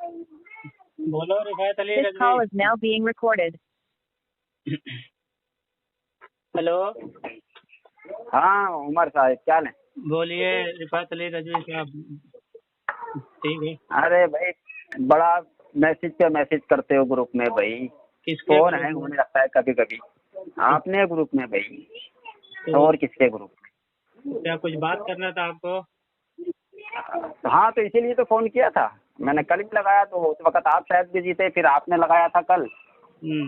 बोलो Rifayat Ali This call is now being recorded. Hello, हाँ उमर साहब क्या है? बोलिए रिफायत अली रजवी साहब। ठीक है। अरे भाई बड़ा मैसेज पे मैसेज करते हो ग्रुप में भाई, किसके फोन ग्रुप है में? होने लगता है कभी कभी। आपने ग्रुप में भाई तो और किसके ग्रुप क्या कुछ बात करना था आपको? में? हाँ तो इसीलिए तो फोन किया था मैंने, कल भी लगाया तो उस वक्त आप शायद बिजी थे, फिर आपने लगाया था कल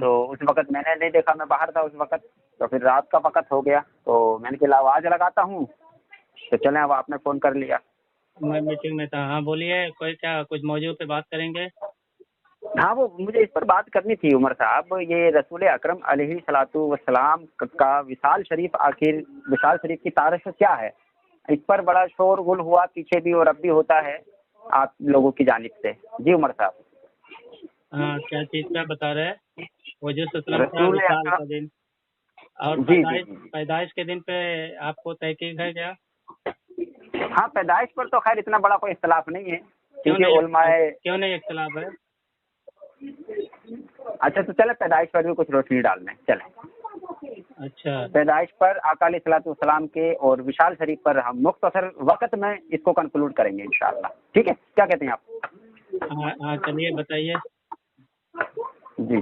तो उस वक्त मैंने नहीं देखा, मैं बाहर था उस वक्त, तो फिर रात का वक्त हो गया तो मैंने कहा आवाज लगाता हूँ, तो चले अब आपने फोन कर लिया। मैं मीटिंग में था। हाँ बोलिए, कोई क्या कुछ मौजूद पे बात करेंगे? हाँ वो मुझे इस पर बात करनी थी उमर साहब, ये रसूल अकरम अलैहि सलातु वस्सलाम का विशाल शरीफ, आखिर विशाल शरीफ की तारीफ क्या है? इस पर बड़ा शोर गुल हुआ पीछे भी और अब भी होता है आप लोगों की जानिब से। जी उमर साहब। हाँ, क्या चीज का बता रहे हैं? वजह सत्रह रसूल विशाल का अकरम दिन और जी जी जी पैदाइश के दिन पे आपको तहकीक है क्या? हाँ पैदाइश पर तो खैर इतना बड़ा कोई इख्तलाफ नहीं है क्यों क्योंकि उलमाए। क्यों नहीं इख्तलाफ है? अच्छा तो चले पैदाइश पर भी कुछ रोशनी डाल दें, चले अच्छा, पैदाइश पर आका अलैहिस्सलातु वस्सलाम के और विशाल शरीफ पर हम मुख्तसर वक्त में इसको कंक्लूड करेंगे इंशाअल्लाह। ठीक है, क्या कहते हैं आप? हाँ हाँ चलिए बताइए। जी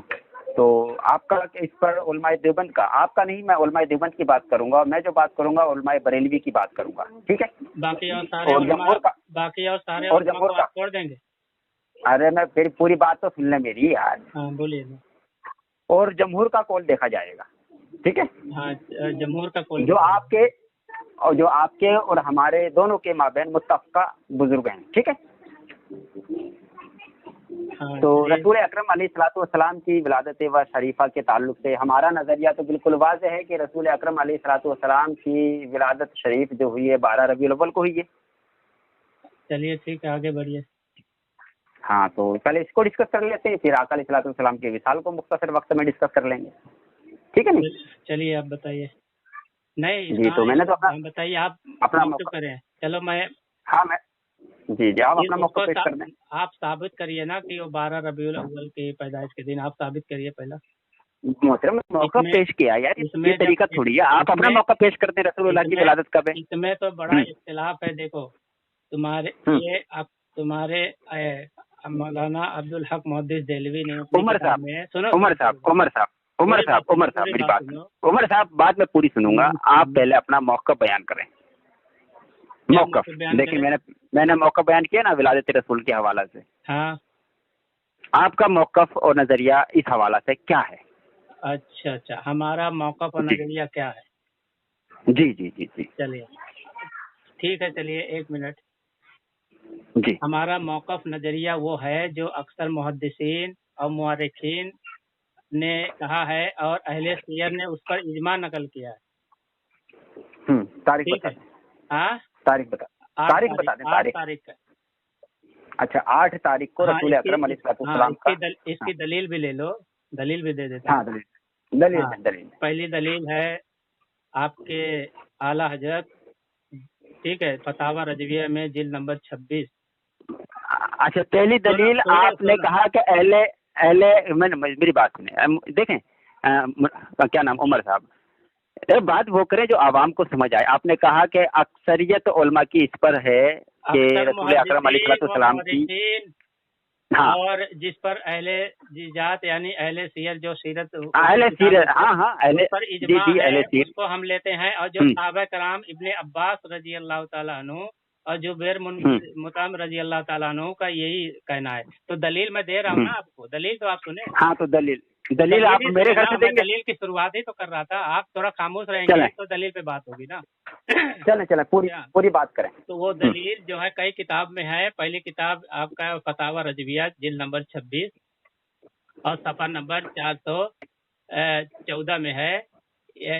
तो आपका इस पर उलमाए देवबंद का, आपका नहीं, मैं उलमाए देवबंद की बात करूंगा, मैं जो बात करूंगा उलमाए बरेलवी की बात करूंगा। ठीक है, बाकी और सारे और जमहूर का, बाकी और सारे और जमहूर का, छोड़ देंगे। अरे मैं फिर पूरी बात तो सुन ले मेरी यार। हाँ बोलिए ना। और जमहूर का कौल देखा जाएगा। ठीक है, हाँ जमहूर का कौल जो आपके और हमारे दोनों के माबैन मुत्तफ़क़ा बुजुर्ग हैं। ठीक है, हाँ, तो रसूल अकरम अलैहिस्सलातु वस्सलाम की विलादत व शरीफा के ताल्लुक से हमारा नज़रिया तो बिल्कुल वाज़ेह है कि रसूल अकरम अलैहिस्सलातु वस्सलाम की विलादत शरीफ जो हुई है 12 रबीउल अव्वल को हुई है। चलिए ठीक है, आगे बढ़िए। हाँ तो पहले इसको डिस्कस कर लेते हैं, फिर आका अलैहिस्सलातु वस्सलाम के विसाल को मुख्तसर वक्त में डिस्कस कर लेंगे। ठीक है नहीं? चलिए आप बताइए। नहीं जी तो मैंने तो अपना बताइए, आप अपना मौक़िफ़ करें। चलो मैं हाँ मैं जी आप अपना मौक़िफ़ पेश कर दें। आप साबित करिए ना कि वो 12 रबीउल अव्वल की पैदाइश के दिन, आप साबित करिए पहला। मोहतरम मौक़िफ़ पेश किया यार, ये तरीका थोड़ी है, आप अपना मौक़िफ़ पेश करते हैं रसूलुल्लाह की विलादत कब है। इसमें तो बड़ा इख्तिलाफ है। देखो तुम्हारे ये आप तुम्हारे मौलाना अब्दुल हक मुहद्दिस देहलवी ने उमर साहब मेरी बात, उमर साहब बात मैं पूरी सुनूंगा, आप पहले अपना मौक़िफ़ बयान करें। मौक़िफ़ देखिए मैंने मौक़िफ़ बयान किया ना विलादत रसूल के हवाला से। हाँ, आपका मौक़िफ़ और नज़रिया इस हवाला से क्या है? अच्छा, हमारा मौक़िफ़ और नज़रिया क्या है? जी जी जी जी चलिए ठीक है, चलिए एक मिनट। जी हमारा मौक़िफ़ नज़रिया वो है जो अक्सर मुहद्दिसीन और मुअर्रिखीन ने कहा है और अहले सीयर ने उस पर इजमा नकल किया है। तारीख बता दें। हाँ तारीख बता दें। 8 तारीख का। अच्छा 8 तारीख को रसूल अकरम अलैहिस्सलाम का। इसकी दलील भी ले लो, दलील भी दे देता हूँ। हाँ दलील। पहली दलील है आपके आला हजरत, ठीक है, फतावा रजविया में जिल्द नंबर 26। अच्छा पहली दलील आपने कहा कि अहले मेरी बात सुने, देखें क्या नाम उमर साहब, बात वो करें जो आवाम को समझ आए। आपने कहा कि अक्सरियत उलमा की इस पर है कि रसूल अकरम अलैहिस्सलाम की, हाँ, और जिस पर अहले जिजात यानी अहले सीरत जो सीरत अहले सीरत अहले पर इजमा है उसको हम लेते हैं। और जो सहाबा कराम इब्ने अब्बास रजी अल्लाह ताला अन्हु और जुबैर मुतअम रजी अल्लाह ताला अन्हु का यही कहना है। तो दलील मैं दे रहा हूँ ना आपको, दलील तो आप सुने। हाँ तो दलील आप मेरे घर से देंगे। दलील की शुरुआत ही तो कर रहा था, आप थोड़ा खामोश रहेंगे तो दलील पे बात होगी ना। चले पूरी बात करें। तो वो दलील जो है कई किताब में है। पहली किताब आपका फतावा रजविया जिल्द नंबर 26 और सफ़ा नंबर 414 में है।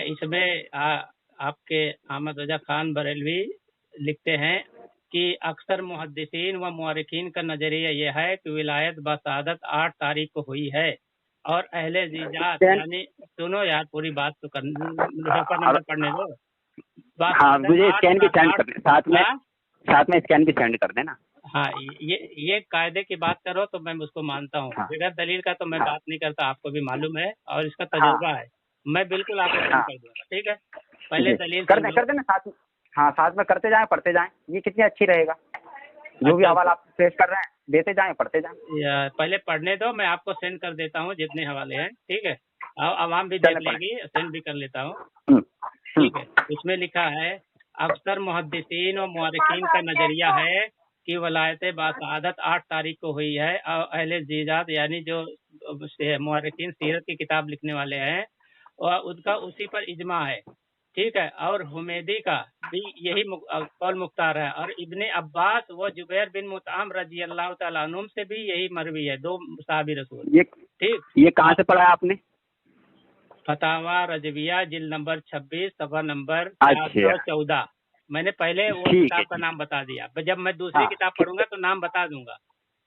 इसमें आपके अहमद रजा खान बरेलवी लिखते हैं कि अक्सर मुहद्दिसीन व मुअर्रिखीन का नजरिया यह है कि विलायत बसादत 8 तारीख को हुई है और अहले जिजात यानी सुनो यार पूरी बात तो नंबर पढ़ने दो। हाँ मुझे स्कैन भी सेंड कर दें, साथ में स्कैन भी सेंड कर देना। हाँ, ये कायदे की बात करो तो मैं उसको मानता हूँ। हाँ। बगैर दलील का तो मैं हाँ। बात नहीं करता, आपको भी मालूम है और इसका हाँ। तजुर्बा है। मैं बिल्कुल आपको सेंड हाँ। कर दूंगा, ठीक है। पहले जी, दलील कर सुन दें लो। कर दें ना साथ में। हाँ, साथ में करते जाएं, पढ़ते जाएं, ये कितनी अच्छी रहेगा। जो भी अच्छा, हवाला आप पेश कर रहे हैं देते जाएं, पढ़ते जाएं। पहले पढ़ने दो, मैं आपको सेंड कर देता हूँ जितने हवाले हैं, ठीक है। और आवाम भी देख चलें पढ़ें। लेगी, सेंड भी कर लेता हूँ, हम्म, ठीक है। उसमें लिखा है, अक्सर मुहद्दिसीन और मुअर्रिखीन का नजरिया है कि वलायत बासआदत 8 तारीख को हुई है और अहले जीजात यानी जो मुअर्रिखीन सीरत की किताब लिखने वाले हैं और उनका उसी पर इजमा है, ठीक है। और हुमैदी का भी यही कौल मुख्तार है और इब्ने अब्बास व जुबैर बिन मुतअम रजी अल्लाह तआला अन्हुम से भी यही मरवी है, 2 सहाबी रसूल, ठीक। ये कहाँ से पढ़ा है आपने? फतावा रजविया जिल्द नंबर 26 सफा नंबर अच्छा, 414। मैंने पहले वो ठीक किताब है, का ठीक नाम बता दिया, जब मैं दूसरी हाँ, किताब पढ़ूंगा तो नाम बता दूंगा,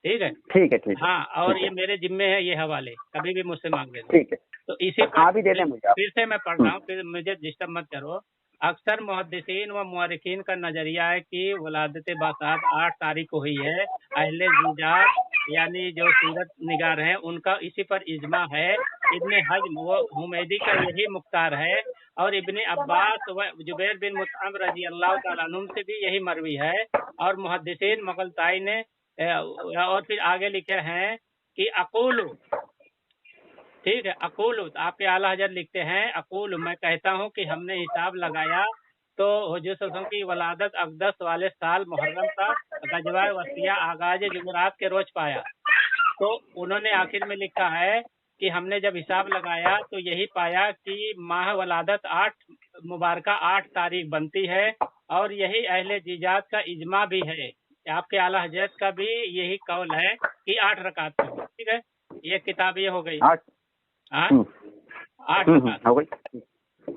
ठीक है। ठीक है, ठीक है, हाँ, और ठीक ये है, मेरे जिम्मे है, ये हवाले कभी भी मुझसे मांग लेना। ठीक है। तो इसी पर हाँ, भी दे दें मुझे आप। फिर से मैं पढ़ रहा हूँ, फिर मुझे डिस्टर्ब मत करो। अक्सर मुहद्दिसीन व मुअर्रिखीन का नजरिया है कि वलादत बासात 8 तारीख को हुई है। अहले ज़िजात यानी जो सीरत निगार हैं उनका इसी पर इजमा है। इब्ने हज्म व हुमैदी का यही मुख्तार है और इब्ने अब्बास व जुबैर बिन मुतअम रजी अल्लाह तआला अन्हुम से भी यही मरवी है। और मुहद्दिसीन मुग़लताई ने और फिर आगे लिखे हैं कि अक़ूलु, ठीक है, अक़ूल आपके आला हज़रत लिखते हैं, अक़ूल मैं कहता हूँ कि हमने हिसाब लगाया तो हुजूर सल्लल्लाहु अलैहि वसल्लम की वलादत अक़दस वाले साल मुहर्रम का गज़वा वसिया आगाज़ जुमेरात के रोज पाया। तो उन्होंने आखिर में लिखा है कि हमने जब हिसाब लगाया तो यही पाया कि माह वलादत 8 मुबारका 8 तारीख बनती है और यही अहले जिजात का इजमा भी है। आपके आला हज़रत का भी यही कौल है कि 8 रकात की, ठीक है। ये किताब ये हो गई। हाँ, हाँ, 8 हो रकात। गई।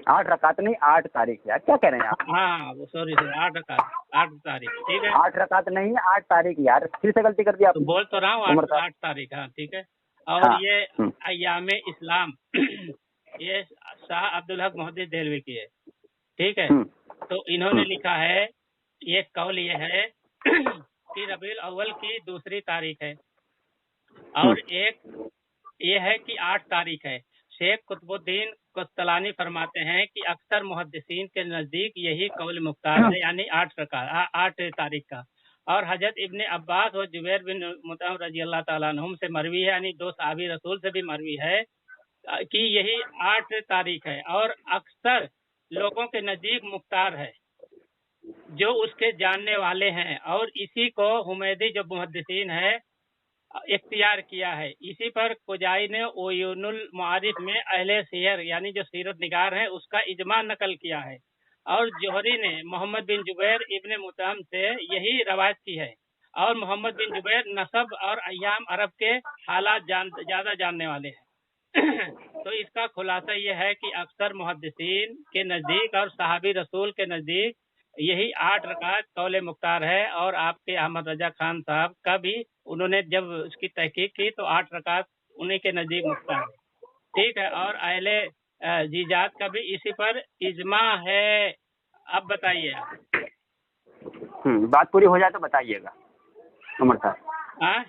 8 रकात नहीं, 8 तारीख यार, क्या कह रहे हैं आप? हाँ, सॉरी 8 रकात, 8 तारीख, ठीक है। 8 रकात नहीं, 8 तारीख यार, फिर से गलती कर दी तो आपने। बोल तो रहा हूँ उमर साहब। 8 तारीख, हाँ, ठीक है। और हाँ, ये अय्याम इस्लाम ये शाह अब्दुल हक मुहद्दिस देहलवी की है, ठीक है। तो इन्होंने लिखा है, ये कौल ये है कि रबीउल अव्वल की दूसरी तारीख है और एक ये है कि 8 तारीख है। शेख कुतुबुद्दीन कुस्तलानी फरमाते हैं कि अक्सर मुहद्दिसीन के नज़दीक यही कौल मुख्तार है यानी 8 तारीख का। और हजरत इब्ने अब्बास और जुबैर बिन मुतअम रजी अल्लाह ताला अन्हुम से मरवी है यानी 2 सहाबी रसूल से भी मरवी है कि यही 8 तारीख है और अक्सर लोगों के नज़दीक मुख्तार है जो उसके जानने वाले हैं और इसी को हुमैदी जो मुहद्दिसीन है इख्तियार किया है। इसी पर कुजाई ने ओयूनुल मुआरिफ में अहले सियर यानी जो सीरत निगार है उसका इजमा नकल किया है और जोहरी ने मोहम्मद बिन जुबैर इब्ने मुतअम से यही रवायत की है और मोहम्मद बिन जुबैर नसब और अय्याम अरब के हालात ज्यादा जानने वाले हैं। तो इसका खुलासा ये है कि अक्सर मुहद्दिसीन के नज़दीक और सहाबी रसूल के नज़दीक यही 8 रकात कौल मुख्तार है और आपके अहमद रजा खान साहब का भी उन्होंने जब उसकी तहकीक की तो 8 रकात उन्हीं के नज़दीक मुख्तार है, ठीक है। और अहले जीजात का भी इसी पर इजमा है। अब बताइए आप। बात पूरी हो जाए तो बताइएगा उमर साहब। हाँ,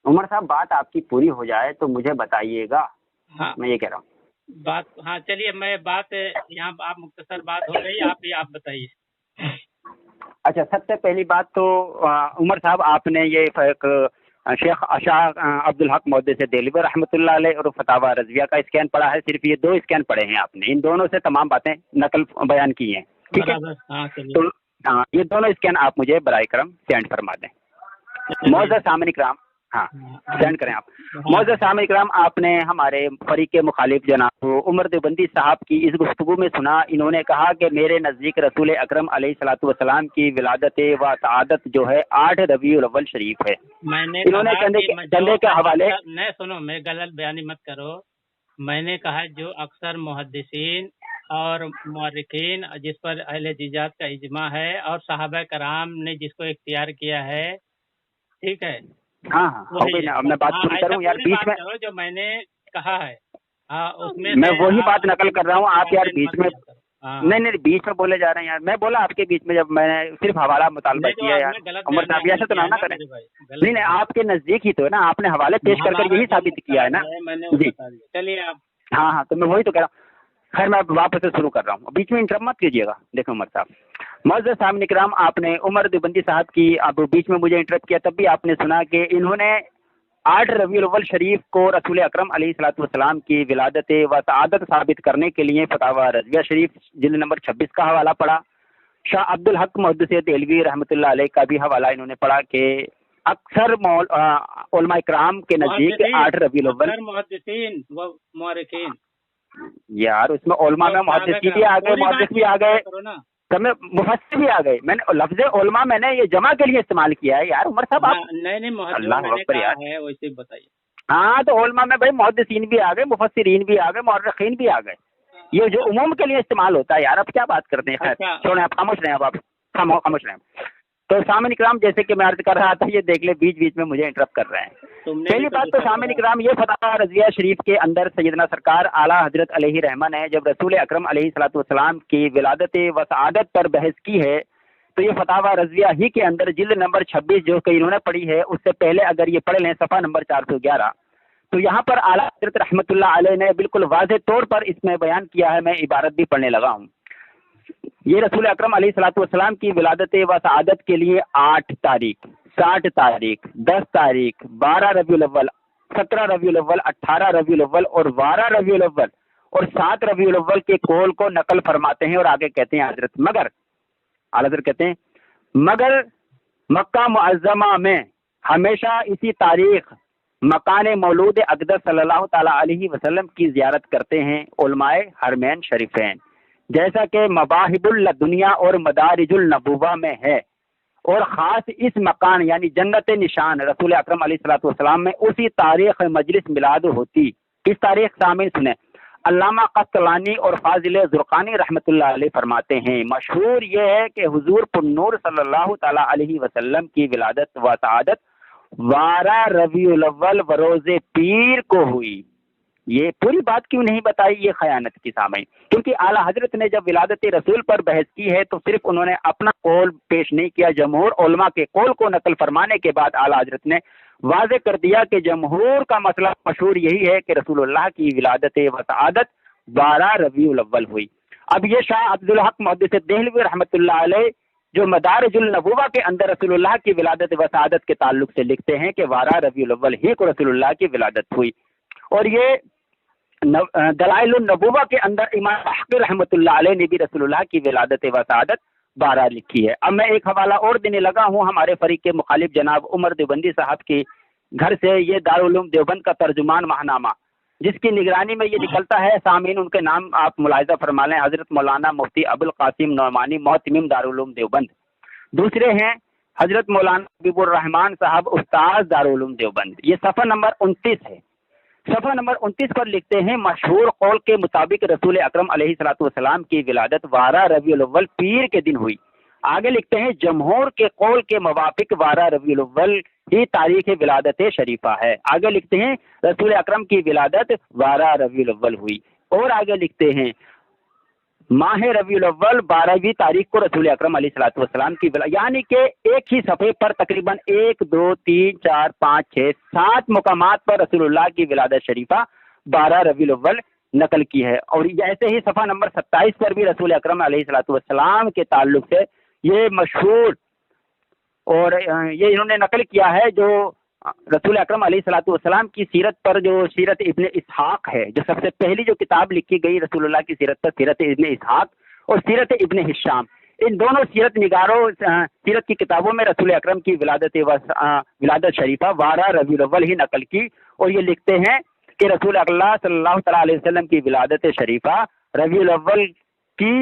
उमर साहब बात आपकी पूरी हो जाए तो मुझे बताइएगा। हाँ, मैं ये कह रहा हूँ बात, हाँ चलिए मैं बात यहाँ आप मुख्तसर बात हो गई, आप बताइए। अच्छा, सबसे पहली बात तो उमर साहब आपने ये एक शेख शाह अब्दुल हक मुहद्दिस देहलवी रहमतुल्लाह अलैह और फतावा रज़विया का स्कैन पढ़ा है, सिर्फ ये 2 स्कैन पढ़े हैं आपने, इन दोनों से तमाम बातें नकल बयान की हैं, ठीक है। हाँ, चलिए। तो ये दोनों स्कैन आप मुझे बराए करम सेंड फरमा दें। मौजूद सामने कराम, हाँ सेंड करें आप। मौजूद सामने कराम, आपने हमारे फरीक के मुखालिफ जनाब उमर देवबंदी साहब की इस गुफ्तगू में सुना, इन्होंने कहा कि मेरे नज़दीक रसूल अकरम अलैहिस्सलातु वस्सलाम की विलादत व सआदत जो है 8 रबीउल अव्वल शरीफ है। इन्होंने चंदे के हवाले नहीं, सुनो, मैं गलत बयानी मत करो। मैंने कहा जो अक्सर मुहद्दिसीन और मुअर्रिखीन जिस पर अहले जिजात का इजमा है और सहाबा कराम ने जिसको इख्तियार किया है, ठीक है। हाँ, मैं बात पूरी करूँ यार, बीच में जो मैंने कहा है, हाँ उसमें मैं वही बात नकल कर रहा हूँ, आप यार बीच में नहीं बीच में बोले जा रहे हैं यार, मैं बोला आपके बीच में जब मैंने सिर्फ हवाला मुतालबा किया यार। उमर साहब ऐसा तो ना करें। नहीं आपके नजदीक ही तो है ना, आपने हवाले पेश कर यही साबित किया है ना जी। चलिए आप। हाँ तो मैं वही तो कह रहा हूँ। खैर मैं वापस से शुरू कर रहा हूँ, बीच में इंटरप्ट मत कीजिएगा। देखो उमर साहब, मुअज़्ज़ज़ साहब इकराम, आपने उमर देवबंदी साहब की अब बीच में मुझे इंटरप्ट किया, तब भी आपने सुना कि इन्होंने 8 रबीउल अव्वल शरीफ को रसूल अकरम अलैहिस्सलातु वस्सलाम की विलादत व सआदत साबित करने के लिए फतावा रज़विया शरीफ जिल्द नंबर 26 का हवाला पढ़ा। शाह अब्दुल हक मुहद्दिस देहलवी रहमतुल्लाह अलैह का भी हवाला इन्होंने पढ़ा कि अक्सर उलमा इकराम के नज़दीक 8 रबीउल अव्वल मुहद्दिसीन व मुअर्रिखीन, यार उसमें उलमा में मुहद्दिसीन भी आ गए, मुहद्दिस भी आ गए, समय मुफस्सिर भी आ गए। मैंने लफ्ज़ उलमा मैंने ये जमा के लिए इस्तेमाल किया है यार उमर साहब। आप नहीं अल्लाह अकबर यार है, वैसे बताइए। हाँ तो उलमा में भाई मुहद्दिसीन भी आ गए, मुफस्सिरीन भी आ गए, मुअर्रिखीन भी आ गए, ये जो उमूम के लिए इस्तेमाल होता है यार। अब क्या बात करते हैं, खैर छोड़ें, आप खामोश रहें, अब आप खामोश रहें। तो सामने इकराम, जैसे कि मैं अर्ज कर रहा था, ये देख ले बीच बीच में मुझे इंटरप्ट कर रहे हैं। पहली बात तो सामने इकराम, ये फतावा रज़विया शरीफ के अंदर सैयदना सरकार आला हजरत अलैहि रहमन है जब रसूल अकरम अलैहिस्सलातु वस्सलाम की विलादत व सआदत पर बहस की है, तो ये फतावा रज़विया ही के अंदर जिल्द नंबर 26 जो कि इन्होंने पढ़ी है, उससे पहले अगर ये पढ़ लें सफ़ा नंबर 411, तो यहाँ पर आला हजरत रहमतुल्लाह अलैह ने बिल्कुल वाज़ेह तौर पर इसमें बयान किया है। मैं इबारत भी पढ़ने लगा हूँ। ये रसूल अकरम अलैहिस्सलातु वस्सलाम की विलादत व सआदत के लिए 8 तारीख, 60 तारीख, 10 तारीख, 12 रबीउल अव्वल, 17 रबीउल अव्वल, 18 रबीउल अव्वल और 12 रबीउल अव्वल और 7 रबीउल अव्वल के कौल को नकल फरमाते हैं। और आगे कहते हैं हजरत, मगर आला हज़रत कहते हैं, मगर मक्का मुअज़्ज़मा में हमेशा इसी तारीख मकान मौलूद अक़दस सल्लल्लाहु ताला अलैहि वसल्लम की ज़ियारत करते हैं उलमाए हरमैन शरीफैन, जैसा कि मबाहिबुल दुनिया और मदारिजुल नबुवा में है। और ख़ास इस मकान यानी जन्नत निशान रसूल अकरम अलैहिस्सलातु वस्सलाम में उसी तारीख़ मजलिस मिलाद होती। इस तारीख़ सामने सुने, अल्लामा क़स्क़लानी और फ़ाज़िल ज़ुरक़ानी रहमतुल्लाह अलैह फरमाते हैं, मशहूर ये है कि हुज़ूर पुन्नूर सल्लल्लाहु ताला अलैहि वसल्लम की विलादत व सआदत 12 रबीउल अव्वल बरोज़े पीर को हुई। ये पूरी बात क्यों नहीं बताई, ये खयानत की सामने, क्योंकि आला हजरत ने जब विलादत रसूल पर बहस की है तो सिर्फ उन्होंने अपना कौल पेश नहीं किया, जमहूर उलमा के कौल को नकल फरमाने के बाद आला हजरत ने वाज़े कर दिया कि जमहूर का मसला मशहूर यही है कि रसूलुल्लाह की विलादत व सआदत 12 रबीउल अव्वल हुई। अब ये शाह अब्दुल हक मुहद्दिस देहलवी रहमतुल्लाह अलैह जो मदारिजुल नबुवा के अंदर रसूलुल्लाह की विलादत व सआदत के ताल्लुक से लिखते हैं कि 12 रबीउल अव्वल ही को रसूलुल्लाह की विलादत हुई। और ये दलाइलुन नबुवा के अंदर इमाम हक़ रहमतुल्लाह अलैह ने भी रसूलुल्लाह की विलादत व सआदत 12 लिखी है। अब मैं एक हवाला और देने लगा हूँ हमारे फरीक के मुखालिफ जनाब उमर देवबंदी साहब के घर से, ये दारुल उलूम देवबंद का तर्जुमान महानामा, जिसकी निगरानी में ये निकलता है। सामीन उनके नाम आप मुलाहिज़ा फरमा लें, हज़रत मौलाना मुफ्ती अबुल कासिम नौमानी मोहतमिम दारुल उलूम देवबंद। दूसरे हैं हज़रत मौलाना हबीबुर रहमान साहब उस्ताद दारुल उलूम देवबंद। ये सफ़ा नंबर 29 है। सफ़ा नंबर 29 पर लिखते हैं, मशहूर कौल के मुताबिक रसूल अकरम अलैहिस्सलातु वस्सलाम की विलादत 12 रबीउल अव्वल पीर के दिन हुई। आगे लिखते हैं, जमहूर के कौल के मुवाफिक 12 रबीउल अव्वल ही तारीख विलादत शरीफा है। आगे लिखते हैं, रसूल अकरम की विलादत 12 रबीउल अव्वल हुई। और आगे लिखते हैं, माह रबीउल अव्वल 12वीं तारीख को रसूल अकरम अलैहिस्सलातु वस्सलाम की यानी कि एक ही सफ़े पर तकरीबन 1 2 3 4 5 6 7 मुकामात पर रसूलुल्लाह की विलादत शरीफा 12 रबीउल अव्वल नकल की है। और ऐसे ही सफ़ा नंबर 27 पर भी रसूल अकरम अलैहिस्सलातु वस्सलाम के ताल्लुक से ये मशहूर और ये इन्होंने नकल किया है जो रसूल अकरम अलैहिस्सलातु वस्सलाम की सीरत पर, जो सीरत इब्ने इसहाक है, जो सबसे पहली जो किताब लिखी गई रसूलुल्लाह की सीरत पर, सीरत इब्ने इसहाक और सीरत इब्ने हिशाम, इन दोनों सीरत निगारों सीरत की किताबों में रसूल अकरम की विलादत शरीफा 12 रबीउल अव्वल ही नकल की। और ये लिखते हैं कि रसूल अल्लाह सल्लल्लाहु तआला अलैहि वसल्लम की विलादत शरीफा रबीउल अव्वल की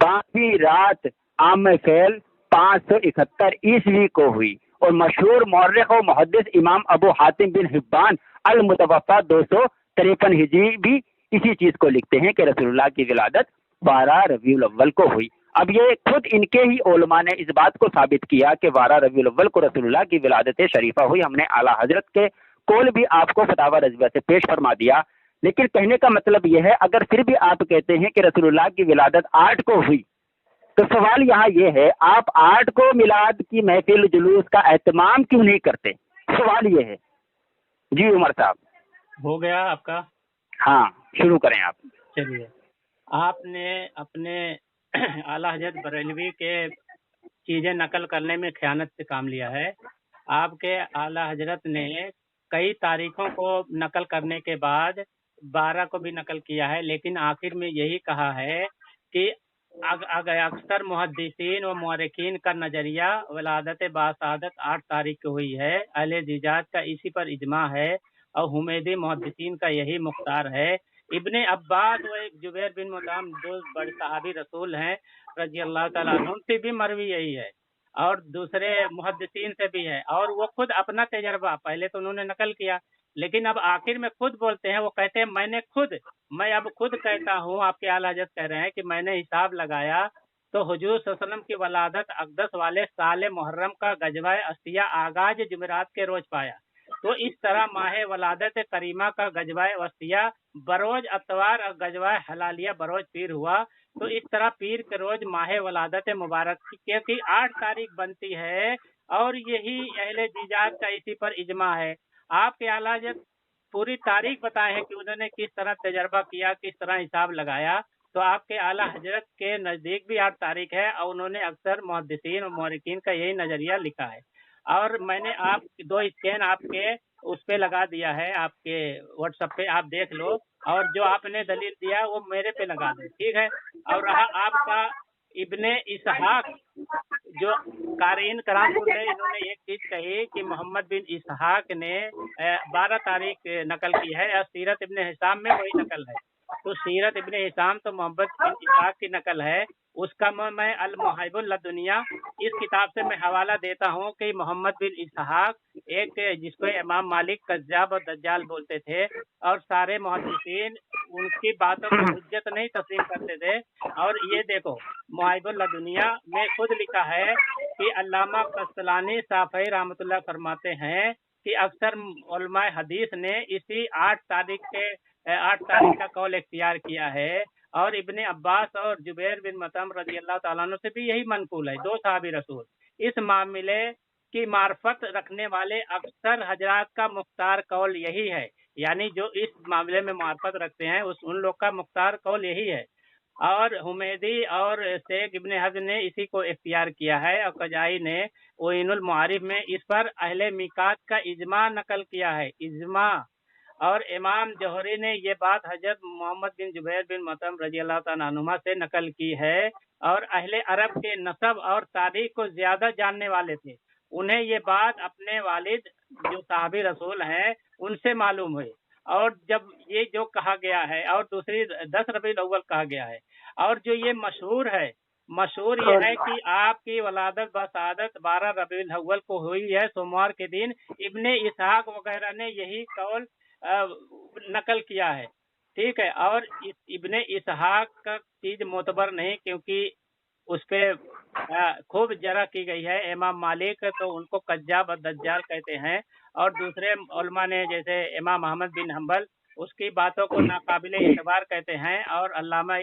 12वीं रात आम फैल 571 ईस्वी को हुई। और मशहूर मौर्रिख और मुहद्दिस इमाम अबू हातिम बिन हिब्बान अल मुतवफ़ा 253 हिजरी भी इसी चीज़ को लिखते हैं कि रसूलुल्लाह की विलादत 12 रबीउल अव्वल को हुई। अब ये खुद इनके ही उलमा ने इस बात को साबित किया कि 12 रबीउल अव्वल को रसूलुल्लाह की विलादत शरीफा हुई। हमने आला हजरत के कौल भी आपको फतावा रज़विया से पेश फरमा दिया, लेकिन कहने का मतलब यह है, अगर फिर भी आप कहते हैं कि रसूलुल्लाह की विलादत 8 को हुई, तो सवाल यहाँ ये है, आप 8 को मिलाद की महफिल जुलूस का एहतमाम क्यों नहीं करते? सवाल ये है। जी उमर साहब। हो गया आपका? हाँ, शुरू करें आप। चलिए, आपने अपने आला हजरत बरेलवी के चीजें नकल करने में खयानत से काम लिया है। आपके आला हजरत ने कई तारीखों को नकल करने के बाद 12 को भी नकल किया है, लेकिन आखिर में यही कहा है कि अक्सर मुहद्दिसीन व मुअर्रिखीन का नजरिया वलादत बासादत 8 तारीख को हुई है। अहले जिजाज का इसी पर इजमा है और हुमैदी मुहद्दिसीन का यही मुख्तार है। इब्ने अब्बास व जुबैर बिन मुताम दो बड़े सहाबी रसूल हैं रजी अल्लाह ताला अन्हुम से भी मरवी यही है और दूसरे मुहद्दिसीन से भी है, और वो खुद अपना तजर्बा पहले तो उन्होंने नकल किया, लेकिन अब आखिर में खुद बोलते हैं, वो कहते हैं मैं अब खुद कहता हूँ। आपके आला हज़रत कह रहे हैं कि मैंने हिसाब लगाया तो हुजूर सल्लल्लाहु अलैहि वसल्लम की वलादत अक़दस वाले साल मुहर्रम का गजवा अस्तिया आगाज जुमेरात के रोज पाया। तो इस तरह माह वलादत करीमा का गजवा अस्तिया बरोज अतवार और गजवा हलालिया बरोज पीर हुआ। तो इस तरह पीर के रोज माह वलादत मुबारक की 8 तारीख बनती है, और यही अहले जिजाज का इसी पर इजमा है। आपके आला हज़रत पूरी तारीख बताए हैं कि उन्होंने किस तरह तजर्बा किया, किस तरह हिसाब लगाया। तो आपके आला हजरत के नज़दीक भी 8 तारीख है, और उन्होंने अक्सर मुहद्दिसीन और मुअर्रिखीन का यही नज़रिया लिखा है। और मैंने आप 2 स्कैन आपके उस पे लगा दिया है, आपके व्हाट्सएप पे, आप देख लो, और जो आपने दलील दिया वो मेरे पे लगा दो, ठीक है। और रहा आपका इब्ने इसहाक, जो कारीन कराम सुन रहे, इन्होंने एक चीज कही कि मोहम्मद बिन इसहाक ने 12 तारीख नकल की है, और सीरत इब्ने हिसाम में वही नकल है। तो सीरत इब्ने हिसाम तो मोहम्मद बिन इसहाक की नकल है, उसका मैं अल मुहाइबुल लदुनिया इस किताब से मैं हवाला देता हूँ कि मोहम्मद बिन इसहाक एक, जिसको इमाम मालिक कज्जाब और दज्जाल बोलते थे, और सारे मुहद्दिसीन उनकी बातों को हुज्जत नहीं तस्लीम करते थे। और ये देखो मुहाइबुल लदुनिया में खुद लिखा है कि अल्लामा कस्तलानी साफई रहमतुल्लाह फरमाते हैं कि अक्सर उलमाए हदीस ने इसी 8 तारीख का कौल इख्तियार किया है, और इब्ने अब्बास और जुबैर बिन मुतअम रजी अल्लाह ताला अन्हु से भी यही मनकूल है, 2 सहाबी रसूल। इस मामले की मार्फत रखने वाले अक्सर हजरात का मुख्तार कौल यही है, यानी जो इस मामले में मार्फत रखते हैं उन लोग का मुख्तार कौल यही है। और हुमैदी और शेख इब्ने हज़्म ने इसी को इख्तियार किया है, और कजाई ने ओइनुल मुआरिफ में इस पर अहले मीकात का इजमा नकल किया है, इजमा। और इमाम जौहरी ने ये बात हजरत मोहम्मद बिन जुबैर बिन मुतअम रजी अल्लाह तआला अन्हुमा से नकल की है, और अहले अरब के नसब और तारीख को ज्यादा जानने वाले थे, उन्हें ये बात अपने वालिद जो साहबी रसूल हैं उनसे मालूम हुई। और जब ये जो कहा गया है, और दूसरी 10 रबीउल अव्वल कहा गया है, और जो ये मशहूर ये है कि आपकी वलादत बसादत 12 रबीउल अव्वल को हुई है, सोमवार के दिन। इब्ने इसहाक वगैरह ने यही कौल नकल किया है, ठीक है। और इब्ने इसहाक का चीज मोतबर नहीं, क्योंकि उस पे खूब जरा की गई है। इमाम मालिक तो उनको कज्जाब और दज्जाल कहते हैं, और दूसरे उलमा ने जैसे इमाम अहमद बिन हम्बल उसकी बातों को नाकाबिले एतबार कहते हैं, और अल्लामा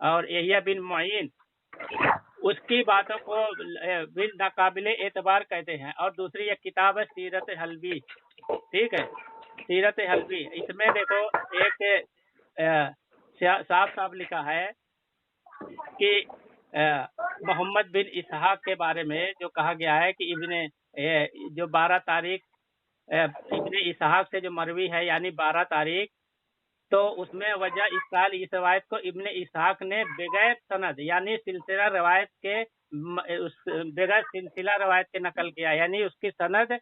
और यहिया बिन मुईन उसकी बातों को बिन नाकाबिले एतबार कहते हैं। और दूसरी एक किताब है सीरत हल्बी, ठीक है, सीरत हल्बी। इसमें देखो एक साफ साफ लिखा है कि मोहम्मद बिन इसहाक के बारे में जो कहा गया है कि जो 12 तारीख इब्ने इसहाक से जो मरवी है, यानी 12 तारीख, तो उसमें वजह इस साल इस रवायत को इब्ने इसहाक ने बगैर सनद यानी सिलसिला रवायत के बगैर सिलसिला रवायत के नकल किया, यानी उसकी सनद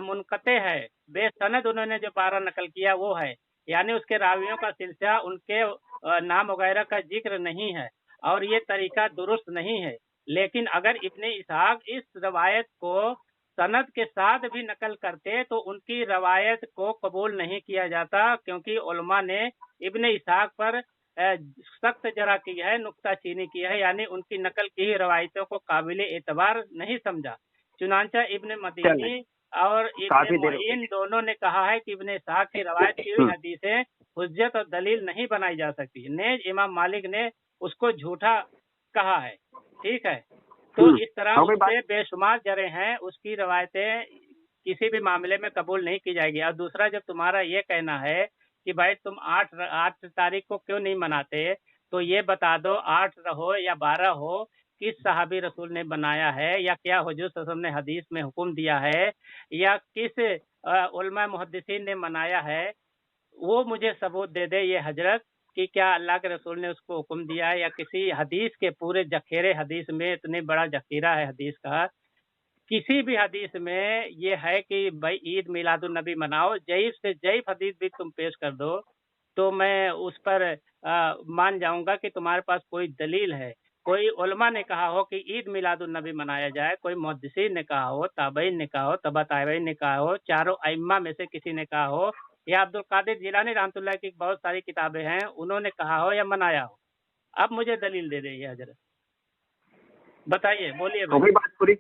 मुनक़ते है, बेसनद उन्होंने जो 12 नकल किया वो है, यानी उसके रावियों का सिलसिला, उनके नाम वगैरह का जिक्र नहीं है, और ये तरीका दुरुस्त नहीं है। लेकिन अगर इब्ने इसहाक इस रवायत को सनद के साथ भी नकल करते तो उनकी रवायत को कबूल नहीं किया जाता, क्योंकि उलमा ने इब्ने इसहाक पर सख्त जरा की है, नुक्ता चीनी की है, यानी उनकी नकल की ही रवायतों को काबिले एतबार नहीं समझा। चुनांचा इब्ने मदीनी और इब्ने मुईन दोनों ने कहा है कि इब्ने इसहाक की रवायत की हुई हदीसें حجت اور دلیل نہیں بنائی جا سکتی. نیز امام مالک نے اس کو جھوٹا کہا ہے. ٹھیک ہے. تو اس طرح اس سے بے شمار جرے ہیں، اس کی روایتیں کسی بھی معاملے میں قبول نہیں کی جائے گی. اور دوسرا، جب تمہارا یہ کہنا ہے کہ بھائی تم 8 تاریخ کو کیوں نہیں مناتے، تو یہ بتا دو 8 ہو یا 12 ہو، کس صحابی رسول نے بنایا ہے، یا کیا حضور صلی اللہ علیہ وسلم نے حدیث میں حکم دیا ہے، یا کس علماء محدثین نے منایا ہے. وہ مجھے ثبوت دے دے یہ حضرت کہ کیا اللہ کے رسول نے اس کو حکم دیا ہے، یا کسی حدیث کے پورے ذخیرے حدیث میں، اتنے بڑا ذخیرہ ہے حدیث کا، کسی بھی حدیث میں یہ ہے کہ بھائی عید میلاد النبی مناؤ. ضعیف سے ضعیف حدیث بھی تم پیش کر دو تو میں اس پر مان جاؤں گا کہ تمہارے پاس کوئی دلیل ہے. کوئی علماء نے کہا ہو کہ عید میلاد النبی منایا جائے، کوئی محدثین نے کہا ہو، تابعین نے کہا ہو، تبع تابعین نے کہا ہو، چاروں ائمہ میں سے کسی نے کہا ہو، یا عبد القادر جیلانی رحمۃ اللہ کی بہت ساری کتابیں ہیں، انہوں نے کہا ہو یا منایا ہو. اب مجھے دلیل دے دیں یہ حضرت، بتائیے، بولیے. ہو گئی بات پوری؟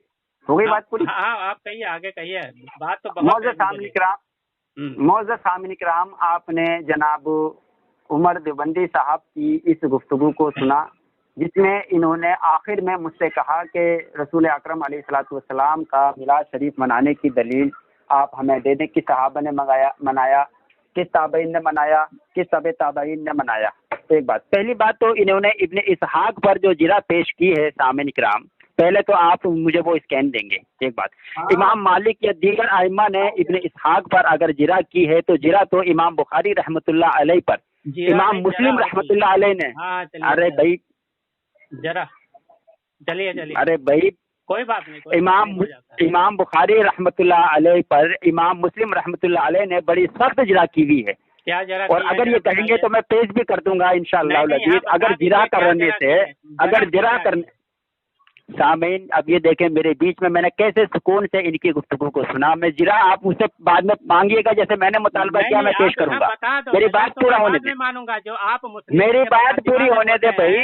ہو گئی بات پوری؟ ہاں آپ کہیے، آگے کہیے. بات تو بہت. معزز سامعین کرام، آپ نے جناب عمر دیوبندی صاحب کی اس گفتگو کو سنا، جس میں انہوں نے آخر میں مجھ سے کہا کہ رسول اکرم علیہ الصلوۃ والسلام کا میلاد شریف منانے کی دلیل آپ ہمیں دے دیں، کس صحابہ نے منایا، کس تابعین نے منایا، کس تبع تابعین نے منایا. ایک بات، پہلی بات تو انہوں نے ابن اسحاق پر جو جرح پیش کی ہے سامعین کرام، پہلے تو آپ مجھے وہ اسکین دیں گے. ایک بات، امام مالک یا دیگر ائمہ نے ابن اسحاق پر اگر جرح کی ہے تو جرح تو امام بخاری رحمۃ اللہ علیہ پر، امام مسلم رحمۃ اللہ علیہ نے. ارے بھائی ذرا چلیے ارے بھائی کوئی بات نہیں. امام بخاری رحمۃ اللہ علیہ پر امام مسلم رحمۃ اللہ علیہ نے بڑی سخت جرح کی ہوئی ہے. کیا جرح؟ اور اگر یہ کہیں گے تو میں پیش بھی کر دوں گا انشاءاللہ العزیز. اگر جرح کرنے سے، اگر جرح کرنے، سامعین اب یہ دیکھیں میرے بیچ میں نے کیسے سکون سے ان کی گفتگو کو سنا. میں جرح آپ مجھ سے بعد میں مانگیے گا، جیسے میں نے مطالبہ کیا میں پیش کروں گا. میری بات پورا ہونے دے، مانوں گا جو آپ میری بات پوری ہونے دے بھائی.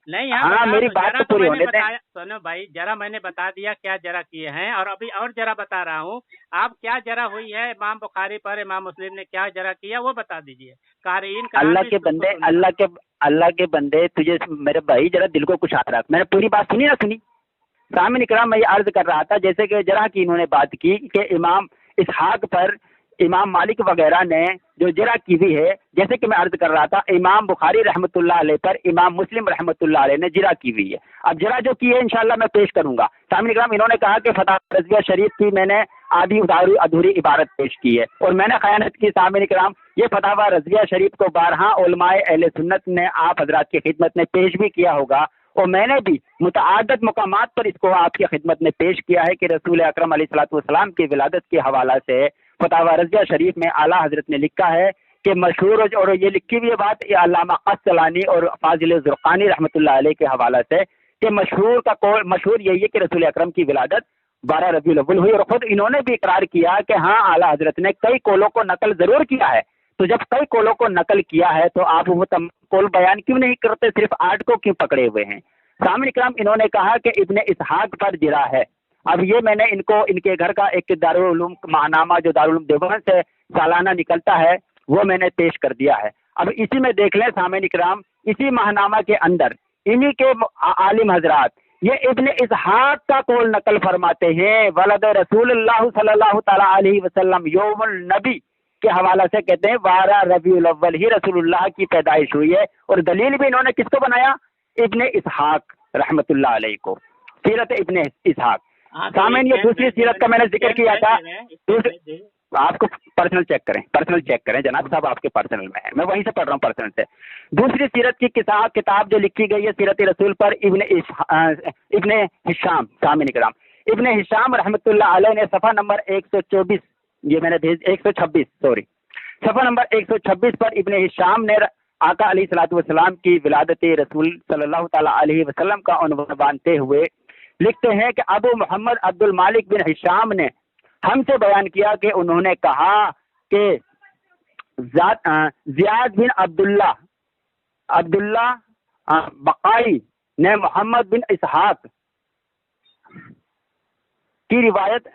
نہیں ہاں میری بات پوری ہونے دے. سنو بھائی، جرا میں نے بتا دیا کیا جرا کیے ہیں، اور ابھی اور جرا بتا رہا ہوں. آپ کیا جرا ہوئی ہے امام بخاری پر، امام مسلم نے کیا جرا کیا وہ بتا دیجئے. قارئین اللہ کے بندے، اللہ کے بندے، تجھے میرے بھائی ذرا دل کو کچھ آ رہا. میں نے پوری بات سنی نہ سنی؟ سامعین کرام میں یہ عرض کر رہا تھا جیسے کہ جرح کی انہوں نے بات کی کہ امام اسحاق پر امام مالک وغیرہ نے جو جرح کی ہوئی ہے، جیسے کہ میں عرض کر رہا تھا امام بخاری رحمۃ اللہ علیہ پر امام مسلم رحمۃ اللہ علیہ نے جرح کی ہوئی ہے. اب جرح جو کی ہے انشاءاللہ میں پیش کروں گا. سامعین کرام انہوں نے کہا کہ فتح رضویہ شریف کی میں نے آدھی ادھوری عبارت پیش کی ہے، اور میں نے خیانت کی. سامعین کرام یہ فتح رضویہ شریف کو بارہا علماء اہل سنت نے آپ حضرات کی خدمت میں پیش بھی کیا ہوگا، اور میں نے بھی متعدد مقامات پر اس کو آپ کی خدمت میں پیش کیا ہے کہ رسول اکرم علیہ الصلوۃ والسلام کی ولادت کے حوالہ سے فتح رضویہ شریف میں اعلیٰ حضرت نے لکھا ہے کہ مشہور، اور یہ لکھی ہوئی بات یہ علامہ قسطلانی اور فاضل زرقانی رحمۃ اللہ علیہ کے حوالہ سے کہ مشہور یہی ہے کہ رسول اکرم کی ولادت 12 ربیع الاول ہوئی. اور خود انہوں نے بھی اقرار کیا کہ ہاں اعلیٰ حضرت نے کئی قولوں کو نقل ضرور کیا ہے. تو جب کئی قولوں کو نقل کیا ہے تو آپ وہ قول بیان کیوں نہیں کرتے، صرف 8 کو کیوں پکڑے ہوئے ہیں؟ سامعین کرام انہوں نے کہا کہ ابن اسحاق پر جرح ہے. اب یہ میں نے ان کو ان کے گھر کا ایک دارالعلوم ماہنامہ جو دارالعلوم دیوبند سے سالانہ نکلتا ہے وہ میں نے پیش کر دیا ہے. اب اسی میں دیکھ لیں سامعین کرام، اسی ماہنامہ کے اندر انہی کے عالم حضرات یہ ابن اسحاق کا قول نقل فرماتے ہیں، ولد رسول اللہ صلی اللہ تعالی علیہ وسلم یوم النبی کے حوالہ سے کہتے ہیں 12 ربیع الاول ہی رسول اللہ کی پیدائش ہوئی ہے. اور دلیل بھی انہوں نے کس کو بنایا؟ ابن اسحاق رحمت اللہ علیہ کو، سیرت ابن اسحاق. سامعین یہ دوسری سیرت کا میں نے ذکر کیا تھا. آپ کو پرسنل چیک کریں جناب صاحب، آپ کے پرسنل میں ہے، میں وہیں سے پڑھ رہا ہوں پرسنل سے. دوسری سیرت کی کتاب جو لکھی گئی ہے سیرت رسول پر ابن ہشام. سامعین کرام ابن ہشام رحمت اللہ علیہ نے صفحہ نمبر 124، یہ میں نے 126 صفحہ نمبر 126 پر ابن ہشام نے آقا علیہ الصلوۃ والسلام کی ولادت رسول صلی اللہ تعالی علیہ وسلم کا عنوان باندھتے ہوئے لکھتے ہیں کہ ابو محمد عبد المالک بن ہشام نے ہم سے بیان کیا کہ انہوں نے کہا کہ زیاد بن عبداللہ بقائی نے محمد بن اسحاق کی روایت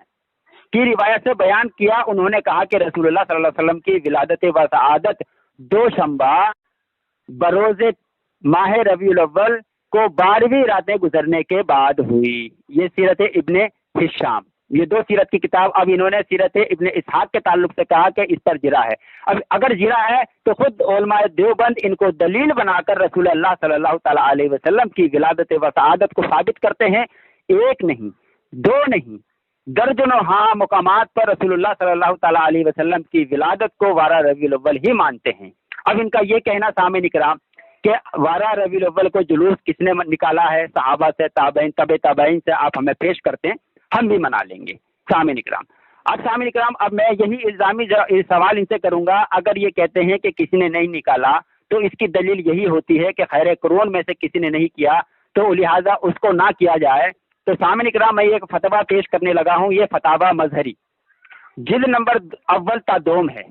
سے بیان کیا. انہوں نے کہا کہ رسول اللہ صلی اللہ علیہ وسلم کی ولادت و سعادت دوشنبہ بروز ماہ ربیع الاول کو 12ویں راتیں گزرنے کے بعد ہوئی۔ یہ سیرت ابن ہشام، یہ دو سیرت کی کتاب۔ اب انہوں نے سیرت ابن اسحاق کے تعلق سے کہا کہ اس پر جرا ہے۔ اب اگر جرا ہے تو خود علماء دیوبند ان کو دلیل بنا کر رسول اللہ صلی اللہ تعالی علیہ وسلم کی ولادت و سعادت کو ثابت کرتے ہیں۔ ایک نہیں، دو نہیں، درجنوں ہاں مقامات پر رسول اللہ صلی اللہ تعالی علیہ وسلم کی ولادت کو 12 ربیع الاول ہی مانتے ہیں۔ اب ان کا یہ کہنا سامعین کرام کہ 12 ربیع الاول کو جلوس کس نے نکالا ہے، صحابہ سے، تابعین، تابعین سے، آپ ہمیں پیش کرتے ہیں، ہم بھی منا لیں گے سامعین کرام۔ اب سامعین کرام، اب میں یہی الزامی سوال ان سے کروں گا، اگر یہ کہتے ہیں کہ کسی نے نہیں نکالا تو اس کی دلیل یہی ہوتی ہے کہ خیر قرون میں سے کسی نے نہیں کیا تو لہٰذا اس کو نہ کیا جائے۔ تو سامعین کرام، میں ایک فتویٰ پیش کرنے لگا ہوں، یہ فتاوی مظہری جلد نمبر 1 تا 2 ہے۔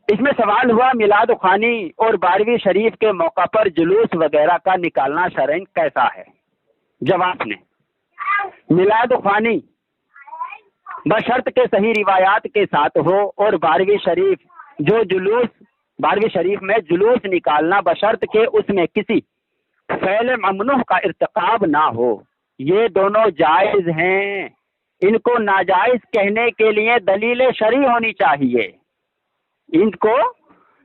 اس میں سوال ہوا میلاد خوانی اور 12ویں شریف کے موقع پر جلوس وغیرہ کا نکالنا شرعاً کیسا ہے؟ جواب نے میلاد خوانی بشرط کے صحیح روایات کے ساتھ ہو، اور 12ویں شریف جو جلوس 12ویں شریف میں جلوس نکالنا بشرط کے اس میں کسی فعل ممنوع کا ارتکاب نہ ہو، یہ دونوں جائز ہیں۔ ان کو ناجائز کہنے کے لیے دلیل شرعی ہونی چاہیے، ان کو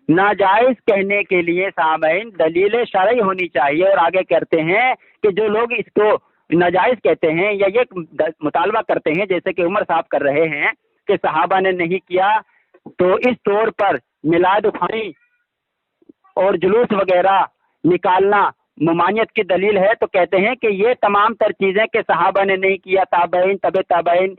ناجائز کہنے کے لیے سامعین دلیل شرعی ہونی چاہیے۔ اور آگے کہتے ہیں کہ جو لوگ اس کو ناجائز کہتے ہیں یا یہ مطالبہ کرتے ہیں جیسے کہ عمر صاحب کر رہے ہیں کہ صحابہ نے نہیں کیا، تو اس طور پر میلاد خوانی اور جلوس وغیرہ نکالنا ممانعت کی دلیل ہے، تو کہتے ہیں کہ یہ تمام تر چیزیں کہ صحابہ نے نہیں کیا، تابعین، تابعین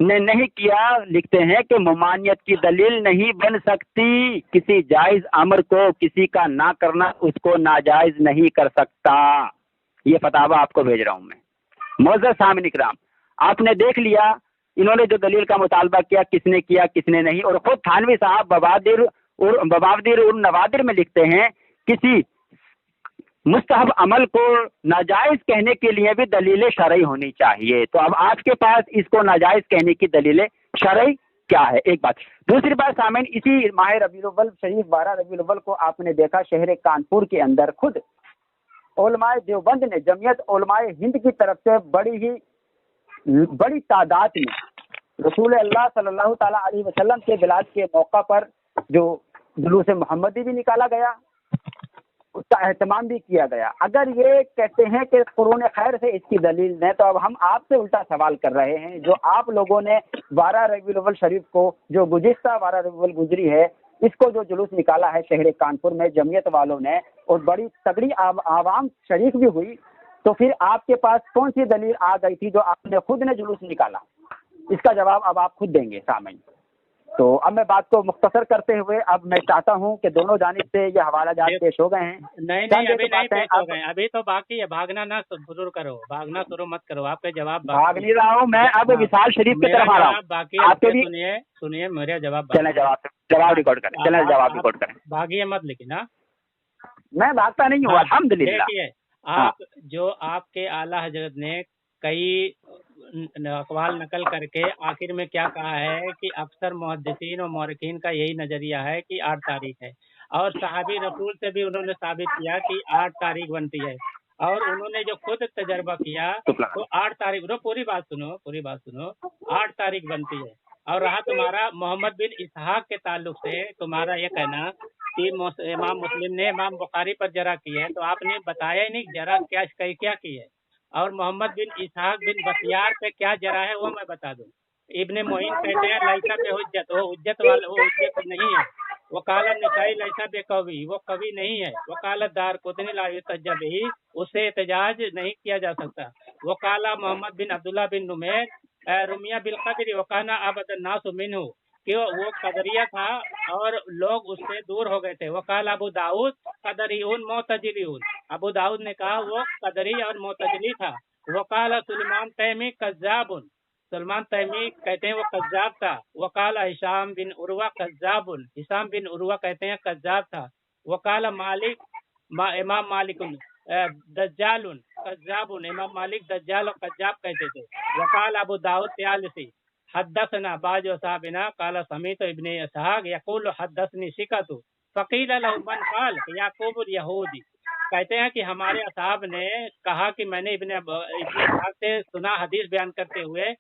نے نہیں کیا، لکھتے ہیں کہ ممانعت کی دلیل نہیں بن سکتی۔ کسی جائز امر کو کسی کا نہ کرنا اس کو ناجائز نہیں کر سکتا۔ یہ فتاوی آپ کو بھیج رہا ہوں میں۔ معزز سامعین اکرام، آپ نے دیکھ لیا انہوں نے جو دلیل کا مطالبہ کیا، کس نے کیا کس نے نہیں۔ اور خود تھانوی صاحب بوادر اور نوادر میں لکھتے ہیں کسی مستحب عمل کو ناجائز کہنے کے لیے بھی دلیل شرعی ہونی چاہیے۔ تو اب آپ کے پاس اس کو ناجائز کہنے کی دلیل شرعی کیا ہے؟ ایک بات۔ دوسری بات سامعین، اسی ماہ ربیع الاول شریف 12 ربیع الاول کو آپ نے دیکھا شہر کانپور کے اندر خود علماء دیوبند نے جمعیت علماء ہند کی طرف سے بڑی تعداد میں رسول اللہ صلی اللہ تعالیٰ علیہ وسلم کے ولادت کے موقع پر جو جلوس محمدی بھی نکالا گیا، اس کا اہتمام بھی کیا گیا۔ اگر یہ کہتے ہیں کہ قرون خیر سے اس کی دلیل نہیں، تو اب ہم آپ سے الٹا سوال کر رہے ہیں۔ جو آپ لوگوں نے 12 ربیع الاول شریف کو جو گزشتہ 12 ربیع الاول گزری ہے، اس کو جو جلوس نکالا ہے شہر کانپور میں جمعیت والوں نے، اور بڑی تگڑی عوام شریک بھی ہوئی، تو پھر آپ کے پاس کون سی دلیل آ گئی تھی جو آپ نے خود نے جلوس نکالا؟ اس کا جواب اب آپ خود دیں گے سامعین۔ تو اب میں بات کو مختصر کرتے ہوئے اب میں چاہتا ہوں کہ دونوں جانب سے یہ حوالہ جات پیش ہو گئے ہیں۔ نہیں ابھی نہیں پیش ہو گئے، ابھی تو باقی ہے، بھاگنا نہ شروع کرو، بھاگنا شروع مت کرو، آپ کے جواب بھاگ نہیں رہا ہوں میں، اب وصال شریف کی طرف آ رہا ہوں۔ باقی آپ کے بھی سنیے میرا جواب، چلیں جواب ریکارڈ کریں، چلیں جواب ریکارڈ کریں۔ بھاگیے مت لیکن، ہاں میں بھاگتا نہیں ہوں الحمدللہ۔ دیکھیے آپ کے اعلیٰ حضرت نے کئی اقوال نقل کر کے آخر میں کیا کہا ہے کہ اکثر محدثین و مورخین کا یہی نظریہ ہے کہ 8 تاریخ ہے، اور صحابی رسول سے بھی انہوں نے ثابت کیا کہ 8 تاریخ بنتی ہے، اور انہوں نے جو خود تجربہ کیا تو 8 تاریخ، پوری بات سنو 8 تاریخ بنتی ہے۔ اور رہا تمہارا محمد بن اسحاق کے تعلق سے تمہارا یہ کہنا کہ امام مسلم نے امام بخاری پر جرح کی ہے، تو آپ نے بتایا ہی نہیں جرح کیا کی ہے، اور محمد بن اسحاق بن بختیار پہ کیا جرح ہے وہ میں بتا دوں۔ ابن معین کہتے ہیں لیسا پہ حجت، وہ حجت والا، وہ حجت نہیں ہے۔ وکالت نسائی لیسا پہ قوی، وہ قوی نہیں ہے۔ وکالت دار قطنی لا یحتج بہ، اس سے احتجاج نہیں کیا جا سکتا۔ وکالہ محمد بن عبداللہ بن نمیر رمیہ بالقدر وکانا عبد الناس منہ، کہ وہ قدریہ تھا اور لوگ اس سے دور ہو گئے تھے۔ وکال ابو داؤد قدریون معتزلیون، ابو داؤد نے کہا وہ قدری اور معتزلی تھا۔ وکال سلیمان تیمی کذاب، سلمان تیمی کہتے ہیں وہ کذاب تھا۔ وکال ہشام بن عروہ کذاب، ہشام بن عروہ کہتے ہیں کذاب تھا۔ وکال مالک امام مالک دجال کذاب، امام مالک دجال و کذاب کہتے تھے۔ وکال ابو داؤد طیالسی حدثنا باج و صحابنا قال سمیت ابن اسحاق یقول حدثنی ثقۃ फकील लहु मन काल याकूब यहूदी, कहते हैं कि हमारे असहाब ने कहा कि मैंने इब्ने इसहाक से सुना हदीस बयान करते हुए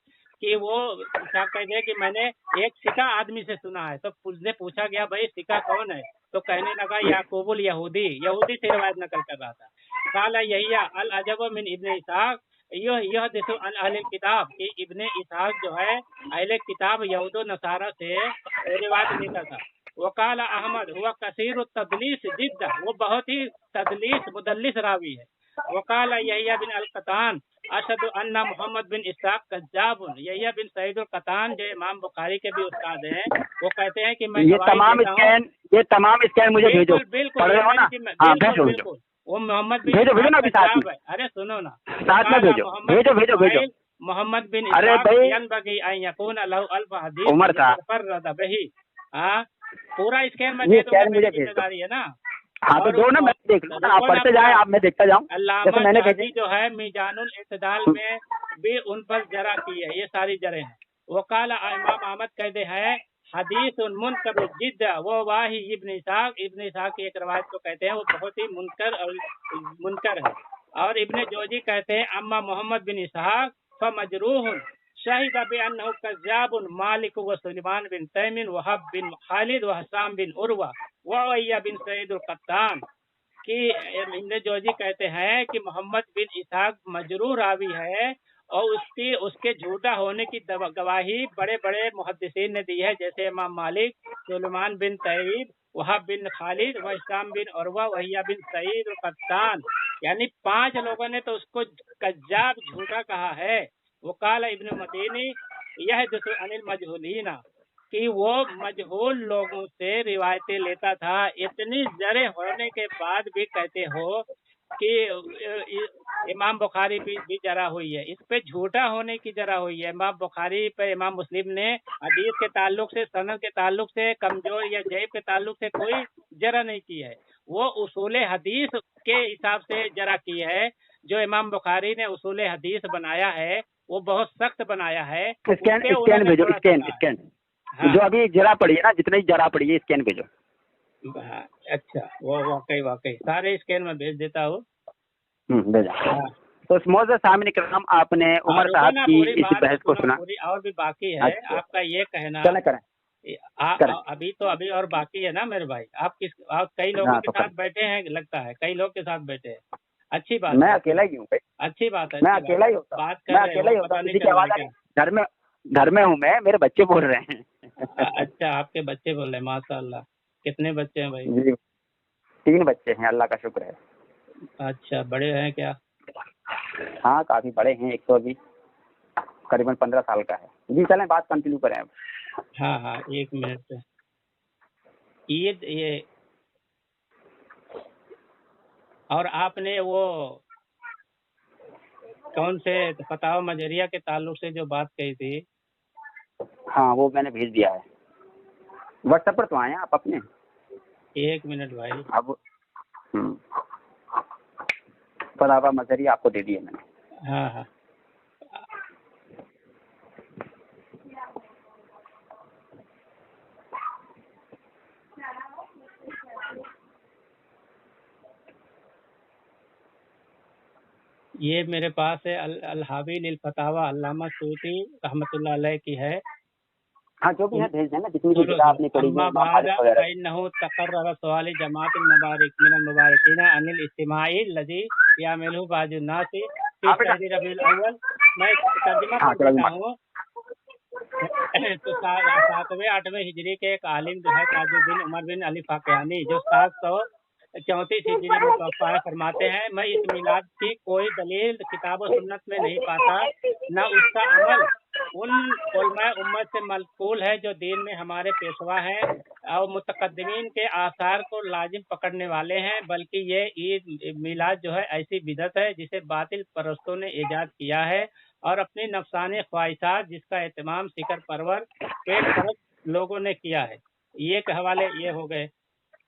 कि वो इसहाक कहते हैं कि मैंने एक सिका आदमी से सुना है। तो उसने पूछा गया भाई सिका कौन है, तो कहने लगा याकूबुल यहूदी, यहूदी से रिवायत नकल कर रहा था। काला यहिया अल अजब मिन इब्ने इसहाक यह दिसु अन अहले किताब, कि इब्ने इसहाक जो है अहले किताब यहूदो नसारा से रिवायत लेता था। वकाल अहमद हुआ कसीर तदलीस जिद्दा, वो बहुत ही तदलीस मुदल्लिस रावी है। वकाल यहिया बिन अल कतान अशद अन्ना मोहम्मद बिन इसहाक कज्जाबुन, यहिया बिन सईद अल कतान जो इमाम बुखारी के भी उस्ताद हैं, वो कहते हैं कि मैं ये तमाम स्कैन मुझे भेजो। बिल्कुल बिल्कुल बिल्कुल बिल्कुल वो मोहम्मद बिन कज्जाब है। अरे सुनो ना, साथ में भेजो। मोहम्मद बिन अरे भाई यनबगी अन यकून लहु अल्फ हदीस उमर साहब फरद बिही। पूरा स्कैन में दे दूंगा, मेरी जिम्मेदारी है ना। हाँ तो दो ना, मैं देख लूँ, आप पढ़ते जाए, आप मैं देखता जाऊँ। अल्लामा जाती जो है मीजानुल इत्तिदाल में भी उन पर जरा की है, ये सारी जरें हैं। वकाल इमाम अहमद कहते हैं हदीस मुनकर जिद्दा वो वाही इब्न इसहाक की एक रवायत को कहते हैं वो बहुत ही मुनकर है। और इब्न जोजी कहते हैं अम्मा मोहम्मद बिन इसहाक फमजरूह शाहिद बिअन्नहु कज़्ज़ाबुन मालिक व सुलेमान बिन तैमिन वहब बिन खालिद व हसाम बिन उर्वा व उवैया बिन सईद अल कत्तान, कि इब्न जोजी कहते हैं कि मोहम्मद बिन इसहाक मजरूह रावी है और उसके झूठा होने की गवाही बड़े बड़े मुहद्दिसीन ने दी है, जैसे इमाम मालिक, सुलेमान बिन तैयब, वहब बिन खालिद व हसाम बिन उर्वा वहिया बिन सईद अल कत्तान, यानी 5 लोगों ने तो उसको कज्जाब झूठा कहा है। वकाल इब्न मदीनी यह दुसु अनिल मजहूलीना, कि वो मजहूल लोगों से रिवायतें लेता था। इतनी जरे होने के बाद भी कहते हो कि इमाम बुखारी भी जरा हुई है, इस पे झूठा होने की जरा हुई है। इमाम बुखारी पे इमाम मुस्लिम ने हदीस के ताल्लुक से, सनद के ताल्लुक से, कमजोर या ज़ईफ के ताल्लुक से कोई जरा नहीं की है। वो उसूले हदीस के हिसाब से जरा की है। जो इमाम बुखारी ने उसूले हदीस बनाया है वो बहुत सख्त बनाया है। स्कैन भेजो, स्कैन हाँ। जो अभी जरा पड़ी है ना, जितनी जरा पड़ी है स्कैन भेजो। अच्छा, वो वाकई सारे स्कैन में भेज देता हूँ। भेजा। हाँ। तो मोहतरम सामने करम, आपने उमर साहब की इस बहस को सुना, और भी बाकी है। अच्छा। आपका ये कहना करें अभी और बाकी है ना मेरे भाई। आप कई लोगों के साथ बैठे हैं, लगता है कई लोग के साथ बैठे हैं। अच्छी बात, मैं अकेला ही हूँ। अच्छी बात है, मैं अकेला ही होता, मैं अकेला ही होता, किसी की आवाज घर में हूँ मैं, मेरे बच्चे बोल रहे हैं। अच्छा, आपके बच्चे बोल रहे हैं, माशाअल्लाह। कितने बच्चे हैं भाई? जी 3 बच्चे हैं, अल्लाह का शुक्र है। अच्छा, बड़े हैं क्या? हाँ काफी बड़े हैं, एक तो अभी करीबन 15 साल का है। जी चलें, बात कंटिन्यू करें अब। हाँ 1 मिनट पे ईद ये, और आपने वो कौन से फतावा मजरिया के ताल्लुक से जो बात कही थी, हाँ वो मैंने भेज दिया है व्हाट्सएप पर। तो आए आप अपने? 1 मिनट भाई। अब फतावा मजरिया आपको दे दिया मैंने। हाँ ये मेरे पास है, अल-हावी लिल फतावा अल्लामा सूती रहमतुल्लाह अलैह की है। हाँ जो भी है भेज देना, जितनी भी किताब आपने पढ़ी है। फइन्नहु तकर्रर सवाल जमाअतुल मुबारक मिनल मुबारकीन अनिल इस्तिमाई लजी यामिलहु बाजुन नासी फी शहरी रबीउल अव्वल। मैं तर्जुमा कर देता हूँ। तो 7वें 8वें हिजरी के एक आलिम जो है ताजुद्दीन उमर बिन अली फाकियानी, जो 734 हिजरी में तौफ़ा फरमाते हैं, मैं इस मिलाद की कोई दलील किताब और सुन्नत में नहीं पाता, न उसका अमल उन उलमाए उम्मत से मलकूल है जो दीन में हमारे पेशवा हैं और मुतकद्दिमीन के आसार को लाजिम पकड़ने वाले हैं, बल्कि ये ईद मिलाद जो है ऐसी बिदअत है जिसे बातिल परस्तों ने ईजाद किया है और अपनी नफसानी ख्वाहिशात जिसका एहतमाम शिकर परवर पेट परस्त लोगों ने किया है। ये हवाले ये हो गए।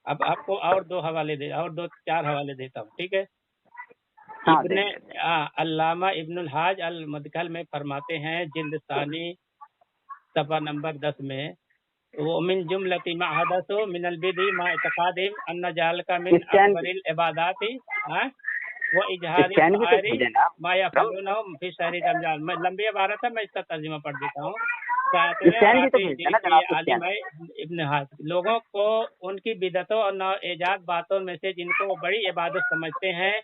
अब आपको और 2 हवाले 4 हवाले देता हूँ, ठीक है? अल्लामा इब्नुल हाज अल मदखल में फरमाते हैं, जिल्द सानी सफ़ा नंबर 10 में, वो मिन जुमलती मा हदसु मिनल बिदी मा इतकादिम अन्ना जालका मिन अकबरिल इबादाती वो इजहारी शायरी मा यफअलूना फी शहरी रमजान। मैं लंबी इबारत है, मैं इसका तर्जुमा पढ़ देता हूँ। आलिम है इब्न हाज। लोगों को उनकी बिदतों और नौइजाद बातों में से जिनको वो बड़ी इबादत समझते हैं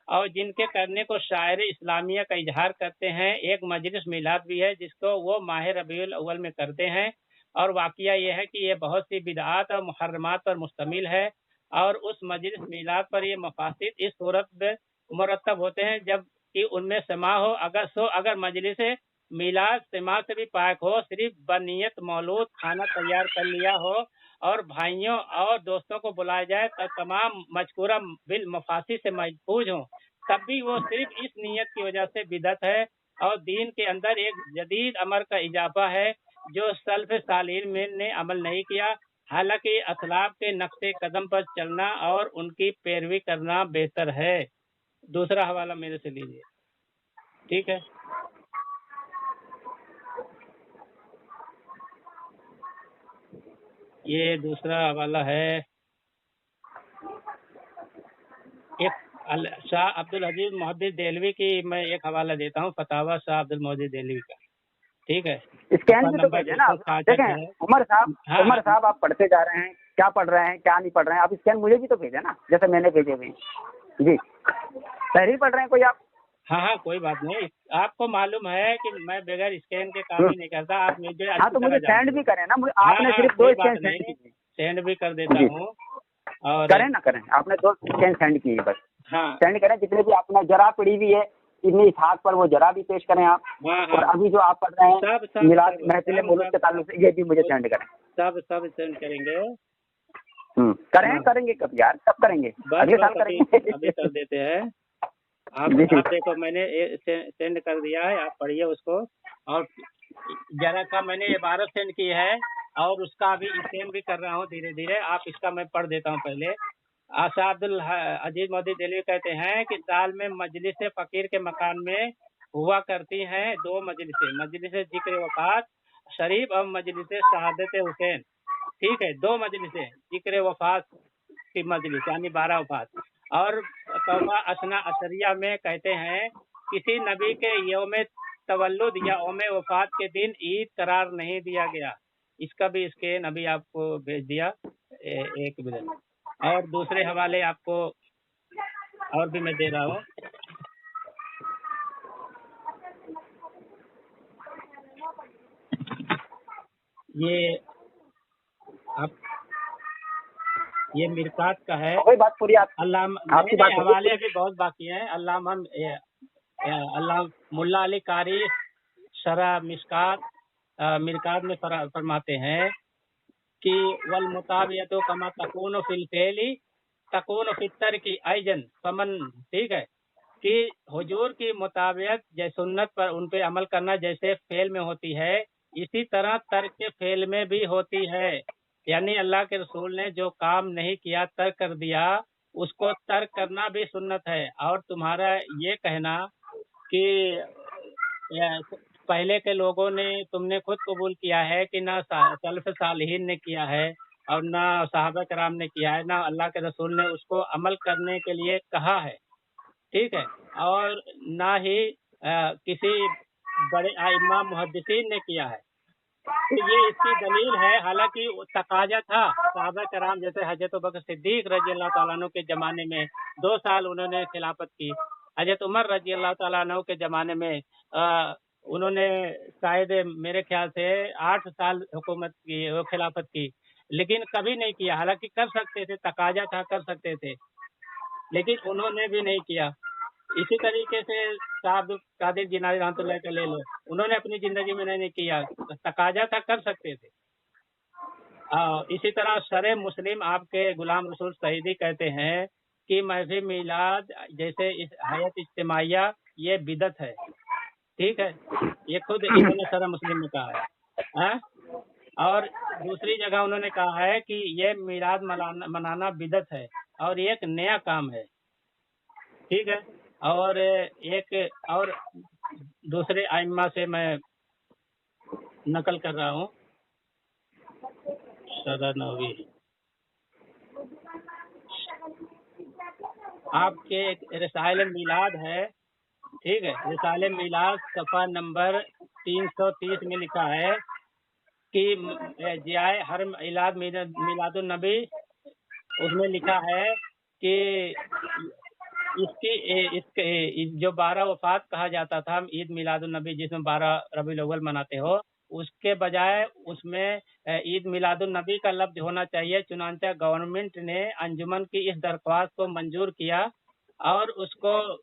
और जिनके करने को शायर इस्लामिया का इजहार करते हैं, एक मजलिस मिलाद भी है जिसको वो माह रबीउल अव्वल में करते हैं। और वाकया ये है कि ये बहुत सी बिदआत और मुहर्रमात पर मुश्तमिल है और उस मजलिस मिलाद पर ये मफासिद इस सूरत में मुरतब होते हैं जब कि उनमें समा हो। अगर मजलिस मिलाद समा से भी पाक हो, सिर्फ बनियत मौलूद खाना तैयार कर लिया हो और भाइयों और दोस्तों को बुलाया जाए तो तमाम मजकूरा बिल मफासिद से महफूज हो, तब भी वो सिर्फ इस नीयत की वजह से बिदत है और दीन के अंदर एक जदीद अमर का इजाफा है जो सल्फ सालीन में ने अमल नहीं किया। हालांकि असलाफ के नक्शे कदम पर चलना और उनकी पैरवी करना बेहतर है। दूसरा हवाला मेरे से लीजिए, ठीक है। ये दूसरा हवाला है, एक शाह अब्दुल अजीज मुहद्दिस देहलवी की मैं एक हवाला देता हूँ, फतावा शाह अब्दुल मुहद्दिस देहलवी का, ठीक है। स्कैन भी तो भेजे ना देखें उमर साहब आप पढ़ते जा रहे हैं, क्या पढ़ रहे हैं क्या नहीं पढ़ रहे हैं, आप स्कैन मुझे भी तो भेजे ना जैसे मैंने भेजे हुए जी। तहरीर पढ़ रहे हैं कोई आप? हाँ कोई बात नहीं, आपको मालूम है कि मैं बगैर स्कैन के काम ही नहीं करता। आप मुझे हाँ तो मुझे सेंड भी करें ना, मुझे आपने सिर्फ 2 स्कैन सेंड भी कर देता हूँ और करें ना करें, आपने 2 स्कैन सेंड किए बस। हाँ सेंड करें जितने भी आपने जरा पढ़ी हुई है इतनी इस पर वो जरा भी पेश करें आप। और अभी जो आप पढ़ रहे हैं मिलाद महफिल मौलूद के ताल्लुक से ये भी मुझे सेंड करें। सब सेंड करेंगे। करेंगे कब यार, कब करेंगे? अगले साल करेंगे। अभी कर देते हैं। आप देखो मैंने सेंड कर दिया है, आप पढ़िए उसको। और जरा का मैंने इबारत सेंड की है और उसका अभी स्कैन भी कर रहा हूँ धीरे धीरे। आप इसका मैं पढ़ देता हूँ पहले। शाह अब्दुल अजीज मुहद्दिस देहलवी कहते हैं कि साल में मजलिस फकीर के मकान में हुआ करती हैं 2 मजलिसें, मजलिस जिक्र वफात शरीफ और मजलिस शहादत हुसैन, ठीक है। 2 मजलिसें जिक्र वफात की मजलिस यानी 12 वफात। और तौबा असना असरिया में कहते हैं किसी नबी के यौम तवल्लुद या यौम वफात के दिन ईद करार नहीं दिया गया। इसका भी स्कैन अभी आपको भेज दिया, एक मिनट। और दूसरे हवाले आपको और भी मैं दे रहा हूँ। ये आप ये मिरकात का है। कोई बात पूरी अल्लाह हवाले अभी बहुत बाकी हैं। अल्लाह मुल्ला अली कारी शरा मिरकात में फरमाते हैं कि वल मुताबियतो कमा तकून फिल फेली तकून फितर की आइजन फमन, ठीक है। कि हुजूर की मुताबियत जैसे सुन्नत पर उन पे अमल करना जैसे फेल में होती है, इसी तरह तर्क के फेल में भी होती है। यानी अल्लाह के रसूल ने जो काम नहीं किया, तर्क कर दिया, उसको तर्क करना भी सुन्नत है। और तुम्हारा ये कहना कि पहले के लोगों ने तुमने खुद कबूल किया है कि ना सल्फ सालिहीन ने किया है और ना सहाबा कराम ने किया है, ना अल्लाह के रसूल ने उसको अमल करने के लिए कहा है, ठीक है। और ना ही किसी बड़े इमाम मुहद्दिसीन ने किया है। तो ये इसकी दलील है। हालांकि तकाजा था सहाबा कराम जैसे हजरत बकर सिद्दीक रजी अल्लाह ताला अन्हु के ज़माने में 2 साल उन्होंने खिलाफत की। हजरत उमर रजी अल्लाह ताला अन्हु के ज़माने में उन्होंने शायद मेरे ख्याल से 8 साल हुकूमत की, वो खिलाफत की, लेकिन कभी नहीं किया। हालांकि कर सकते थे, तकाजा था, कर सकते थे, लेकिन उन्होंने भी नहीं किया। इसी तरीके से शाह अब्दुल कादिर जिलानी रहमतुल्लाह का ले लो, उन्होंने अपनी जिंदगी में नहीं किया, तकाजा था, कर सकते थे। इसी तरह शरे मुस्लिम आपके गुलाम रसूल सईदी कहते हैं कि महफिल मिलाद जैसे इस हयात इज्तिमाइया ये बिदत है, ठीक है। ये खुद इन्होंने शरे मुस्लिम में कहा है। और दूसरी जगह उन्होंने कहा है कि ये मिलाद मनाना बिदत है और एक नया काम है, ठीक है। और एक और दूसरे आइम्मा से मैं नकल कर रहा हूँ। सदानवी आपके एक रिसाइल मिलाद है, ठीक है। रिसाइल मिलाद सफ़ा नंबर 330 में लिखा है कि जियाए हर मिलादुन नबी, उसमें लिखा है कि इसके जो 12 वफात कहा जाता था ईद मिलादुन नबी, जिसमें 12 रबीउल अव्वल मनाते हो, उसके बजाय उसमें ईद मिलादुन नबी का लफ्ज होना चाहिए। चुनांचे गवर्नमेंट ने अंजुमन की इस दरख्वास्त को मंजूर किया और उसको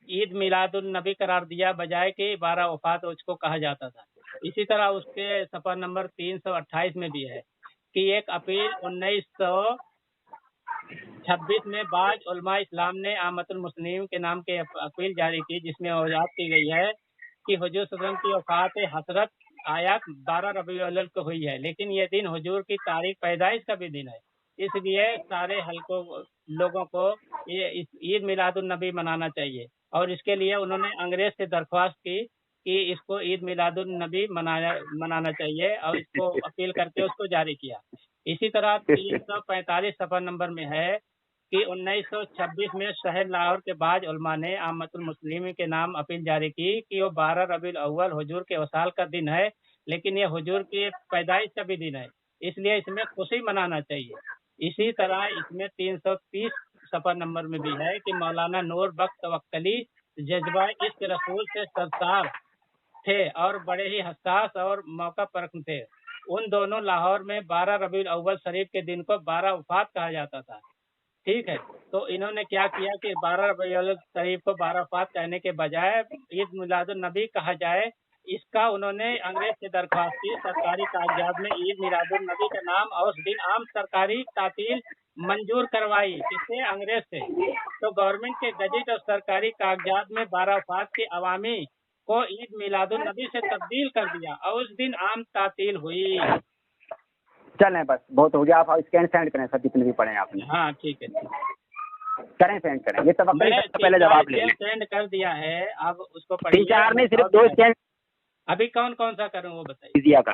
ईद मिलादुन नबी करार दिया, बजाय कि 12 वफात उसको कहा जाता था। इसी तरह उसके सफ़ा नंबर 328 में भी है कि एक अपील 1926 में बाज उलमा इस्लाम ने आमतुल मुस्लिम के नाम के अपील जारी की, जिसमें वजाहत की गई है कि हुजूर सल्लल्लाहु अलैहि वसल्लम की वफात हसरत आयात 12 रबीउल अव्वल को हुई है, लेकिन ये दिन हुजूर की तारीख पैदाइश का भी दिन है। इसलिए सारे हल्कों लोगों को ये ईद मिलादुन नबी मनाना चाहिए और इसके लिए उन्होंने अंग्रेज से दरख्वास्त की कि इसको ईद मिलादुन नबी मनाना चाहिए और इसको अपील करके उसको जारी किया। इसी तरह 345 सफ़ा नंबर में है कि 1926 में शहर लाहौर के बाज उलमा ने आमतुल मुस्लिमीन के नाम अपील जारी की कि वो 12 रबीउल अव्वल हुजूर के वसाल का दिन है, लेकिन ये हुजूर की पैदाइश का भी दिन है, इसलिए इसमें खुशी मनाना चाहिए। इसी तरह इसमें 330 सफ़ा नंबर में भी है कि मौलाना नूर बख्श तवक्कली जज्बा इश्क रसूल से सरसार थे और बड़े ही हसास और मौका परख थे। उन दोनों लाहौर में 12 रबीउल अव्वल शरीफ के दिन को 12 वफात कहा जाता था, ठीक है। तो इन्होंने क्या किया कि 12 रबीउल अव्वल शरीफ को 12 वफात कहने के बजाय ईद मिलादुन नबी कहा जाए। इसका उन्होंने अंग्रेज से दरख्वास्त की, सरकारी कागजात में ईद मिलादुन नबी का नाम और उस दिन आम सरकारी तातील मंजूर करवाई, इससे अंग्रेज से। तो गवर्नमेंट के गजट और सरकारी कागजात में 12 वफात की अवामी को ईद मिलादुन नबी से तब्दील कर दिया और उस दिन आम तातील हुई। चलें बस बहुत हो गया, आप स्कैन सेंड करें सब जितने भी पढ़े हैं आपने। हाँ ठीक है, करें सेंड करें, ये तवक्कुल से पहले जवाब ले लें। सेंड कर दिया है, अब उसको पढ़िए। 3-4 नहीं, सिर्फ 2 स्कैन। अभी कौन कौन सा करूँ वो बताइए। अजीजिया का,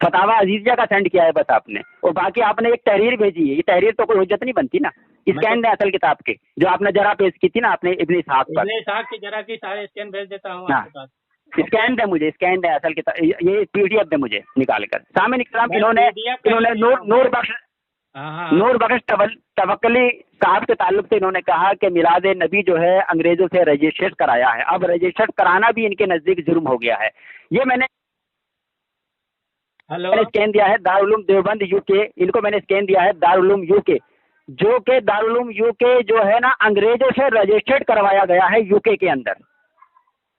फतावा अजीजिया का सेंड किया है बस आपने, और बाकी आपने एक तहरीर भेजी है। ये तहरीर तो कोई हुज्जत नहीं बनती ना। स्कैन है असल किताब के, जो आपने जरा पेश की थी ना आपने इब्न इसहाक पर। इब्न इसहाक की जरा की सारे स्कैन भेज देता हूँ आपके पास। स्कैन है मुझे, स्कैन है असल किताब, ये PDF दे मुझे निकाल कर। सामने इकराम इन्होंने नूर बख्श तवक्कली साहब के ताल्लुक से इन्होंने कहा कि मिलाद नबी जो है अंग्रेजों से रजिस्ट्रेट कराया है। अब रजिस्ट्रेट कराना भी इनके नजदीक जुर्म हो गया है। ये मैंने स्कैन दिया है दारुल देवबंद UK, इनको मैंने स्कैन दिया है दारुल UK, जो कि दारुल UK जो है ना अंग्रेजों से रजिस्ट्रेट करवाया गया है UK के अंदर।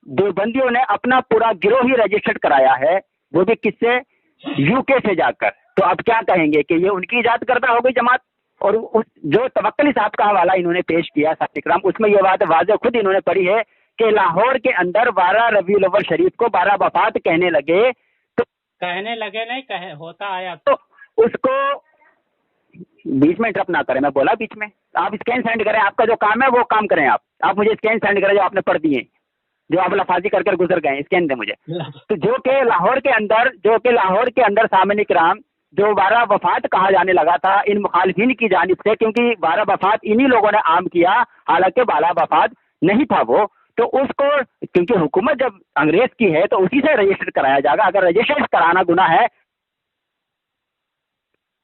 देवबंदियों ने अपना पूरा गिरोह ही रजिस्टर्ड कराया है, वो भी किससे? UK से जाकर। तो अब क्या कहेंगे कि ये उनकी इजाद करदा हो गई जमात। और उस जो तवक्कली साहब का हवाला इन्होंने पेश किया साहब इकराम, उसमें ये बात वाज़ेह खुद इन्होंने पढ़ी है कि लाहौर के अंदर 12 रबीउल अव्वल शरीफ को 12 वफात कहने लगे। तो कहने लगे नहीं, कहे होता आया तो उसको बीच में इंटरप्ट ना करें, मैं बोला बीच में। आप स्कैन सेंड करें, आपका जो काम है वो काम करें। आप मुझे स्कैन सेंड करें जो आपने पढ़ दिए, जो आप लफाजी कर गुजर गए, स्कैन दे मुझे। तो जो कि लाहौर के अंदर सामने इकराम जो 12 वफात कहा जाने लगा था इन मुखालिफिन की जानिब से, क्योंकि 12 वफात इन्हीं लोगों ने आम किया, हालांकि 12 वफात नहीं था वो। तो उसको क्योंकि हुकूमत जब अंग्रेज की है तो उसी से रजिस्टर कराया जाएगा। अगर रजिस्टर कराना गुनाह है,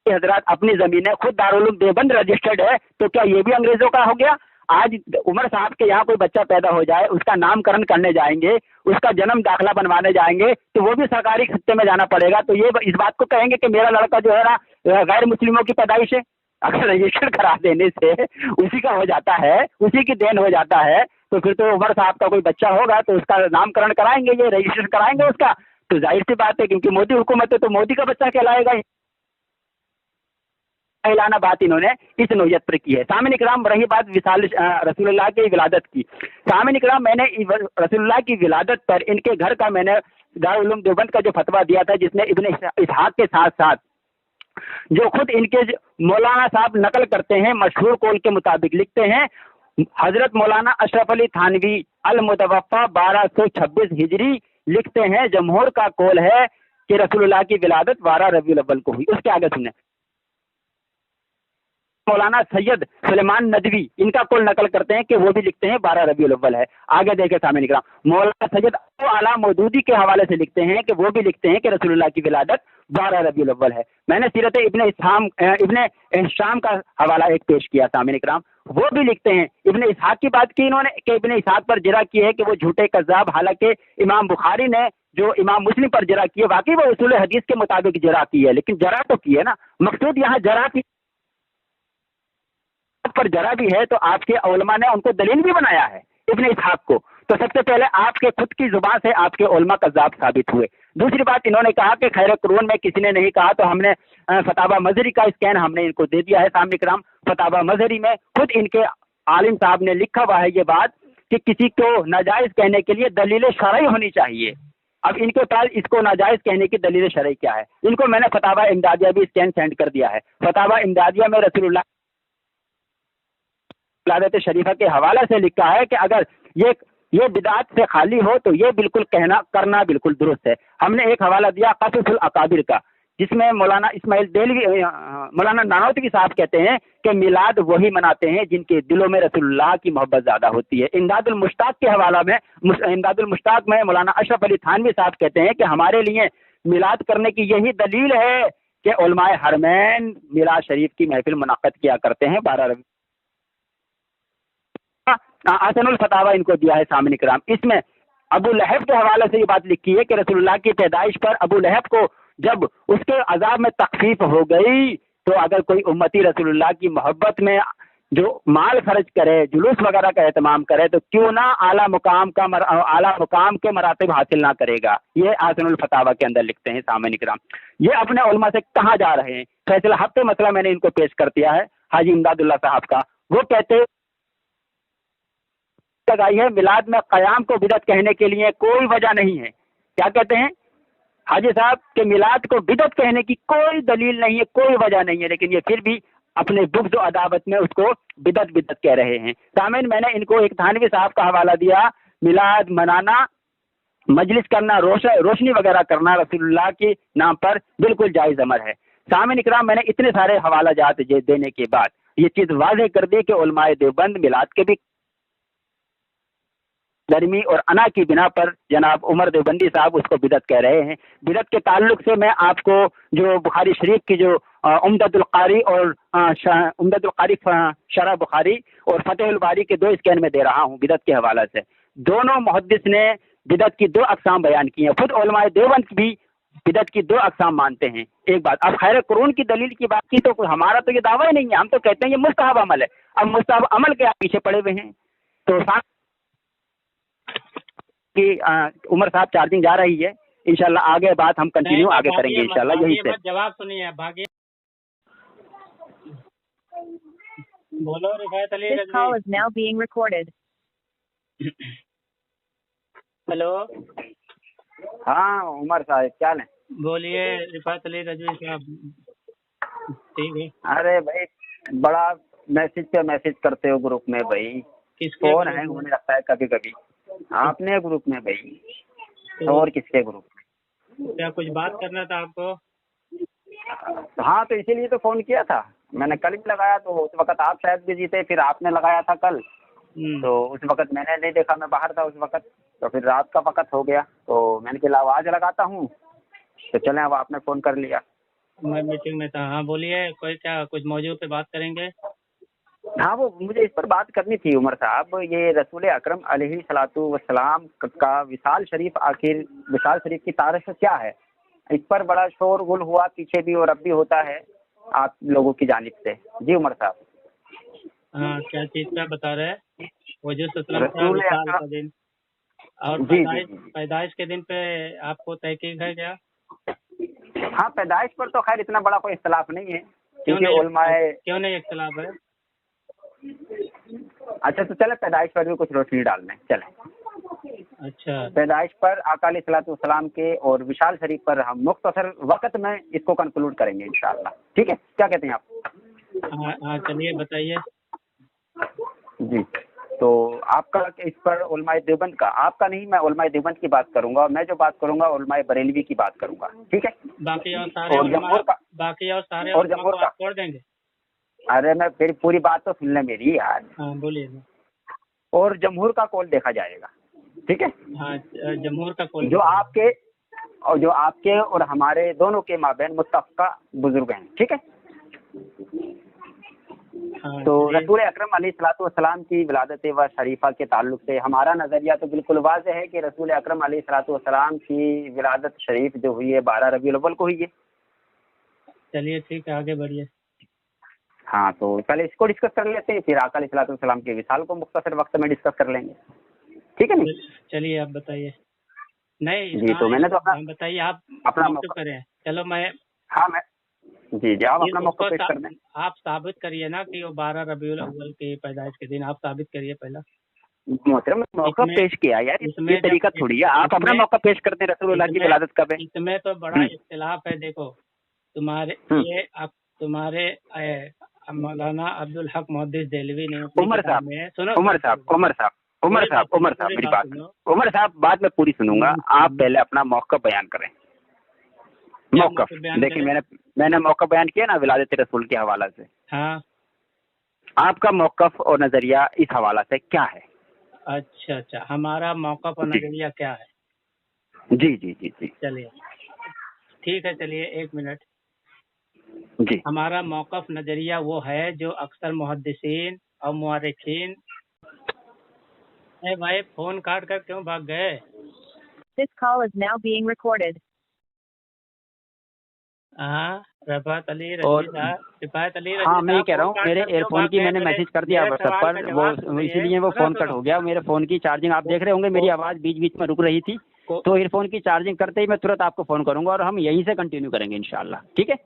हजरत अपनी जमीनें खुद दारुल देवबंद रजिस्टर्ड है, तो क्या ये भी अंग्रेजों का हो गया? आज उमर साहब के यहाँ कोई बच्चा पैदा हो जाए, उसका नामकरण करने जाएंगे, उसका जन्म दाखिला बनवाने जाएंगे, तो वो भी सरकारी खत्ते में जाना पड़ेगा। तो ये इस बात को कहेंगे कि मेरा लड़का जो है ना गैर मुस्लिमों की पैदाइश है। अगर रजिस्टर करा देने से उसी का हो जाता है, उसी की देन हो जाता है, तो फिर तो उमर साहब का कोई बच्चा होगा तो उसका नामकरण कराएंगे, ये रजिस्टर कराएंगे उसका। तो जाहिर सी बात है क्योंकि मोदी हुकूमत है तो मोदी का बच्चा कहलाएगा। एलाना बात इन्होंने इस नौयत पर की है। सामने इकराम रही बात विसाल रसूलुल्लाह की विलादत की। सामने इकराम मैंने रसूलुल्लाह की विलादत पर इनके घर का मैंने दारुल उलूम देवबंद का जो फतवा दिया था, जिसने इब्न इसहाक के साथ साथ जो खुद इनके मौलाना साहब नकल करते हैं, मशहूर कौल के मुताबिक लिखते हैं, हजरत मौलाना अशरफ अली थानवी अल मुतवफ़ा 1226 हिजरी लिखते हैं, जमहूर का कौल है کہ रसूलुल्लाह की विलादत 12 रबीउल अव्वल को हुई। उसके आगे सुने, मौलाना सैयद सुलेमान नदवी इनका कुल नकल करते हैं कि वो भी लिखते हैं 12 रबीउल अव्वल है। आगे देखे सामने इकराम, मौलाना सैयद अबू आला मौदूदी के हवाले से लिखते हैं कि वो भी लिखते हैं कि रसूलुल्लाह की विलादत 12 रबीउल अव्वल है। मैंने सीरत इब्ने हिशाम का हवाला एक पेश किया सामने इकराम, वो भी लिखते हैं। इब्ने इसहाक की बात की इन्होंने कि इब्ने इसहाक पर जरा की है कि वो झूठे कज़्ज़ाब, हालांकि इमाम बुखारी ने जो इमाम मुस्लिम पर जरा की है, वाकई वो उसूल हदीस के मुताबिक जरा की है, लेकिन जरा तो की है ना, मकसूद यहाँ जरा की पर जरा भी है तो आपके उलमा ने उनको दलील भी बनाया है इब्ने इसहाक को। तो सबसे पहले आपके खुद की जुबान से आपके उलमा कज़्ज़ाब साबित हुए। दूसरी बात, इन्होंने कहा कि खैर कुरआन में किसी ने नहीं कहा, तो हमने फतावा मजहरी का स्कैन हमने इनको दे दिया है सामने कराम। फतावा मजहरी में खुद इनके आलिम साहब ने लिखा हुआ है ये बात कि किसी को नाजायज कहने के लिए दलील शरई होनी चाहिए। अब इनके पास इसको नाजायज कहने की दलील शरई क्या है, इनको मैंने फतावा इमदादिया भी स्कैन सेंड कर दिया है। फतावा इमदादिया में रसूलुल्लाह विलादत शरीफा के हवाले से लिखा है कि अगर ये बिदात से खाली हो तो ये बिल्कुल करना बिल्कुल दुरुस्त है। हमने एक हवाला दिया क़ससुल अकाबिर का, जिसमें मौलाना इस्माइल देलवी मौलाना नानोतवी साहब कहते हैं कि मिलाद वही मनाते हैं जिनके दिलों में रसूलुल्लाह की मोहब्बत ज़्यादा होती है। इमदादुल मुश्ताक के हवाला में, इमदादुल मुश्ताक में मौलाना अशरफ अली थानवी साहब कहते हैं कि हमारे लिए मिलाद करने की यही दलील है कि उलमाए हरमैन मिलाद शरीफ की महफिल मुनक़्क़द किया करते हैं 12 रबी। हसनुल फतावा इनको दिया है सामने कराम, इसमें अबू लहब के हवाले से ये बात लिखी है कि रसूलुल्लाह की पैदाइश पर अबू लहब को जब उसके अजाब में तखफीफ हो गई, तो अगर कोई उम्मती रसूलुल्लाह की मोहब्बत में जो माल खर्च करे, जुलूस वगैरह का एहतमाम करे, तो क्यों ना आला मुकाम के मरातब हासिल ना करेगा। ये हसनुल फतावा के अंदर लिखते हैं सामने कराम। ये अपने उलमा से कहाँ जा रहे हैं? फैसला हफ्ते मसला मैंने इनको पेश कर दिया है हाजी इमदादुल्लाह साहब का। वो कहते लगाई है मिलाद में क़याम को बिदअत कहने के लिए कोई वजह नहीं है। क्या कहते हैं हाजी साहब कि मिलाद को बिदअत कहने की कोई दलील नहीं है, कोई वजह नहीं है, लेकिन ये फिर भी अपने बुग़्ज़ और अदावत में उसको बिदअत कह रहे हैं। सामईन, मैंने इनको एक थानवी साहब का हवाला दिया, मिलाद मनाना, मजलिस करना, रोशनी वगैरह करना रसूलुल्लाह के नाम पर बिल्कुल जायज़ अमर है। सामईन इकराम, मैंने इतने सारे हवाला जात देने के बाद ये चीज़ वाज़ेह कर दी कि उलमाए देवबंद मिलाद के भी गर्मी और अना की बिना पर जनाब उमर देवबंदी साहब उसको बिदअत कह रहे हैं। बिदअत के ताल्लुक से मैं आपको जो बुखारी शरीफ की जो उम्दतुल क़ारी और उम्दतुल क़ारी शरह बुखारी और फतहुल बारी के 2 स्कैन में दे रहा हूँ बिदअत के हवाले से। दोनों मुहद्दिस ने बिदअत की 2 अक़साम बयान की हैं। खुद उलमाए देवबंद भी बिदअत की 2 अक़साम मानते हैं। एक बात, अब खैर कुरआन की दलील की बात की तो हमारा तो ये दावा ही नहीं है, हम तो कहते हैं ये मुस्तहब अमल है। अब मुस्तहब अमल के आप पीछे पड़े हुए हैं। तो कि उमर साहब चार्जिंग जा रही है, इंशाल्लाह आगे बात हम कंटिन्यू आगे करेंगे इंशाल्लाह। यही से जवाब सुनिए, भागिए बोलो। Rifayat Ali This call is now being recorded. Hello, हाँ उमर साहब क्या है? बोलिए रिफायत अली रजवी साहब। ठीक है। अरे भाई बड़ा मैसेज पे मैसेज करते हो ग्रुप में भाई, किसके कौन है होने लगता है कभी कभी आपने ग्रुप में भाई, तो और किसके ग्रुप में? क्या कुछ बात करना था आपको? हाँ तो इसीलिए तो फोन किया था मैंने। कल भी लगाया तो उस वक्त आप शायद बिजी थे, फिर आपने लगाया था कल, तो उस वक्त मैंने नहीं देखा, मैं बाहर था उस वक्त, तो फिर रात का वक्त हो गया, तो मैंने कहा आज लगाता हूँ, तो चले अब आपने फोन कर लिया। मैं मीटिंग में था। हाँ बोलिए, कोई क्या कुछ मौजूद पे बात करेंगे? हाँ वो मुझे इस पर बात करनी थी उमर साहब। ये रसूल अकरम अलैहिस्सलातु वस्सलाम का विसाल शरीफ, आखिर विसाल शरीफ की तारीख क्या है? इस पर बड़ा शोरगुल हुआ पीछे भी और अब भी होता है आप लोगों की जानिब से। जी उमर साहब। हाँ, क्या चीज़ का बता रहे हैं? वजूद सल्लम का रसूल विसाल का दिन और पैदाइश के दिन पे आपको तहकीक है क्या? हाँ पैदाइश पर तो खैर इतना बड़ा कोई इख्तलाफ नहीं है, क्यों नहीं इख्तलाफ है? अच्छा तो चले पैदाइश पर भी कुछ रोशनी डालने चले। अच्छा, पैदाइश पर आका अलैहिस्सलाम के और विशाल शरीफ पर हम मुख्तसर वक्त में इसको कंक्लूड करेंगे इंशाअल्लाह। ठीक है, क्या कहते हैं आप? हाँ चलिए बताइए। जी تو آپ کا اس پر علماء دیوبند کا، آپ کا نہیں، میں علماء دیوبند کی بات کروں گا، اور میں جو بات کروں گا علماء بریلوی کی بات کروں گا، ٹھیک ہے؟ باقی اور سارے اور جمہور کا، باقی اور سارے اور علماء جمہور کو کا، آپ چھوڑ دیں گے؟ ارے میں پھر پوری بات تو سن لیں میری یار. ہاں بولیے. اور جمہور کا قول دیکھا جائے گا، ٹھیک ہے؟ ہاں جمہور کا قول جو آپ کے اور ہمارے دونوں کے مابین متفقہ بزرگ ہیں، ٹھیک ہے؟ تو رسول اکرم علیہ الصلوۃ والسلام کی ولادت و شریفہ کے تعلق سے ہمارا نظریہ تو بالکل واضح ہے کہ رسول اکرم علیہ الصلوۃ والسلام کی ولادت شریف جو ہوئی ہے 12 ربیع الاول کو ہوئی ہے. چلیے ٹھیک ہے، آگے بڑھیے. ہاں تو پہلے اس کو ڈسکس کر لیتے ہیں، پھر آقا علیہ الصلوۃ والسلام کے وصال کو مختصر وقت میں ڈسکس کر لیں گے، ٹھیک ہے نا؟ چلیے آپ بتائیے. نہیں جی تو میں نے تو بتائیے، آپ اپنا موقف کریں. چلو میں جی آپ اپنا موقع پیش کر دیں. آپ ثابت کریے نا کہ وہ 12 ربیع الاول کی پیدائش کے دن، آپ ثابت کریے پہلا. محترم موقع پیش کیا یار، یہ طریقہ تھوڑی ہے. آپ اپنا موقع پیش کرتے ہیں رسول اللہ کی ولادت کب ہے. اس میں تو بڑا اختلاف ہے. دیکھو تمہارے مولانا عبدالحق محدث دہلوی نے عمر صاحب میری بات، عمر صاحب بات میں پوری سنوں گا، آپ پہلے اپنا موقع بیان کریں. موقف دیکھیں، میں نے موقع بیان کیا نا ولادت رسول کے حوالہ سے. ہاں، آپ کا موقف اور نظریہ اس حوالہ سے کیا ہے؟ اچھا، ہمارا موقف اور نظریہ کیا ہے؟ جی. چلیے ٹھیک ہے، چلیے 1 منٹ. جی، ہمارا موقف نظریہ وہ ہے جو اکثر محدثین اور مورخین. بھائی فون کاٹ کر کیوں بھاگ گئے؟ This call is now being recorded. ہاں، رفعت علی ہاں میں یہ کہہ رہا ہوں، میرے ایئر فون کی میں نے میسج کر دیا واٹس ایپ پر، وہ اسی لیے وہ فون کٹ ہو گیا. میرے فون کی چارجنگ آپ دیکھ رہے ہوں گے، میری آواز بیچ میں رک رہی تھی، تو ایئر فون کی چارجنگ کرتے ہی میں ترنت آپ کو فون کروں گا، اور ہم یہیں سے کنٹینیو کریں گے انشاءاللہ، ٹھیک ہے؟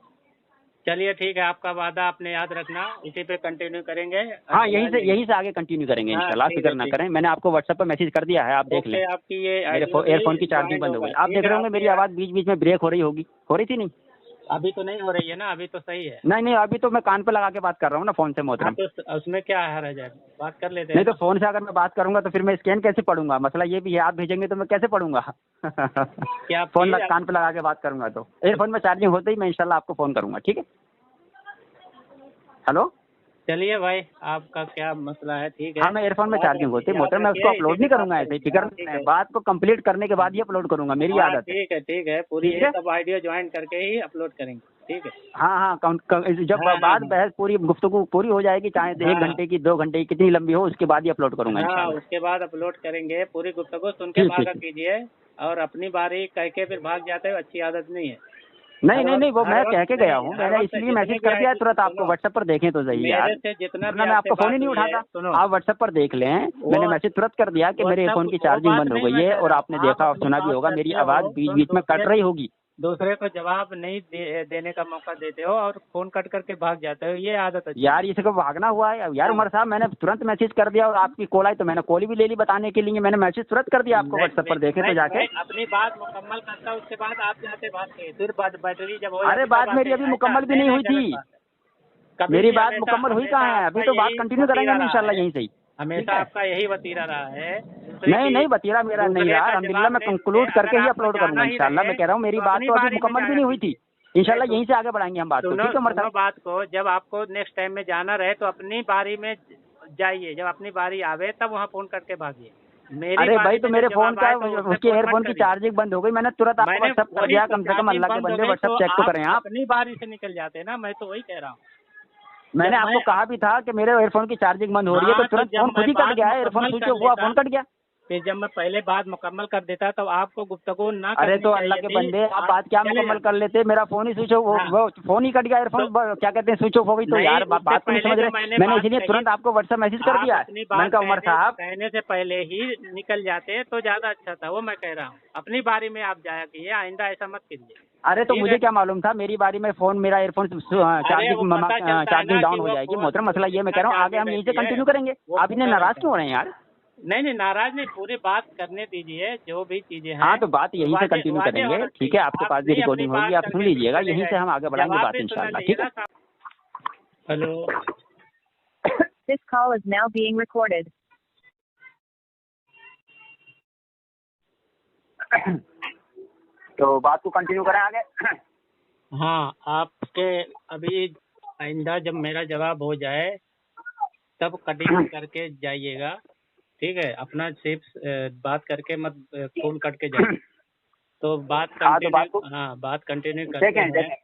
چلیے ٹھیک ہے، آپ کا وعدہ آپ نے یاد رکھنا، اسی پہ کنٹینیو کریں گے. ہاں یہیں سے آگے کنٹینیو کریں گے انشاءاللہ، فکر نہ کریں. میں نے آپ کو واٹس ایپ پر میسج کر دیا ہے، آپ دیکھ لیں. آپ کی یہ ایئر فون کی چارجنگ بند ہو گئی، آپ دیکھ رہے ہوں گے میری آواز بیچ میں بریک ہو رہی تھی نہیں؟ ابھی تو نہیں ہو رہی ہے نا، ابھی تو صحیح ہے. نہیں ابھی تو میں کان پہ لگا کے بات کر رہا ہوں نا فون سے محترم. تو اس میں کیا حرج ہے، بات کر لیتے ہیں. نہیں تو فون سے اگر میں بات کروں گا تو پھر میں اسکین کیسے پڑھوں گا؟ مسئلہ یہ بھی ہے، آپ بھیجیں گے تو میں کیسے پڑھوں گا؟ کیا فون کان پہ لگا کے بات کروں گا تو ایئر فون میں چارجنگ ہوتے ہی میں انشاءاللہ آپ کو فون کروں گا، ٹھیک ہے؟ ہلو، چلیے بھائی، آپ کا کیا مسئلہ ہے؟ ٹھیک ہے. ہاں میں ایئر فون میں چارجنگ ہوتی ہے محترم، میں اس کو اپلوڈ نہیں کروں گا ایسے ہی، فکر بات کو کمپلیٹ کرنے کے بعد ہی اپلوڈ کروں گا، میری عادت ہے. ٹھیک ہے، پوری سب آئیڈیا جوائن کر کے ہی اپلوڈ کریں گے، ٹھیک ہے؟ ہاں جب بات بحث پوری گفتگو پوری ہو جائے گی، چاہے 1 گھنٹے کی 2 گھنٹے کی کتنی لمبی ہو، اس کے بعد ہی اپلوڈ کروں گا انشاءاللہ. اس کے بعد اپلوڈ کریں گے. پوری گفتگو سن کے بھاگا کیجیے، اور اپنی باری کہہ کے پھر بھاگ جاتے ہو، اچھی عادت نہیں ہے. نہیں وہ میں کہہ کے گیا ہوں، میں نے اس لیے میسج کر دیا ترنت آپ کو. واٹس ایپ پر دیکھیں تو صحیح یار، میں آپ کو فون ہی نہیں اٹھاتا. آپ واٹس ایپ پر دیکھ لیں، میں نے میسج ترنت کر دیا کہ میرے فون کی چارجنگ بند ہو گئی ہے، اور آپ نے دیکھا اور سنا بھی ہوگا میری آواز بیچ میں کٹ رہی ہوگی. دوسرے کو جواب نہیں دینے کا موقع دیتے ہو اور فون کٹ کر کے بھاگ جاتے ہو، یہ عادت ہے یار. اس کو بھاگنا ہوا ہے یار عمر صاحب، میں نے ترنت میسج کر دیا، اور آپ کی کال آئی تو میں نے کال بھی لے لی بتانے کے لیے. میں نے میسج ترنت کر دیا آپ کو واٹس ایپ پر، دیکھیں تو جا کے. اپنی بات مکمل کرتا، اس کے بعد آپ جاتے بات کے پھر بیٹری جب ہو. ارے بات میری ابھی مکمل بھی نہیں ہوئی تھی، میری بات مکمل ہوئی کہاں ہے؟ ابھی تو بات کنٹینیو کریں گے انشاءاللہ یہیں سے ہی. ہمیشہ آپ کا یہی وتیرہ رہا ہے. نہیں وتیرہ میرا نہیں رہا الحمدللہ، میں کنکلوڈ کر کے ہی اپلوڈ کروں گا انشاءاللہ. میں کہہ رہا ہوں میری بات تو ابھی مکمل بھی نہیں ہوئی تھی، انشاءاللہ یہیں سے آگے بڑھائیں گے ہم بات کو، ٹھیک ہے عمر صاحب؟ بات کو جب آپ کو نیکسٹ ٹائم میں جانا رہے تو اپنی باری میں جائیے، جب اپنی باری آوے تب وہاں فون کر کے بھاگیے. ارے بھائی تو میرے فون کا اس کے ایئر فون کی چارجنگ بند ہو گئی، میں نے ترنت آپ کو واٹس ایپ کر دیا. کم سے کم اللہ کے بندے واٹس ایپ چیک تو کریں آپ. اپنی باری سے نکل جاتے نا، میں تو وہی کہہ رہا ہوں. میں نے آپ کو کہا بھی تھا کہ میرے ایئر فون کی چارجنگ بند ہو رہی ہے، تو ترنت فون خود ہی کٹ گیا ہے. ایئر فون سوئچ آف ہوا، فون کٹ گیا. پھر جب میں پہلے بات مکمل کر دیتا تو آپ کو گفتگو نہ. ارے تو اللہ کے بندے آپ بات کیا مکمل کر لیتے، میرا فون ہی سوئچ آف، فون ہی کٹ گیا. ایئر فون کیا کہتے ہیں سوئچ آف ہو گئی. تو یار بات کو نہیں سمجھ رہے. میں نے اسی لیے ترنت آپ کو واٹس ایپ میسج کر دیا. میں نے کہا عمر صاحب کہنے سے پہلے ہی نکل جاتے تو زیادہ اچھا تھا، وہ میں کہہ رہا ہوں. اپنی باری میں آپ جایا کیجیے، آئندہ ایسا مت کیجیے. ارے تو مجھے کیا معلوم تھا میری باری میں فون میرا ایئر فون چارجنگ ڈاؤن ہو جائے گی. محترم مسئلہ یہ میں کہہ رہا ہوں، آگے ہم یہیں سے کنٹینیو کریں گے. آپ اتنے ناراض کیوں ہو رہے ہیں یار؟ نہیں ناراض نہیں، پوری بات کرنے دیجیے، جو بھی چیزیں ہیں. ہاں تو بات یہیں سے کنٹینیو کریں گے، ٹھیک ہے؟ آپ کے پاس بھی ریکارڈنگ ہوگی، آپ سن لیجیے گا. یہیں سے ہم آگے بڑھائیں گے بات انشاءاللہ، ٹھیک ہے؟ Hello. This call is now being recorded. तो बात को कंटिन्यू करें आगे। हाँ, आपके अभी आइंदा जब मेरा जवाब हो जाए तब कटिंग करके जाइएगा, ठीक है? अपना सिर्फ बात करके मत फोन कट के जाइए। तो बात कंटिन्यू करते हैं।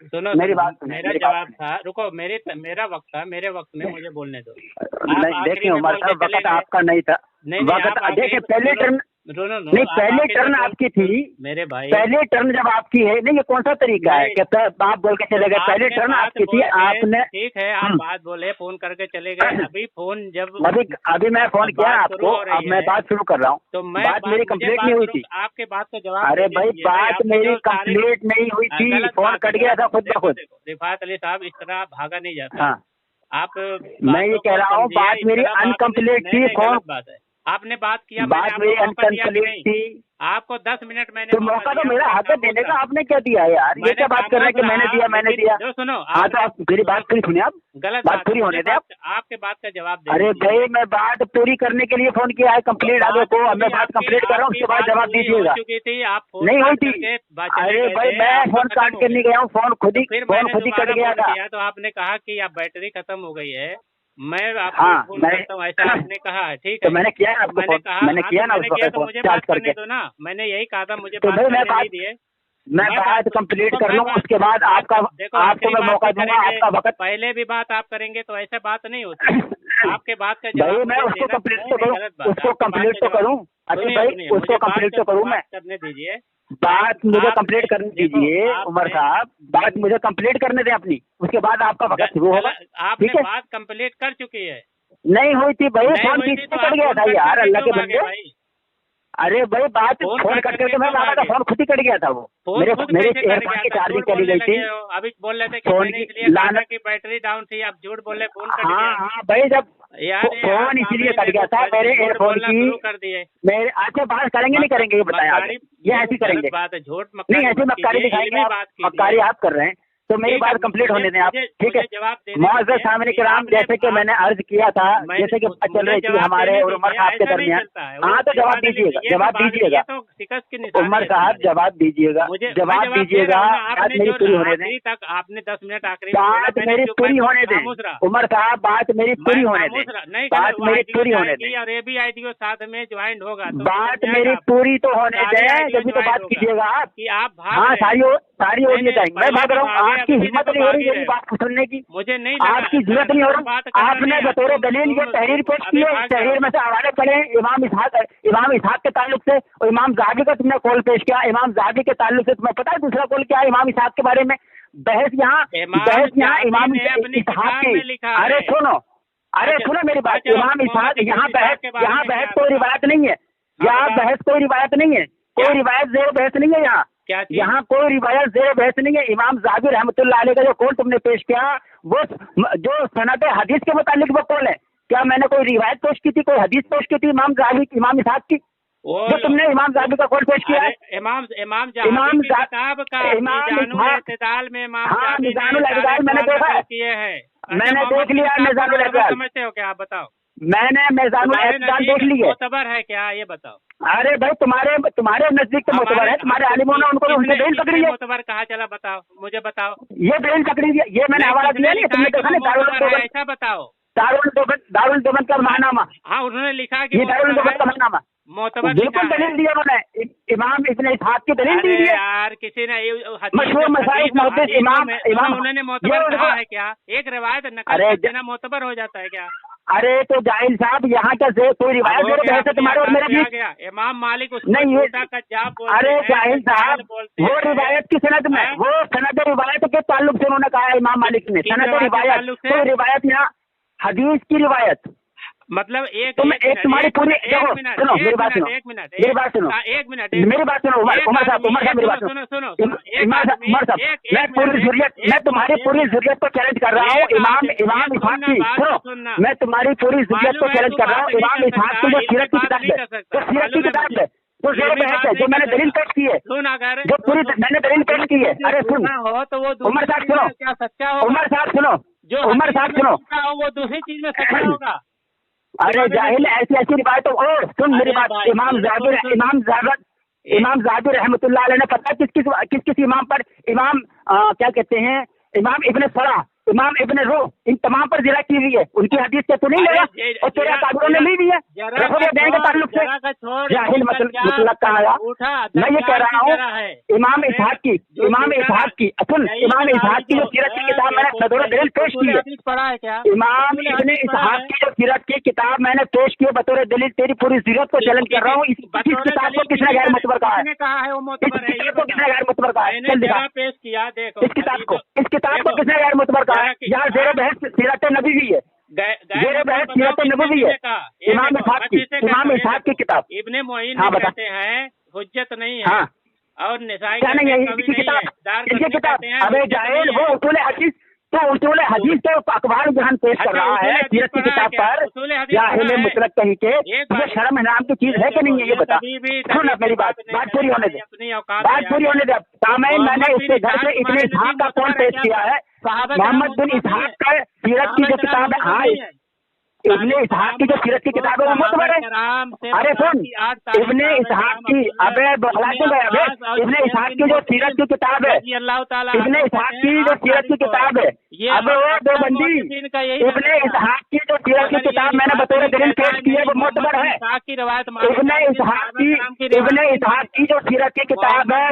सुनो, मेरा जवाब था, रुको, मेरा वक्त था, मेरे वक्त में मुझे बोलने दो। देखिए उमर साहब, वक्त आपका नहीं था। देखिए पहले टर्न नहीं, पहले टर्न आपकी थी मेरे भाई। पहले टर्न जब आपकी है नहीं, ये कौन सा तरीका है कि आप बोल के चले गए? पहले टर्न आपकी थी, आपने ठीक है, आप बात बोले, फोन करके चले गए। अभी फोन जब अभी मैं फोन किया आपको, अब मैं बात शुरू कर रहा हूँ। तो मैं बात मेरी कंप्लीट नहीं हुई थी। आपके बात का जवाब, अरे भाई बात मेरी कंप्लीट नहीं हुई थी, फोन कट गया था खुद ब खुद। रिफात अली साहब, इस तरह भागा नहीं जाता। आप, मैं ये कह रहा हूँ बात मेरी अनकम्प्लीट थी। फोन बात है, आपने बात किया, बात मेरी अनकम्प्लीट थी। आपको 10 मिनट मैंने तो मौका तो मेरा हक है देने का, आपने क्या दिया यार? ये क्या बात कर रहे हैं कि मैंने दिया? जो सुनो, हाँ तो आप मेरी बात पूरी सुनिए, आप गलत बात पूरी होने दे। आपके बात का जवाब दे। अरे भाई मैं बात पूरी करने के लिए फोन किया है, कंप्लीट आगे को। अब मैं बात कंप्लीट कर रहा हूँ, उसके बाद जवाब दीजिएगा। नहीं हुई थी। अरे भाई मैं फोन काट के नहीं गया हूँ, फोन खुद ही कट गया था। तो आपने कहा कि आप बैटरी खत्म हो गई है, मैं आपको फोन करता हूँ, ऐसा आपने कहा, ठीक है? तो मैंने किया ना, मैंने किया ना तो मुझे बात करने दो ना। मैंने यही कहा था, मुझे बात करने नहीं दिए। मैं बात कंप्लीट कर लूँ, उसके बाद आपको मैं मौका दूंगा। आपका वक्त पहले भी बात आप करेंगे तो ऐसे बात नहीं होती। आपके बात का जवाब मैं उसको कंप्लीट तो करूँ, उसको कंप्लीट तो करूँ। अच्छा भाई उसको कंप्लीट तो करूँ, मैं करने दीजिए, बात मुझे कंप्लीट करने दीजिए उमर साहब, बात मुझे कंप्लीट करने दें अपनी, उसके बाद आपका वक्त शुरू होगा। आपने बात कंप्लीट कर चुकी है। नहीं हुई थी भाई, फोन पीछे कट गया था यार, अल्लाह के बंदे। अरे भाई बात फोन कट करके मैं लगा था, फोन खुद ही कट गया था। वो मेरे एयरफोन की चार्जिंग चली गई थी। अभी बोल रहे थे कि मैंने इसलिए कहा कि बैटरी डाउन थी, आप झूठ बोल रहे, फोन कट गया। हाँ भाई, जब फोन इसलिए कट गया था मेरे एयरफोन की। कर दिए मेरे अच्छा बात करेंगे नहीं करेंगे ये बताया? ये ऐसी करेंगे बात है, झूठ नहीं, ऐसी मक्कारी दिखाएंगे, मक्कारी आप कर रहे हैं। तो मेरी बात कंप्लीट होने दें आप, ठीक है? मुअज़्ज़ज़ सामने किराम, जैसे कि मैंने अर्ज किया था, जैसे कि चल रही थी हमारे और उमर साहब के दरमियान। हाँ तो जवाब दीजिएगा, जवाब दीजिएगा उमर साहब, जवाब दीजिएगा, जवाब दीजिएगा। बात मेरी पूरी होने दें, आपने 10 मिनट आखिरी बात मेरी पूरी होने दें उमर साहब, बात मेरी पूरी होने दें, बात मेरी पूरी होने दें। और ABIDO साथ में ज्वाइन होगा, बात मेरी पूरी तो होने दें, जब भी तो बात कीजिएगा आप। हाँ सारी ओरिए जाएंगे, मैं भाग रहा हूँ। आपकी हिम्मत नहीं हो रही मेरी बात सुनने की, मुझे नहीं, आपकी जरूरत नहीं हो रही। आपने बतौर दलील ये तहरीर पेश की है, तहरीर में से हवाले पड़े इमाम इसहाक के ताल्लुक से, और इमाम ज़हाबी का तुमने कॉल पेश किया। इमाम ज़हाबी के ताल्लुक से तुम्हें पता है दूसरा कॉल क्या है इमाम इसहाक के बारे में? बहस यहाँ इमाम इसहाक की। अरे सुनो मेरी बात, इमाम इसहाक, यहाँ बहस कोई रिवायत नहीं है, यहाँ बहस कोई रिवायत नहीं है, कोई रिवायत ज़ेर बहस नहीं है यहाँ कोई रिवायत ज़ेर बहस नहीं है। इमाम ज़हाबी रहमतुल्लाह अलैह का जो कौल तुमने पेश किया, वो जो सनद हदीस के मुतालिक वो कौल है, क्या मैंने कोई रिवायत पेश की थी, कोई हदीस पेश की थी इमाम इसहाक की? जो तुमने इमाम ज़हाबी का कौल पेश किया है, इमाम किताब का मीज़ानुल इत्तिदाल में मीज़ानुल इत्तिदाल मैंने देखा है, मैंने देख लिया मीज़ानुल इत्तिदाल। समझते हो क्या? आप बताओ। मैंने मीज़ानुल इत्तिदाल देख ली है। मोतबर है क्या ये बताओ? अरे भाई तुम्हारे नजदीक तो मोतबर है, तुम्हारे आलिमों ने उनको उनसे दलील पकड़ी है। मोतबर कहा चला, बताओ, मुझे बताओ। ये दलील पकड़ी है, ये मैंने हवाला दिया नहीं, तुमने देखा नहीं? ऐसा बताओ, दारुल देवबंद का महानामा। हाँ, उन्होंने लिखा कि ये दारुल देवबंद का महानामा मोतबर बिल्कुल दलील दिया उन्होंने, इमाम इब्न इसहाक की दलील दी है यार। किसी ने मशहूर मसाइक मुहद्दिस इमाम उन्होंने मोतबर कहा है क्या? एक रिवायत नकल देना मोतबर हो जाता है क्या? अरे तो जाहिल साहब, यहाँ का कोई रिवायत है तुम्हारे और मेरे बीच? इमाम मालिक नहीं, अरे जाहिल साहब, वो रिवायत की सनद में, वो सनद रिवायत के ताल्लुक से उन्होंने कहा इमाम मालिक ने, सनद रिवायत, तो रिवायत यहाँ हदीस की रिवायत, मतलब एक तुम्हारी पूरी, सुनो मेरी बात सुनो, मेरी बात सुनो, मेरी बात सुनो उमर साहब मेरी बात सुनो, उमर साहब, मैं तुम्हारी पूरी ज़ुर्रियत को चैलेंज कर रहा हूँ। इमाम इसहाक की, सुनो, मैं तुम्हारी पूरी ज़ुर्रियत को चैलेंज कर रहा हूँ। इमाम इसहाक की जो सीरत की किताब है, जो मैंने दलील पेश की है, जो पूरी मैंने दलील पेश की है। अरे सुन उमर साहब सुनो, उमर साहब सुनो, उमर साहब सुनो, वो दूसरी चीज में सच्चा होगा। अरे जाहिल, ऐसी रिवायत सुन मेरी बात। इमाम ज़हाबी इमाम ज़हाबी रहमतुल्लाह अलैह ने पता किस किस इमाम पर, इमाम क्या कहते हैं, इमाम इब्न सलाह, इमाम इब्न रूह, इन तमाम पर जिरा की हुई है। उनकी हदीस से तो नहीं लेगा और तेरे अकाबिरों ने ली भी है रफूल यदैन के ताल्लुक से। जाहिल मुतलक कहा आया। मैं ये कह रहा हूँ इमाम इसहाक की, इमाम इसहाक की सुन, इमाम इसहाक की जो सीरत की किताब मैंने बतौर दलील पेश की है, इमाम इब्न इसहाक की जो सीरत की किताब मैंने पेश की है बतौर दलील, तेरी पूरी सीरत को चैलेंज कर रहा हूँ। इस किताब को किसने गैर मुतबर कहा है? इस किताब को किसने गैर मुतबर कहा है? चल दिखा इस किताब को, इस किताब को किसने गैर मुतबर कहा है? यहाँ जेर बहस सीरत नबी भी है, जेर बहस सीरत नबी भी है, इमाम इसहाक की, इमाम इसहाक की किताब। इब्ने मोइन हाँ, कहते हैं हुज्जत नहीं है। हाँ, और निसाई क्या नहीं है इसकी किताब? इसकी किताब अबे जाहिल, वो उसूल हदीस, तो उसूल हदीस के अखबार जहां पेश कर रहा है सीरत की किताब पर, जाहिल मुतलक कहीं के, ये शर्म नाम की चीज है कि नहीं है ये बता। सुन अब मेरी बात पूरी होने दे, बात पूरी होने दे। सामईन, मैंने इसके घर से इब्ने इसहाक का कौन पेश किया है? मोहम्मद बिन इसहाक का सीरत की जो किताब है, हाँ इब्ने इसहाक की जो सीरत की किताब है वो मुतबर है। अरे सुन, इब्ने इसहाक की, अबे बखला क्यों गया अबे? इब्ने इसहाक की जो सीरत की किताब है, इब्ने इसहाक की जो सीरत की किताब है, अबे वो देवबंदी, इब्ने इसहाक की जो सीरत की किताब मैंने बतौर दलील पेश की है वो मुतबर है। इब्ने इसहाक की जो सीरत की किताब है।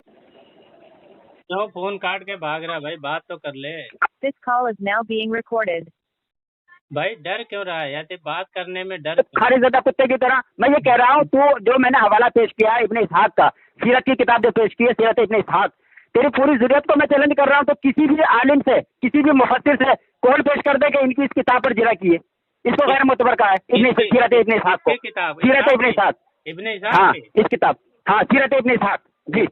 तो फोन काट के भाग रहा भाई, बात तो कर ले। This call is now being recorded. भाई डर क्यों रहा है? या तो बात करने में डर खारिज ज़दा कुत्ते की तरह। मैं ये कह रहा हूँ, तो जो मैंने हवाला पेश किया है इब्ने इसहाक का, सीरत की किताब जो पेश की है सीरत इब्ने इसहाक, तेरी पूरी ज़रूरत को मैं चैलेंज कर रहा हूँ। तो किसी भी आलिम से, किसी भी मुफस्सिर से कौन पेश कर दे कि इनकी इस किताब पर जिरा की है, इसको गैर मुतबर कहा है। सीरत इब्ने इसहाक को, सीरत इब्ने इसहाक, इब्ने हाँ इस किताब, हाँ सीरत इब्ने इसहाक जी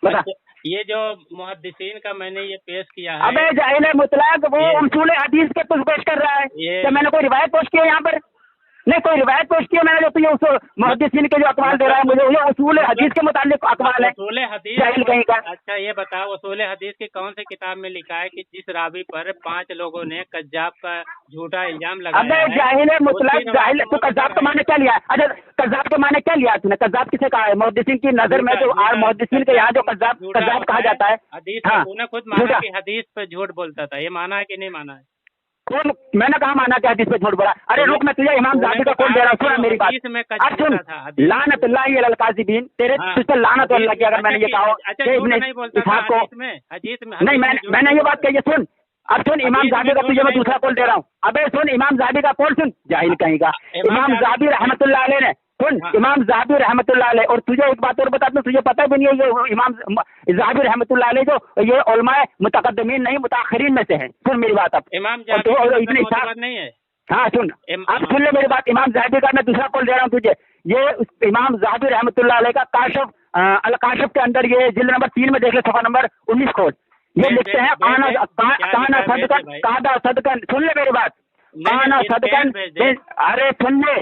बता। ये जो मुहद्दिसीन का मैंने ये पेश किया है, अबे जाहिल मुतलक, वो उसूल हदीस के कुछ पेश कर रहा है। क्या मैंने कोई रिवायत पेश की है यहाँ पर? नहीं, कोई रिवायत पेश की है मैंने जो तुझे उस मुहद्दिसीन के जो अक़वाल दे रहा है मुझे, ये उसूल हदीस के मुतालिक अक़वाल है। उसूल हदीस जाहिल कहीं का। अच्छा ये बताओ, उसूल हदीस की कौन सी किताब में लिखा है कि जिस रावी पर 5 लोगों ने कज्जाब का झूठा इल्जाम लगाया? अबे जाहिल मुतलक, जाहिल, तो कज्जाब का माने क्या लिया? अच्छा कज्जाब के माने क्या लिया तूने? कज्जाब किसे कहा है? मुहद्दिसीन की नजर में जो मुहद्दिसीन के यहाँ जो कज्जाब कहा जाता है, हदीस तूने खुद माना कि हदीस पे झूठ बोलता था, ये माना है कि नहीं माना है? कौन? मैंने कहा माना क्या हदीस पे झूठ बोला? अरे रुक, मैं तुझे इमाम ज़हाबी का कौन दे रहा हूँ, सुन मेरी बात। अब सुन, लानतुल्लाहि अलल काज़िबीन, तेरे तुझ पे लानत हो अल्लाह की अगर मैंने ये कहा कि इब्ने इसहाक को नहीं, मैंने ये बात कही है। सुन अब सुन, इमाम ज़हाबी का तुझे मैं दूसरा कौल दे रहा हूँ। अबे सुन, इमाम ज़हाबी का कौल सुन, जाहिल कहीं का। इमाम ज़हाबी रहमतुल्लाह अलैह ने, सुन इमाम ज़हाबी रहमतुल्लाह अलैह, और तुझे एक बात और बता दूं, तुझे पता भी नहीं है ये इमाम ज़हाबी रहमतुल्लाह अलैह जो ये उलमाए मुतक़द्दिमीन नहीं मुताख़िरीन में से हैं। सुन मेरी बात अब, इमाम इब्ने इसहाक नहीं है। हाँ सुन, अब सुन ले मेरी बात। इमाम ज़हाबी का मैं दूसरा कौल दे रहा हूँ तुझे, ये इमाम ज़हाबी रहमतुल्लाह अलैह का काशिफ अल काशिफ के अंदर ये जिल्द नंबर 3 में देख ले, सफ़ा नंबर 19 खोल। ये लिखते हैं काना सदकन, सुन ले मेरी बात, काना सदकन। अरे सुन ले,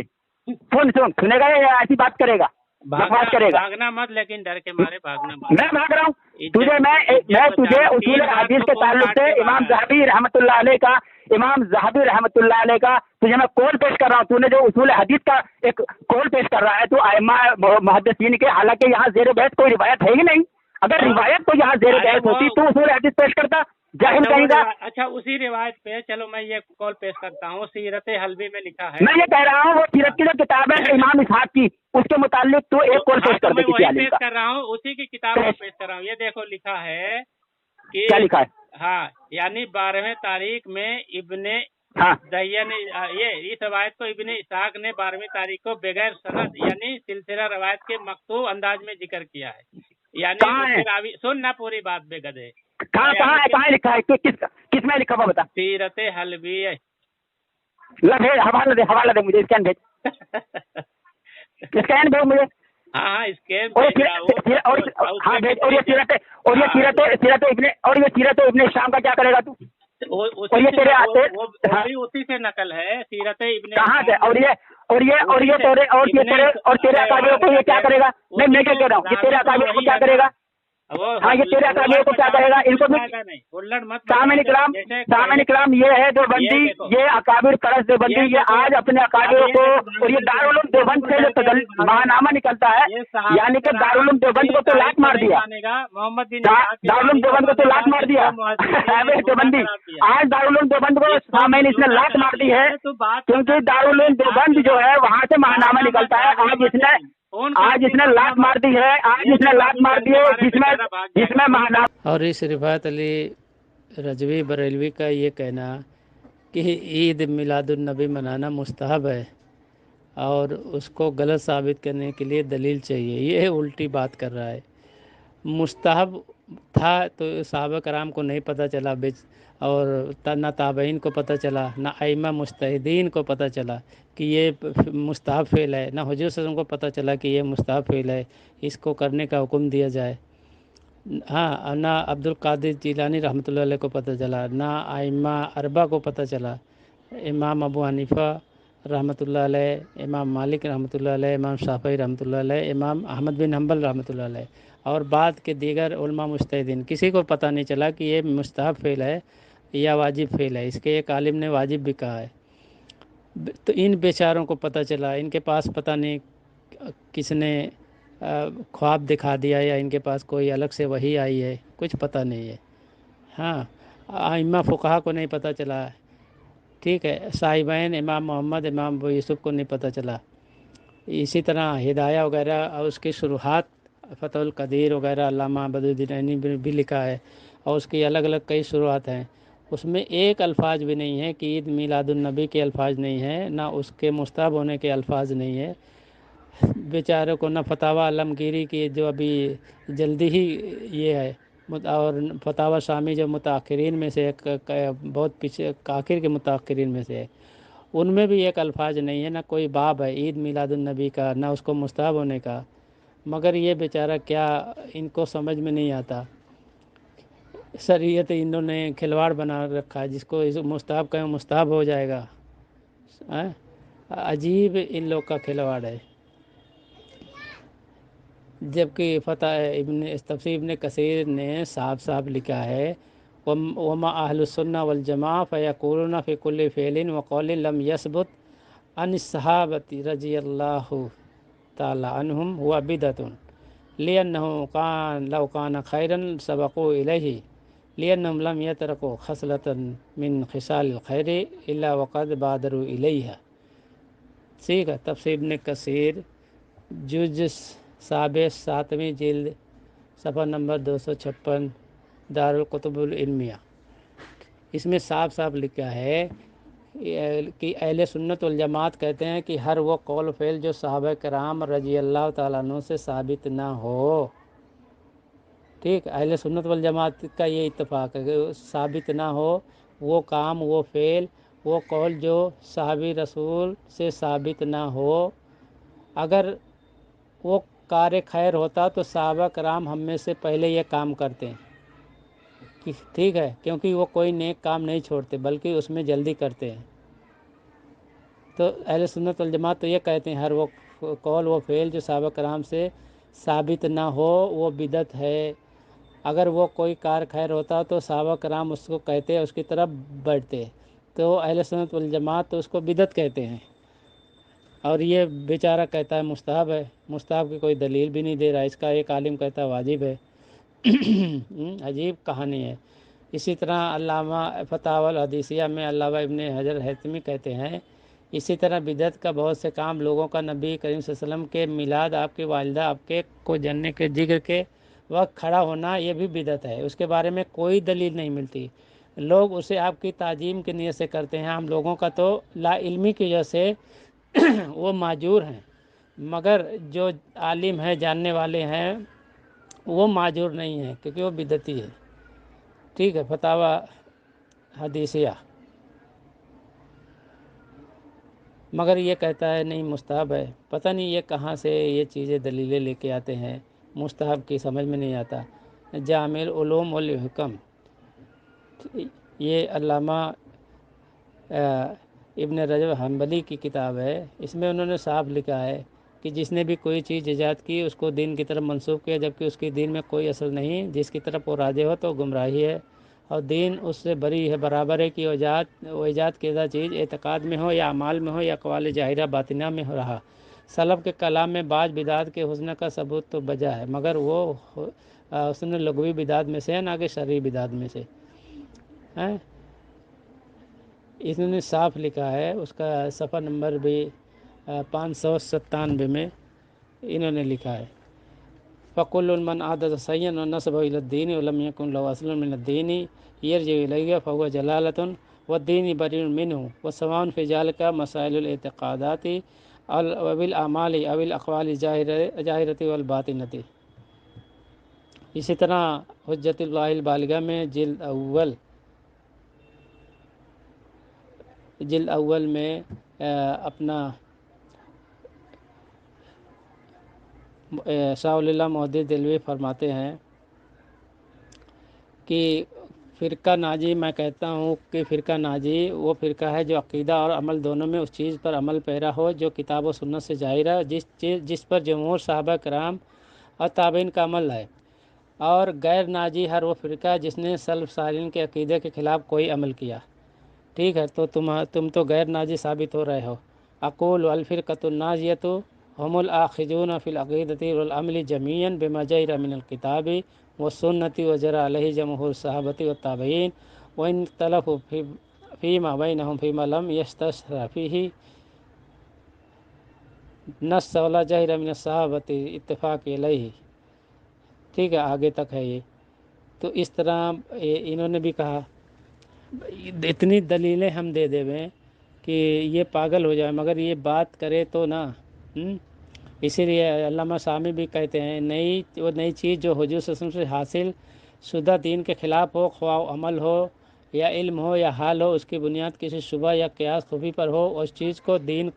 सुन सुनेगा या ऐसी बात करेगा, बकवास करेगा? भागना मत, लेकिन डर के मारे भागना मत। मैं भाग रहा हूँ तुझे, मैं तुझे उसूल हदीस के ताल्लुक से इमाम ज़हाबी रहमतुल्लाह अलैह का, इमाम ज़हाबी रहमतुल्लाह अलैह का तुझे मैं कौल पेश कर रहा हूँ। तूने जो उसूल हदीस का एक कौल पेश कर रहा है तू आइम्मा मुहद्दिसीन के, हालांकि यहाँ ज़ेर बहस कोई रिवायत है ही नहीं। अगर रिवायत तो यहाँ ज़ेर बहस होती तो उसूल हदीस पेश करता, जाहिल कहेगा। अच्छा उसी रिवायत पे चलो मैं ये कॉल पेश करता हूँ। सीरत हल्बी में लिखा है, मैं ये कह रहा हूँ वो सीरत की जो किताब है इमाम इसहाक की, उसके मुतालिक तो एक कॉल पेश कर दे किसी आलिम का। पेश कर रहा हूँ, उसी की किताब को पेश कर रहा हूँ। ये देखो लिखा है कि क्या लिखा है? हाँ, यानी 12वें तारीख में इब्ने दहिया ने ये इस रवायत को इब्ने इसहाक ने 12वीं तारीख को बगैर सनद यानी सिलसिला रवायत के मकतूब अंदाज में जिक्र किया है। यानी सुन ना पूरी बात बेगदे, कहाँ लिखा है? किस में लिखा हुआ बता? सीरत हल्बी है। हवाला दे मुझे, स्कैन भेज, स्कैन भेज मुझे। हाँ स्कैन और भेज। और ये सीरत इब्ने शाम का क्या करेगा तू? और ये तेरे आते उसी से नकल है सीरत इब्ने कहाँ से? और ये तेरे अकाबिरों को ये क्या करेगा? मैं क्या कह रहा हूँ कि तेरे अकाबिरों को क्या करेगा? ہاں یہ تیرے اکابر کو کیا کہے گا؟ ان کو بھی سامعین کرام یہ ہے دیوبندی، یہ اکابر پرست دیوبندی، یہ آج اپنے اکابروں کو، اور یہ دارالعلوم دیوبند سے جو ماہنامہ نکلتا ہے، یعنی کہ دارالعلوم دیوبند کو تو لاٹ مار دیا، دارالعلوم دیوبند کو تو لاٹ مار دیا دیوبندی، آج دارالعلوم دیوبند کو سامعین اس نے لاٹ مار دی ہے، کیونکہ دارالعلوم دیوبند جو ہے وہاں سے ماہنامہ نکلتا ہے، آج اس نے لاٹ مار دی ہے، آج اس نے لاٹ مار دی ہے جس میں ماہنامہ. اور اس رفعت علی رضوی بریلوی کا یہ کہنا کہ عید میلاد النبی منانا مستحب ہے اور اس کو غلط ثابت کرنے کے لیے دلیل چاہیے، یہ الٹی بات کر رہا ہے۔ مستحب تھا تو صحابہ کرام کو نہیں پتہ چلا، اور نہ تابعین کو پتہ چلا، نہ ائمہ مجتہدین کو پتہ چلا کہ یہ مستحب فعل ہے، نہ حضور صلی اللہ علیہ وسلم کو پتہ چلا کہ یہ مستحب فعل ہے، اس کو کرنے کا حکم دیا جائے۔ ہاں، نہ عبد القادر جیلانی رحمۃ اللہ علیہ کو پتہ چلا، نہ ائمہ اربعہ کو پتہ چلا، امام ابو حنیفہ رحمۃ اللہ علیہ، امام مالک رحمۃ اللہ علیہ، امام شافعی رحمۃ اللہ علیہ، امام احمد بن حنبل رحمۃ اللہ علیہ اور بعد کے دیگر علماء مجتہدین، کسی کو پتہ نہیں چلا کہ یہ مستحب فعل ہے یا واجب فعل ہے۔ اس کے ایک عالم نے واجب بھی کہا ہے، تو ان بیچاروں کو پتہ چلا، ان کے پاس پتہ نہیں کس نے خواب دکھا دیا یا ان کے پاس کوئی الگ سے وحی آئی ہے، کچھ پتہ نہیں ہے۔ ہاں، ائمہ فقہا کو نہیں پتہ چلا، ٹھیک ہے، صاحبین امام محمد، امام ابو یوسف کو نہیں پتہ چلا۔ اسی طرح ہدایہ وغیرہ اور اس کی شروحات فتح القدیر وغیرہ علامہ بدرالدین عینی بھی لکھا ہے، اور اس کی الگ الگ کئی شروحات ہیں، اس میں ایک الفاظ بھی نہیں ہے کہ عید میلاد النبی کے الفاظ نہیں ہیں، نہ اس کے مستحب ہونے کے الفاظ نہیں ہے۔ بیچاروں کو نہ فتاوی عالمگیری کی جو ابھی جلدی ہی یہ ہے، اور فتاوی شامی جو متاخرین میں سے بہت پیچھے آخر کے متاخرین میں سے ہے، ان میں بھی ایک الفاظ نہیں ہے، نہ کوئی باب ہے عید میلاد النبی کا، نہ اس کو مستحب ہونے کا۔ مگر یہ بیچارہ کیا ان کو سمجھ میں نہیں آتا، شریعت انہوں نے کھلواڑ بنا رکھا ہے، جس کو مستحب کہیں مستحب ہو جائے گا۔ عجیب ان لوگ کا کھلواڑ ہے۔ جبکہ تفسیر ابن کثیر نے صاف صاف لکھا ہے، وما اہل السنہ والجماعہ فیقولون فی کل فعل وقول لم یثبت عن الصحابۃ رضی اللہ تعالی عنہم ہوا بدعۃ لأنہ لو کان خیرا سبقوا الیہ لأنہم لم یترکوا خصلۃ من خصال الخیر الا وقد بادروا الیہا۔ ٹھیک ہے، تفسیر ابن کثیر جز سابع 7ویں جلد صفحہ نمبر 256 دارالکتب العلمیہ، اس میں صاف صاف لکھا ہے کہ اہل سنت والجماعت کہتے ہیں کہ ہر وہ قول و فعل جو صحابہ کرام رضی اللہ تعالیٰ عنہ سے ثابت نہ ہو، ٹھیک، اہل سنت والجماعت کا یہ اتفاق ہے کہ ثابت نہ ہو وہ کام، وہ فعل، وہ قول جو صحابی رسول سے ثابت نہ ہو، اگر وہ کار خیر ہوتا تو صحابہ کرام ہم میں سے پہلے یہ کام کرتے ہیں، ٹھیک ہے، کیونکہ وہ کوئی نیک کام نہیں چھوڑتے بلکہ اس میں جلدی کرتے ہیں۔ تو اہل سنت والجماعت تو یہ کہتے ہیں ہر وہ قول و فعل جو صحابہ کرام سے ثابت نہ ہو وہ بدعت ہے، اگر وہ کوئی کار خیر ہوتا تو صحابہ کرام اس کو کہتے، اس کی طرف بڑھتے، تو اہل سنت والجماعت تو اس کو بدعت کہتے ہیں، اور یہ بیچارہ کہتا ہے مستحب ہے، مستحب کی کوئی دلیل بھی نہیں دے رہا، اس کا ایک عالم کہتا ہے واجب ہے۔ عجیب کہانی ہے۔ اسی طرح علامہ فتاوی الحدیثیہ میں علامہ ابن حجر الہیثمی کہتے ہیں، اسی طرح بدعت کا بہت سے کام لوگوں کا نبی کریم صلی اللہ علیہ وسلم کے میلاد، آپ کی والدہ آپ کے کو جننے کے ذکر کے وقت کھڑا ہونا، یہ بھی بدعت ہے، اس کے بارے میں کوئی دلیل نہیں ملتی، لوگ اسے آپ کی تعظیم کی نیت سے کرتے ہیں، ہم لوگوں کا تو لا علمی کی وجہ سے وہ معذور ہیں، مگر جو عالم ہیں، جاننے والے ہیں، وہ معذور نہیں ہیں کیونکہ وہ بدعتی ہے، ٹھیک ہے۔ فتاوی حدیثیہ، مگر یہ کہتا ہے نہیں مستحب ہے، پتہ نہیں یہ کہاں سے یہ چیزیں دلیلیں لے کے آتے ہیں، مستحب کی سمجھ میں نہیں آتا۔ جامع العلوم والحکم، یہ علامہ ابن رجب حنبلی کی کتاب ہے، اس میں انہوں نے صاف لکھا ہے کہ جس نے بھی کوئی چیز ایجاد کی اس کو دین کی طرف منسوخ کیا جبکہ اس کی دین میں کوئی اصل نہیں، جس کی طرف وہ راجع ہو تو گمراہی ہے اور دین اس سے بری ہے۔ برابر ہے کہ وہ ایجاد کردہ چیز اعتقاد میں ہو یا اعمال میں ہو یا اقوال ظاہرہ باطنہ میں ہو رہا۔ سلف کے کلام میں بعض بدعات کے حسن کا ثبوت تو بجا ہے مگر وہ حسن لغوی بدعات میں سے ہے نہ کہ شرعی بدعات میں سے ہیں۔ انہوں نے صاف لکھا ہے، اس کا صفحہ نمبر بھی 597 میں انہوں نے لکھا ہے فَقُلُّ مَنْ عَادَ سَيًّا وَنَسَبَهُ إِلَى الدِّينِ وَلَمْ يَكُنْ لَهُ أَصْلٌ مِنَ الدِّينِ يَرْجِعُ إِلَيْهِ فَهُوَ جَلَالَةٌ وَالدِّينُ بَرِيءٌ مِنْهُ وَسَوَاءٌ فِي ذَلِكَ مَسَائِلُ الْاعْتِقَادَاتِ أَوِ الْأَعْمَالِ أَوِ الْأَقْوَالِ الظَّاهِرَةِ وَالْبَاطِنَةِ۔ اسی طرح حجت اللہ البالغہ میں جلد اول میں اپنا شاہ ولی اللہ محدث دہلوی فرماتے ہیں کہ فرقہ ناجی، میں کہتا ہوں کہ فرقہ ناجی وہ فرقہ ہے جو عقیدہ اور عمل دونوں میں اس چیز پر عمل پیرا ہو جو کتاب و سنت سے ظاہر ہے، جس پر جمہور صحابہ کرام اور تابعین کا عمل ہے، اور غیر ناجی ہر وہ فرقہ ہے جس نے سلف صالحین کے عقیدے کے خلاف کوئی عمل کیا۔ ٹھیک ہے، تو تم تو غیر ناجی ثابت ہو رہے ہو۔ اقول الفرقۃ الناجیۃ هم الآخذون فی العقیدۃ والعمل جمیعا بما جاء من الکتاب والسنۃ وجرى علیہ جمہور الصحابۃ والتابعین وان اختلفوا فیما بینہم فیما لم یستشر فیہ نص ولا جاء من الصحابۃ اتفاق علیہ۔ ٹھیک ہے، آگے تک ہے یہ۔ تو اس طرح انہوں نے بھی کہا، اتنی دلیلیں ہم دے دیں کہ یہ پاگل ہو جائے مگر یہ بات کرے تو نا۔ اسی لیے علامہ سامی بھی کہتے ہیں وہ نئی چیز جو حضور صلی اللہ علیہ وسلم سے حاصل شدہ دین کے خلاف ہو، خواہ عمل ہو یا علم ہو یا حال ہو، اس کی بنیاد کسی شبہ یا قیاس خفی پر ہو، اس چیز کو دین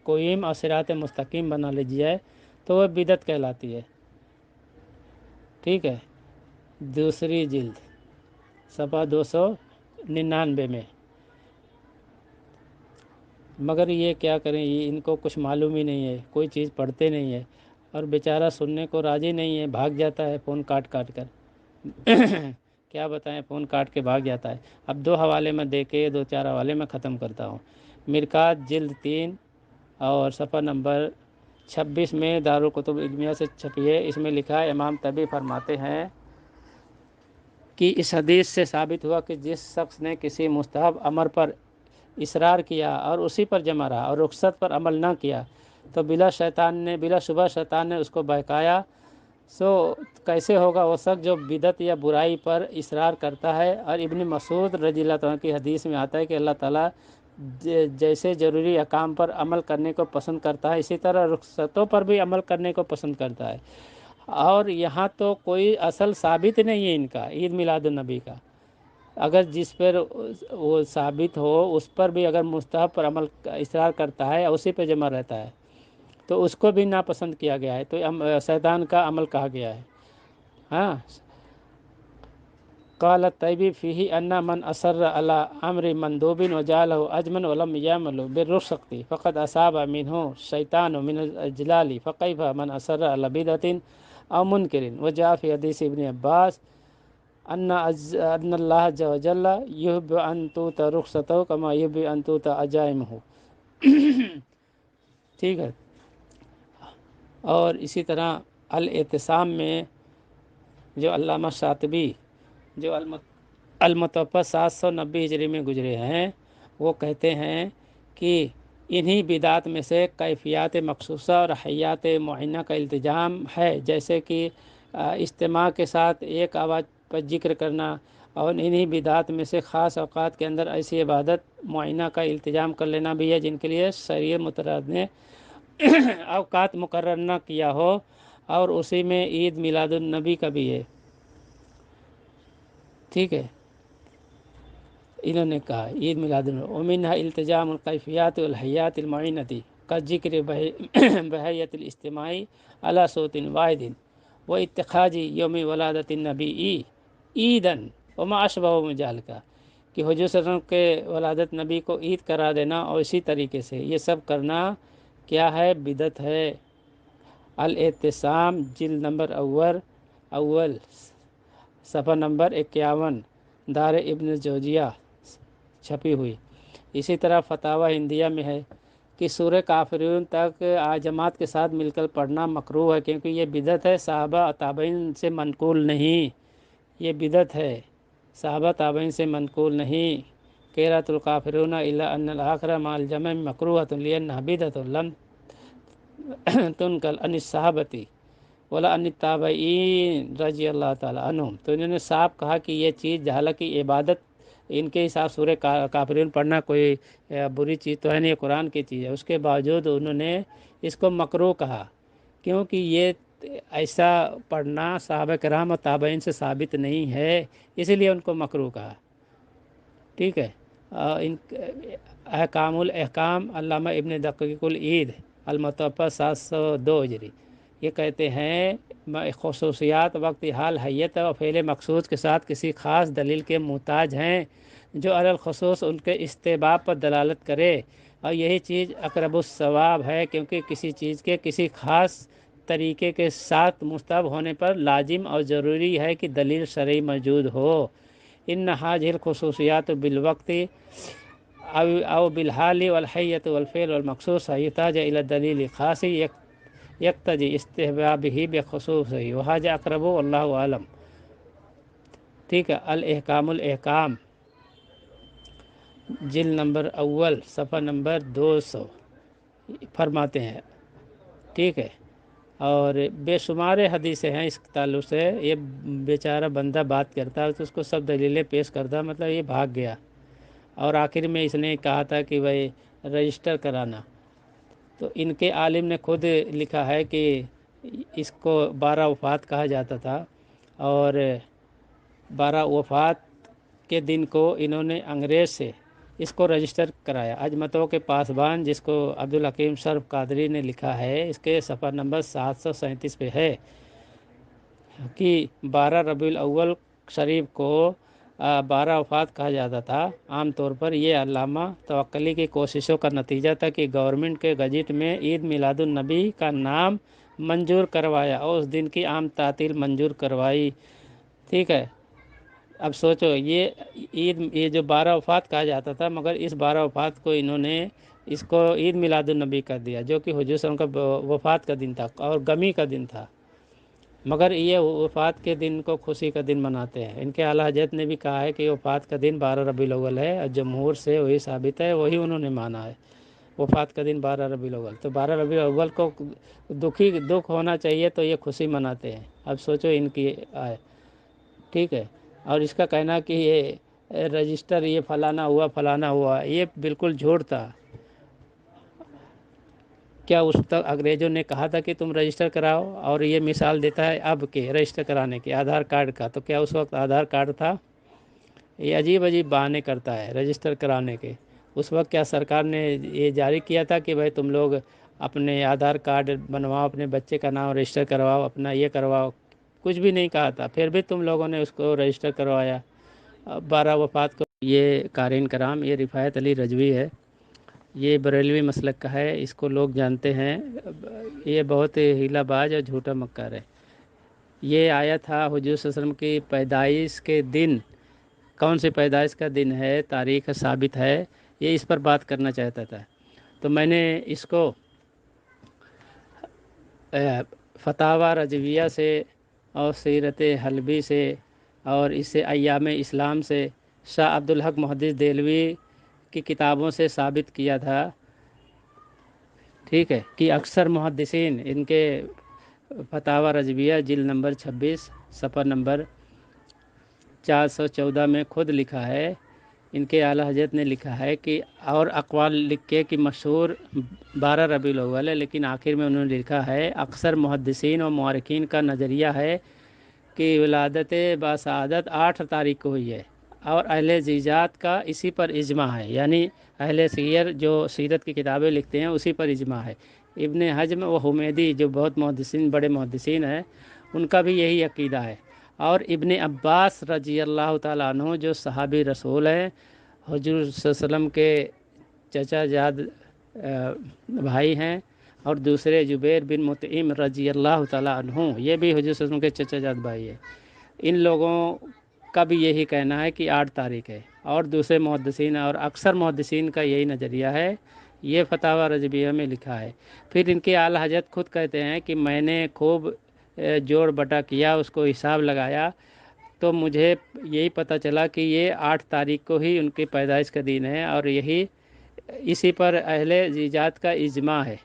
قویم اور صراط مستقیم بنا لی جائے تو وہ بدعت کہلاتی ہے۔ ٹھیک ہے، دوسری جلد صفحہ 299 میں۔ مگر یہ کیا کریں، ان کو کچھ معلوم ہی نہیں ہے، کوئی چیز پڑھتے نہیں ہے اور بیچارہ سننے کو راضی نہیں ہے، بھاگ جاتا ہے فون کاٹ کر کیا بتائیں، فون کاٹ کے بھاگ جاتا ہے۔ اب 2 حوالے میں دے کے 2-4 حوالے میں ختم کرتا ہوں۔ مرکات جلد 3 اور صفحہ نمبر 26 میں دارالکتب علمیہ سے چھپی ہے، اس میں لکھا ہے امام طبی فرماتے ہیں کہ اس حدیث سے ثابت ہوا کہ جس شخص نے کسی مستحب امر پر اصرار کیا اور اسی پر جمع رہا اور رخصت پر عمل نہ کیا تو بلا شبہ شیطان نے اس کو بہکایا۔ سو کیسے ہوگا وہ شخص جو بدعت یا برائی پر اصرار کرتا ہے؟ اور ابن مسعود رضی اللہ عنہ کی حدیث میں آتا ہے کہ اللہ تعالیٰ جیسے ضروری احکام پر عمل کرنے کو پسند کرتا ہے اسی طرح رخصتوں پر بھی عمل کرنے کو پسند کرتا ہے۔ اور یہاں تو کوئی اصل ثابت نہیں ہے ان کا، عید میلاد النبی کا۔ اگر جس پر وہ ثابت ہو اس پر بھی اگر مستحب پر عمل اصرار کرتا ہے اسی پہ جمع رہتا ہے تو اس کو بھی ناپسند کیا گیا ہے، تو شیطان کا عمل کہا گیا ہے۔ ہاں، قال الطیبی فیہ ان من اصر علی امر مندوب وجعلہ عجما ولم یعمل بالرخصۃ فقد اصاب منہ شیطان من الاجلال فکیف من اصر علی بدعۃ او منکر۔ وجاء فی حدیث ابن عباس ان اللہ عز وجل یحب ان تؤتی رخصتہ کما یحب ان تؤتی عزائمہ۔ ٹھیک ہے، اور اسی طرح الاعتصام میں جو علامہ شاطبی جو المتوفی 790 ہجری میں گزرے ہیں، وہ کہتے ہیں کہ انہی بدعات میں سے کیفیات مخصوصہ اور حیات معینہ کا التزام ہے، جیسے کہ اجتماع کے ساتھ ایک آواز پر ذکر کرنا، اور انہی بدعات میں سے خاص اوقات کے اندر ایسی عبادت معینہ کا التزام کر لینا بھی ہے جن کے لیے شریعت متعارف نے اوقات مقرر نہ کیا ہو، اور اسی میں عید میلاد النبی کا بھی ہے۔ ٹھیک ہے، انہوں نے کہا عید میلاد النبی ومنها التزام الکیفیات والحیات المعینۃ كذکر بحیۃ الاجتماع علی صوت واحد واتخاذ یوم ولادۃ النبی عیدا وما اشبہ من ذلک، کہ حضور صلی اللہ علیہ وسلم کے ولادت نبی کو عید کرا دینا اور اسی طریقے سے یہ سب کرنا کیا ہے؟ بدعت ہے۔ الاعتصام جلد نمبر اول صفحہ نمبر 51 دار ابن جوزیہ چھپی ہوئی۔ اسی طرح فتاوی ہندیہ میں ہے کہ سورہ کافرون تک جماعت کے ساتھ مل کر پڑھنا مکروہ ہے، کیونکہ یہ بدعت ہے، صحابہ تابعین سے منقول نہیں، یہ بدعت ہے، صحابہ تابعین سے منقول نہیں۔ قراءۃ الکافرون الا ان الاخر مع الجمع مکروہۃ لانها بدعۃ لم تنقل عن الصحابہ ولا عن التابعین رضی اللہ تعالی عنہم۔ تو انہوں نے صاف کہا کہ یہ چیز حالانکہ عبادت ان کے حساب سورہ کافرون پڑھنا کوئی بری چیز تو ہے نہیں، قرآن کی چیز ہے، اس کے باوجود انہوں نے اس کو مکروہ کہا، کیونکہ یہ ایسا پڑھنا صحابہ کرام اور تابعین سے ثابت نہیں ہے، اسی لیے ان کو مکروہ کہا۔ ٹھیک ہے۔ احکام علامہ ابن دقیق العید المتوفی 702 ہجری یہ کہتے ہیں خصوصیات وقت حال حیت اور فعل مقصود کے ساتھ کسی خاص دلیل کے محتاج ہیں جو علی الخصوص ان کے استحباب پر دلالت کرے، اور یہی چیز اقرب الصواب ہے، کیونکہ کسی چیز کے کسی خاص طریقے کے ساتھ مستحب ہونے پر لازم اور ضروری ہے کہ دلیل شرعی موجود ہو۔ ان هذه الخصوصیات بالوقت او بالحال والحیت والفعل والمقصود يحتاج الى دلیل خاص یقتضی استحبابہ بخصوصہ وهذا اقرب واللہ اعلم۔ ٹھیک ہے۔ الاحکام جلد نمبر اول صفحہ نمبر 200 فرماتے ہیں، ٹھیک ہے، اور بے شمار حدیثیں ہیں اس تعلق سے۔ یہ بیچارہ بندہ بات کرتا ہے تو اس کو سب دلیلیں پیش کرتا، مطلب یہ بھاگ گیا، اور آخر میں اس نے کہا تھا کہ بھائی رجسٹر کرانا۔ تو ان کے عالم نے خود لکھا ہے کہ اس کو 12 وفات کہا جاتا تھا، اور 12 وفات کے دن کو انہوں نے انگریز سے اس کو رجسٹر کرایا۔ عجمتوں کے پاسبان جس کو عبدالحکیم شرف قادری نے لکھا ہے، اس کے صفحہ نمبر 737 پہ ہے کہ 12 ربیع الاول شریف کو 12 وفات کہا جاتا تھا۔ عام طور پر یہ علامہ توکلی کی کوششوں کا نتیجہ تھا کہ گورنمنٹ کے گزٹ میں عید میلاد النبی کا نام منظور کروایا اور اس دن کی عام تعطیل منظور کروائی۔ ٹھیک ہے۔ اب سوچو، یہ جو 12 وفات کہا جاتا تھا، مگر اس 12 وفات کو انہوں نے اس کو عید میلاد النبی کر دیا، جو کہ حضور صلی اللہ علیہ وسلم کا وفات کا دن تھا اور غمی کا دن تھا، مگر یہ وفات کے دن کو خوشی کا دن مناتے ہیں۔ ان کے اعلیٰ حضرت نے بھی کہا ہے کہ وفات کا دن 12 ربیع الاول ہے، اور جمہور سے وہی ثابت ہے، وہی انہوں نے مانا ہے، وفات کا دن 12 ربیع الاول۔ تو 12 ربیع الاول کو دکھ ہونا چاہیے، تو یہ خوشی مناتے ہیں۔ اب سوچو ان کی آئے، ٹھیک ہے۔ اور اس کا کہنا کہ یہ رجسٹر یہ فلانا ہوا، یہ بالکل جھوٹ تھا۔ کیا اس تک انگریزوں نے کہا تھا کہ تم رجسٹر کراؤ؟ اور یہ مثال دیتا ہے اب کے رجسٹر کرانے کے، آدھار کارڈ کا، تو کیا اس وقت آدھار کارڈ تھا؟ یہ عجیب بہانے کرتا ہے رجسٹر کرانے کے۔ اس وقت کیا سرکار نے یہ جاری کیا تھا کہ بھائی تم لوگ اپنے آدھار کارڈ بنواؤ، اپنے بچے کا نام رجسٹر کرواؤ، اپنا یہ کرواؤ؟ کچھ بھی نہیں کہا تھا، پھر بھی تم لوگوں نے اس کو رجسٹر کروایا 12 وفات کو۔ یہ قارئین کرام، یہ رفاعت علی رضوی ہے، یہ بریلوی مسلک کا ہے، اس کو لوگ جانتے ہیں، یہ بہت ہیلا باز اور جھوٹا مکار ہے۔ یہ آیا تھا حضور صلی اللہ علیہ وسلم کی پیدائش کے دن، کون سی پیدائش کا دن ہے، تاریخ ثابت ہے، یہ اس پر بات کرنا چاہتا تھا۔ تو میں نے اس کو فتاوی رضویہ سے اور سیرت حلبی سے اور اسے ایام اسلام سے، شاہ عبدالحق محدث دہلوی کی کتابوں سے ثابت کیا تھا، ٹھیک ہے، کہ اکثر محدثین ان کے فتاوی رضویہ جلد نمبر 26 صفحہ نمبر 414 میں خود لکھا ہے، ان کے اعلیٰ حضرت نے لکھا ہے کہ اور اقوال لکھ کے کہ مشہور 12 ربیع الاول ہے، لیکن آخر میں انہوں نے لکھا ہے اکثر محدثین و مورخین کا نظریہ ہے کہ ولادت باسعادت 8 تاریخ کو ہوئی ہے، اور اہل زیجات کا اسی پر اجماع ہے، یعنی اہل سیر جو سیرت کی کتابیں لکھتے ہیں اسی پر اجماع ہے۔ ابن حجم و حمیدی جو بہت محدثین، بڑے محدثین ہیں، ان کا بھی یہی عقیدہ ہے، اور ابن عباس رضی اللہ تعالیٰ عنہ جو صحابی رسول ہیں، حضور صلی اللہ علیہ وسلم کے چچا جاد بھائی ہیں، اور دوسرے जुबैर बिन मुतइम रजी अल्लाह ताला अन्हु, ये भी हुजूर सल्लल्लाहु अलैहि वसल्लम के चचा जात भाई है। इन लोगों का भी यही कहना है कि 8 तारीख है, और दूसरे मुहद्दिसीन और अक्सर मुहद्दिसीन का यही नज़रिया है। ये फतावा रजबिया में लिखा है। फिर इनके आला हजरत खुद कहते हैं कि मैंने खूब जोड़ बटा किया, उसको हिसाब लगाया, तो मुझे यही पता चला कि ये 8 तारीख को ही उनकी पैदाइश का दिन है, और यही इसी पर अहले जीजात का इजमा है।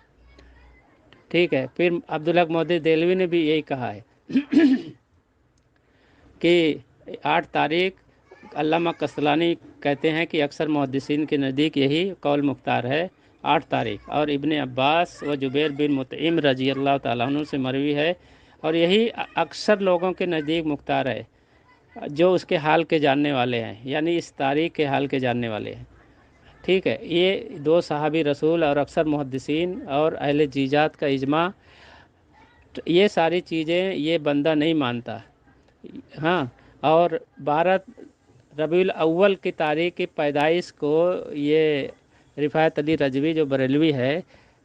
ठीक है। फिर अब्दुल्लाह मोहद्दिस देलवी ने भी यही कहा है कि 8 तारीख, अल्लामा कस्तलानी कहते हैं कि अक्सर मुहद्दिसीन के नज़दीक यही कौल मुख्तार है 8 तारीख, और इब्ने अब्बास व जुबैर बिन मुतइम रजी अल्लाह ताला अन्हु से मरवी है, और यही अक्सर लोगों के नज़दीक मुख्तार है जो उसके हाल के जानने वाले हैं, यानी इस तारीख के हाल के जानने वाले हैं। ठीक है। ये 2 सहाबी रसूल और अक्सर मुहद्दिसीन और अहले जीजात का इजमा, ये सारी चीज़ें ये बंदा नहीं मानता। हाँ, और 12 रबीउल अव्वल की तारीख की पैदाइश को ये रिफ़ायत अली रजवी जो बरेलवी है,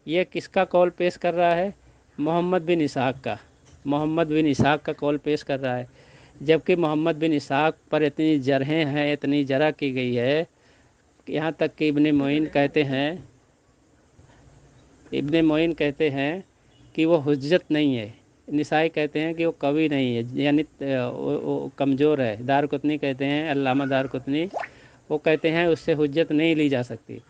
ये किसका कौल पेश कर रहा है? मोहम्मद बिन इसहाक़ का। मोहम्मद बिन इसहाक़ का कौल पेश कर रहा है, जबकि मोहम्मद बिन इसहाक़ पर इतनी जरहें हैं, इतनी जरा की गई है, यहाँ तक कि इब्ने मोइन कहते हैं कि वो हुज्जत नहीं है। निसाई कहते हैं कि वो कवि नहीं है, यानी वो कमज़ोर है। दारक़ुतनी कहते हैं, अल्लामा दारक़ुतनी, वो कहते हैं उससे हुज्जत नहीं ली जा सकती।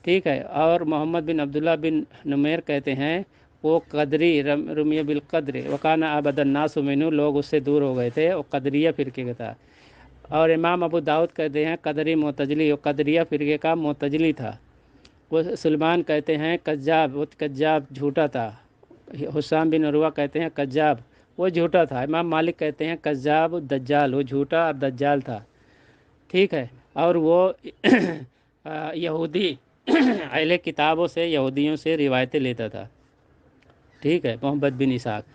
ठीक है। और मोहम्मद बिन अब्दुल्ला बिन नुमैर कहते हैं वो कदरी रुमिया बिल कद्र वकाना अबदन नासु मिन्हु, लोग उससे दूर हो गए थे, वो कदरिया फ़िरके का था। और इमाम अबू दाऊद कहते हैं कदरी मोतजली, वो कदरिया फ़िरके का मोतजली था। वो सुलेमान कहते हैं कज्जाब, वो कज्जाब झूठा था। हुस्साम बिन उरवा कहते हैं कज्जाब, वो झूठा था। इमाम मालिक कहते हैं कज्जाब दज्जाल, वो झूठा और दज्जाल था। ठीक है। और वो यहूदी अहले किताबों से, यहूदियों से रिवायतें लेता था। ठीक है, मोहम्मद बिन इसहाक़।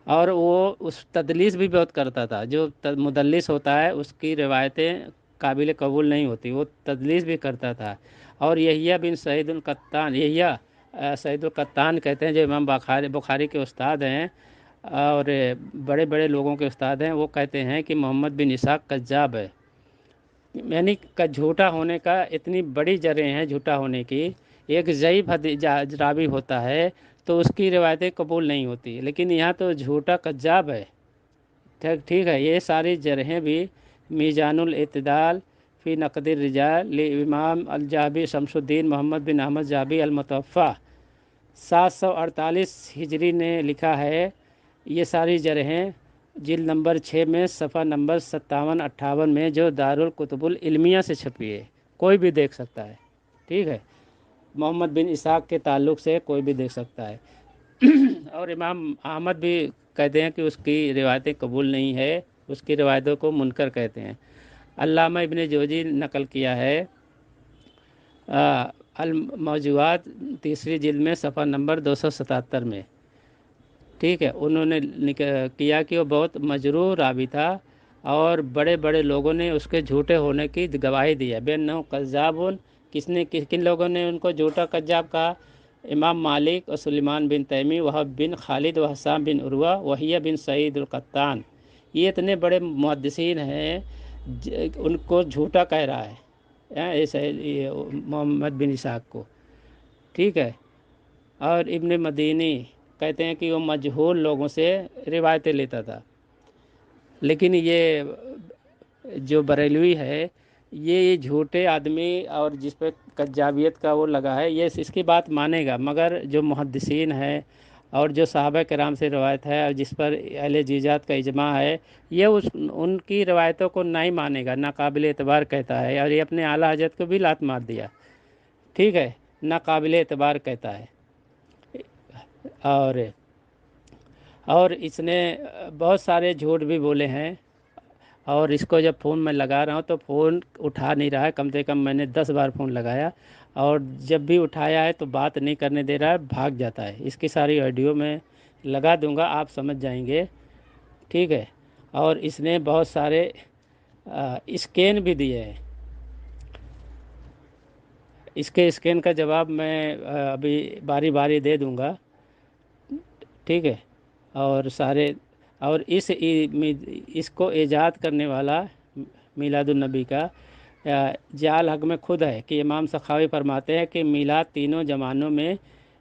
और वो उस तदलीस भी बहुत करता था। जो मुदल्लिस होता है उसकी रिवायतें काबिल कबूल नहीं होती, वो तदलीस भी करता था। और यहिया बिन सईदुल कत्तान, यहिया सईदुल कत्तान कहते हैं, जो इमाम बुखारी के उस्ताद हैं और बड़े बड़े लोगों के उस्ताद हैं, वो कहते हैं कि मोहम्मद बिन इसहाक़ कज्जाब है, यानी का झूठा होने का इतनी बड़ी जरें हैं झूठा होने की। एक ज़ईफ़ रावी होता है तो उसकी रिवायतें कबूल नहीं होती, लेकिन यहाँ तो झूठा कज्जाब है। ठीक है। ये सारी जरहें भी मीज़ानुल इत्तिदाल फ़ी नक़दिर रिजाल इमाम अल-जाबी शमसुद्दीन मोहम्मद बिन अहमद जाबी अल-मुतवफ़ा 748 हिजरी ने लिखा है। ये सारी जरहें जिल्द नंबर 6 में सफ़ा नंबर 57-58 में, जो दारुल कुतुबुल इल्मिया से छपी है, कोई भी देख सकता है। ठीक है। मोहम्मद बिन इसहाक़ के ताल्लुक़ से कोई भी देख सकता है। और इमाम अहमद भी कहते हैं कि उसकी रिवायतें कबूल नहीं है, उसकी रिवायतों को मुनकर कहते हैं। अल्लामा इब्ने जोजी नकल किया है अल मौजूआत 3री जिल्द में सफ़ा नंबर 277 में। ठीक है। उन्होंने किया कि वो बहुत मजरूह रावी था, और बड़े बड़े लोगों ने उसके झूठे होने की गवाही दी है। बेन कज़्ज़ाबुन, किन लोगों ने उनको झूठा कज्जाब कहा? इमाम मालिक और सुलेमान बिन तैमी, वहब बिन खालिद व हस्साम बिन उरवा, वहिया बिन सईदुल कत्तान, ये इतने बड़े मुहद्दिसीन हैं, उनको झूठा कह रहा है ऐसे मोहम्मद बिन इसहाक़ को। ठीक है। और इब्ने मदीनी कहते हैं कि वो मजहूल लोगों से रिवायतें लेता था। लेकिन ये जो बरेलवी है, ये झूठे आदमी और जिस पे कज्जाबियत का वो लगा है, ये इसकी बात मानेगा, मगर जो मुहद्दिसीन है और जो सहाबा किराम से रवायत है और जिस पर अहले जीजात का इजमा है, ये उनकी रवायतों को नहीं मानेगा, नाकाबिल एतबार कहता है। और ये अपने आला हजरत को भी लात मार दिया। ठीक है, नाकाबिल एतबार कहता है। और इसने बहुत सारे झूठ भी बोले हैं, और इसको जब फ़ोन में लगा रहा हूँ तो फ़ोन उठा नहीं रहा है। कम से कम मैंने 10 बार फ़ोन लगाया, और जब भी उठाया है तो बात नहीं करने दे रहा है, भाग जाता है। इसकी सारी ऑडियो में लगा दूंगा, आप समझ जाएंगे। ठीक है। और इसने बहुत सारे स्कैन भी दिए हैं। اس کے اسکین کا جواب میں ابھی باری باری دے دوں گا، ٹھیک ہے. اور اس کو ایجاد کرنے والا میلاد النبی کا جعل حق میں خود ہے کہ امام سخاوی فرماتے ہیں کہ میلاد تینوں زمانوں میں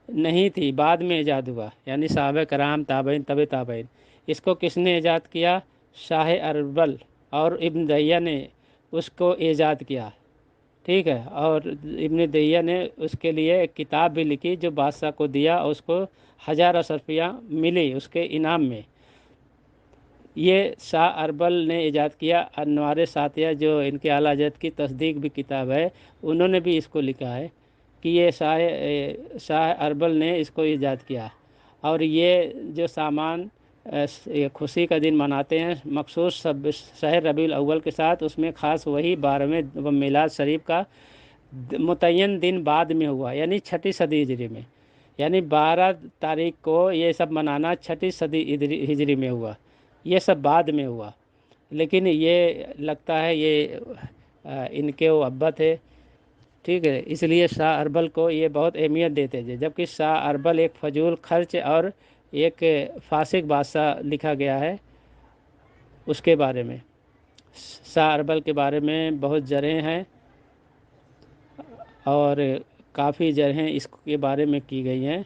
نہیں تھی، بعد میں ایجاد ہوا، یعنی صحابہ کرام، تابعین، طب تابعین. اس کو کس نے ایجاد کیا؟ شاہ اربل اور ابن دہیہ نے اس کو ایجاد کیا، ٹھیک ہے. اور ابن دہیہ نے اس کے لیے ایک کتاب بھی لکھی جو بادشاہ کو دیا، اور اس کو 1000 اشرفیہ ملی اس کے انعام میں. یہ شاہ اربل نے ایجاد کیا. انوار ساتیہ جو ان کے اعلیٰ حضرت کی تصدیق بھی کتاب ہے، انہوں نے بھی اس کو لکھا ہے کہ یہ شاہ اربل نے اس کو ایجاد کیا. اور یہ جو سامان خوشی کا دن مناتے ہیں مخصوص شہر ربیع الاول کے ساتھ، اس میں خاص وہی 12ویں میلاد شریف کا متعین دن بعد میں ہوا، یعنی 6 صدی ہجری میں، یعنی 12 تاریخ کو یہ سب منانا 6 صدی ہجری میں ہوا، یہ سب بعد میں ہوا. لیکن یہ لگتا ہے یہ ان کے وہ ابا تھے، ٹھیک ہے، اس لیے شاہ اربل کو یہ بہت اہمیت دیتے تھے. جبکہ شاہ اربل ایک فضول خرچ اور ایک فاسق بادشاہ لکھا گیا ہے. اس کے بارے میں شاہ اربل کے بارے میں بہت جرحیں ہیں، اور کافی جرحیں اس کے بارے میں کی گئی ہیں.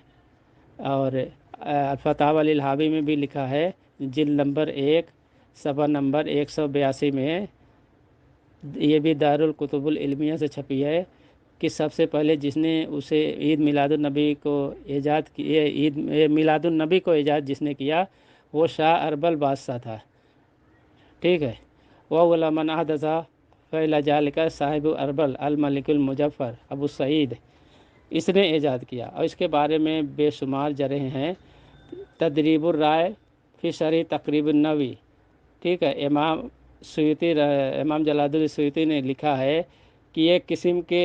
اور الفتاوی للحاوی میں بھی لکھا ہے، جلد نمبر 1 صفحہ نمبر 182 میں، یہ بھی دارالکتب العلمیہ سے چھپی ہے، کہ سب سے پہلے جس نے اسے عید میلاد النبی کو ایجاد کیا، عید میلاد النبی کو ایجاد جس نے کیا، وہ شاہ اربل بادشاہ تھا، ٹھیک ہے. وَأَوَّلُ مَنْ أَحْدَثَ فِعْلَ ذَلِكَ صاحب اربل الملک المظفر ابو سعید، اس نے ایجاد کیا. اور اس کے بارے میں بے شمار جرحیں ہیں. تدریب الرائے فی شرح تقریب النووی، ٹھیک ہے، امام جلال الدین سیوطی نے لکھا ہے کہ یہ قسم کے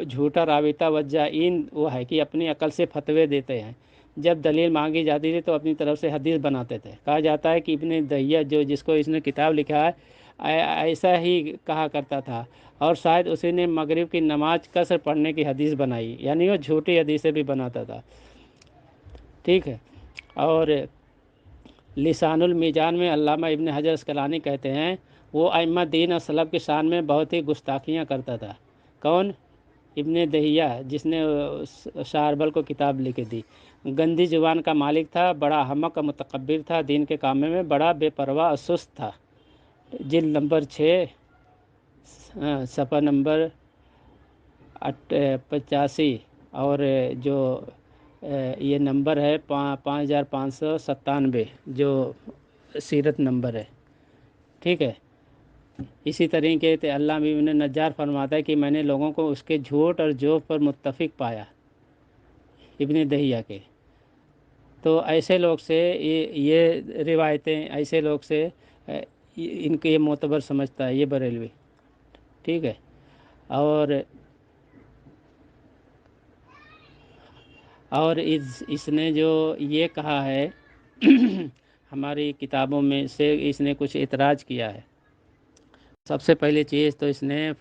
جھوٹا رابطہ وجائین وہ ہے کہ اپنی عقل سے فتوے دیتے ہیں. جب دلیل مانگی جاتی تھی تو اپنی طرف سے حدیث بناتے تھے. کہا جاتا ہے کہ ابن دہیہ جس کو اس نے کتاب لکھا ہے ایسا ہی کہا کرتا تھا، اور شاید اسی نے مغرب کی نماز قصر پڑھنے کی حدیث بنائی، یعنی وہ جھوٹی حدیثیں بھی بناتا تھا، ٹھیک ہے. اور لسان المیزان میں علامہ ابن حجر اسقلانی کہتے ہیں وہ ائمہ دین اور سلف کی شان میں بہت ہی گستاخیاں کرتا تھا. کون؟ ابن دہیہ، جس نے شاہ اربل کو کتاب لکھ دی. گندی زبان کا مالک تھا، بڑا احمق و متکبر تھا، دین کے کاموں میں بڑا بے پرواہ اور سست تھا. جلد نمبر 6 صفحہ نمبر 85، اور جو یہ نمبر ہے 5597 جو سیرت نمبر ہے، ٹھیک ہے. اسی طریقے سے علامہ ابن نجار فرماتا ہے کہ میں نے لوگوں کو اس کے جھوٹ اور جوف پر متفق پایا، ابن دہیہ کے. تو ایسے لوگ سے یہ روایتیں، ایسے لوگ سے ان کے یہ معتبر سمجھتا ہے یہ بریلوی، ٹھیک ہے. اور اس نے جو یہ کہا ہے ہماری کتابوں میں سے اس نے کچھ اعتراض کیا ہے. سب سے پہلی چیز تو اس نے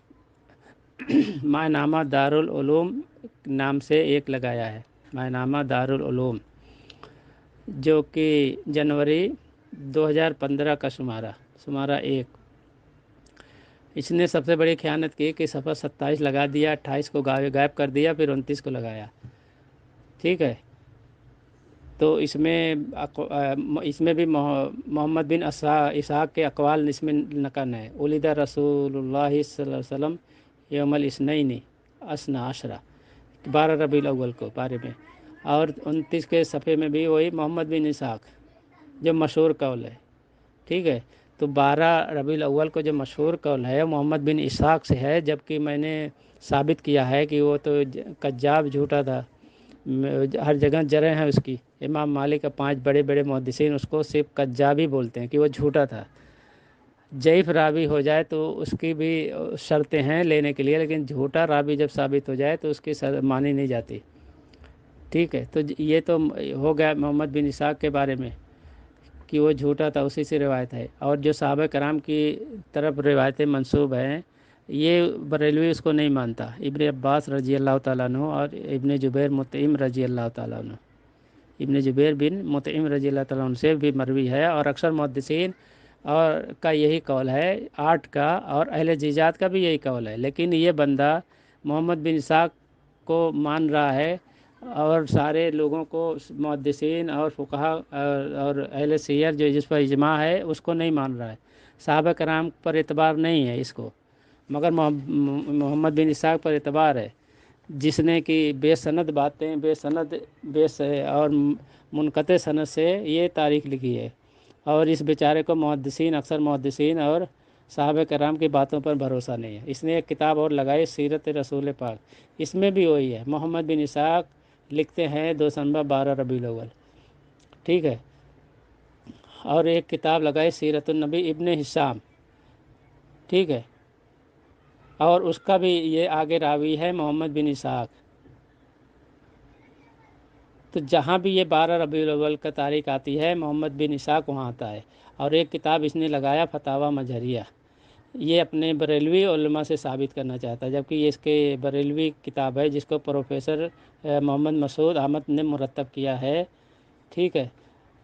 ماہنامہ دارالعلوم نام سے ایک لگایا ہے، ماہنامہ دارالعلوم، جو کہ جنوری 2015 کا شمارہ 1. اس نے سب سے بڑی خیانت کی کہ صفحہ 27 لگا دیا، 28 کو غائب کر دیا، پھر 29 کو لگایا، ٹھیک ہے. تو اس میں بھی محمد بن اسحاق کے اقوال اس میں نقل ہے. ولد رسول اللہ صلی اللہ علیہ وسلم یوم الاثنین اثنا عشرہ، 12 ربیع الاول کو بارے میں. اور 29 کے صفحے میں بھی وہی محمد بن اسحاق جو مشہور قول ہے، ٹھیک ہے. تو 12 ربیع الاول کو جو مشہور قول ہے محمد بن اسحاق سے ہے، جبکہ میں نے ثابت کیا ہے کہ وہ تو کذاب جھوٹا تھا، ہر جگہ جرح ہے اس کی. امام مالک کا 5 بڑے بڑے محدثین اس کو صرف کذاب ہی بولتے ہیں کہ وہ جھوٹا تھا. ضعیف راوی ہو جائے تو اس کی بھی شرطیں ہیں لینے کے لیے، لیکن جھوٹا راوی جب ثابت ہو جائے تو اس کی مانی نہیں جاتی، ٹھیک ہے. تو یہ تو ہو گیا محمد بن اسحاق کے بارے میں کہ وہ جھوٹا تھا، اسی سے روایت ہے. اور جو صحابہ کرام کی طرف روایتیں منسوب ہیں ये बरेलवी उसको नहीं मानता। इब्न अब्बास रजी अल्लाह ताला अन्हु और इब्न जुबैर मुतइम रजी अल्लाह ताला अन्हु, इब्न जुबैर बिन मुतइम रजी अल्लाह ताला अन्हु से भी मरवी है, और अक्सर मुहद्दिसीन और का यही कौल है 8 का, और अहले जीजात का भी यही कौल है। लेकिन ये बंदा मोहम्मद बिन इसाक को मान रहा है और सारे लोगों को मुहद्दिसीन और फुक़हा और अहले सीयर जो जिस पर इजमा है उसको नहीं मान रहा है। सहाबा कराम पर एतबार नहीं है इसको, मगर मोहम्मद बिन इसाक पर एतबार है, जिसने कि बेसनद बातें बेसनद और मुनक़ते सनद से ये तारीख़ लिखी है। और इस बेचारे को मुहद्दिसीन अक्सर मुहद्दिसीन और साहबे कराम की बातों पर भरोसा नहीं है। इसने एक किताब और लगाई सीरत रसूल पाक, इसमें भी वही है। मोहम्मद बिन इसाक लिखते हैं 2 दिसंबर 12 रबीउल अव्वल, ठीक है। और एक किताब लगाई सीरतुन नबी इब्न हिशाम, ठीक है, और उसका भी ये आगे रावी है मोहम्मद बिन इसाक। तो जहाँ भी ये 12 रबीउल अव्वल का तारीख आती है मोहम्मद बिन इसाक वहाँ आता है। और एक किताब इसने लगाया फतावा मजहरिया, ये अपने बरेलवी उलमा से साबित करना चाहता है, जबकि ये इसके बरेलवी किताब है जिसको प्रोफेसर मोहम्मद मसूद अहमद ने मुरतब किया है, ठीक है।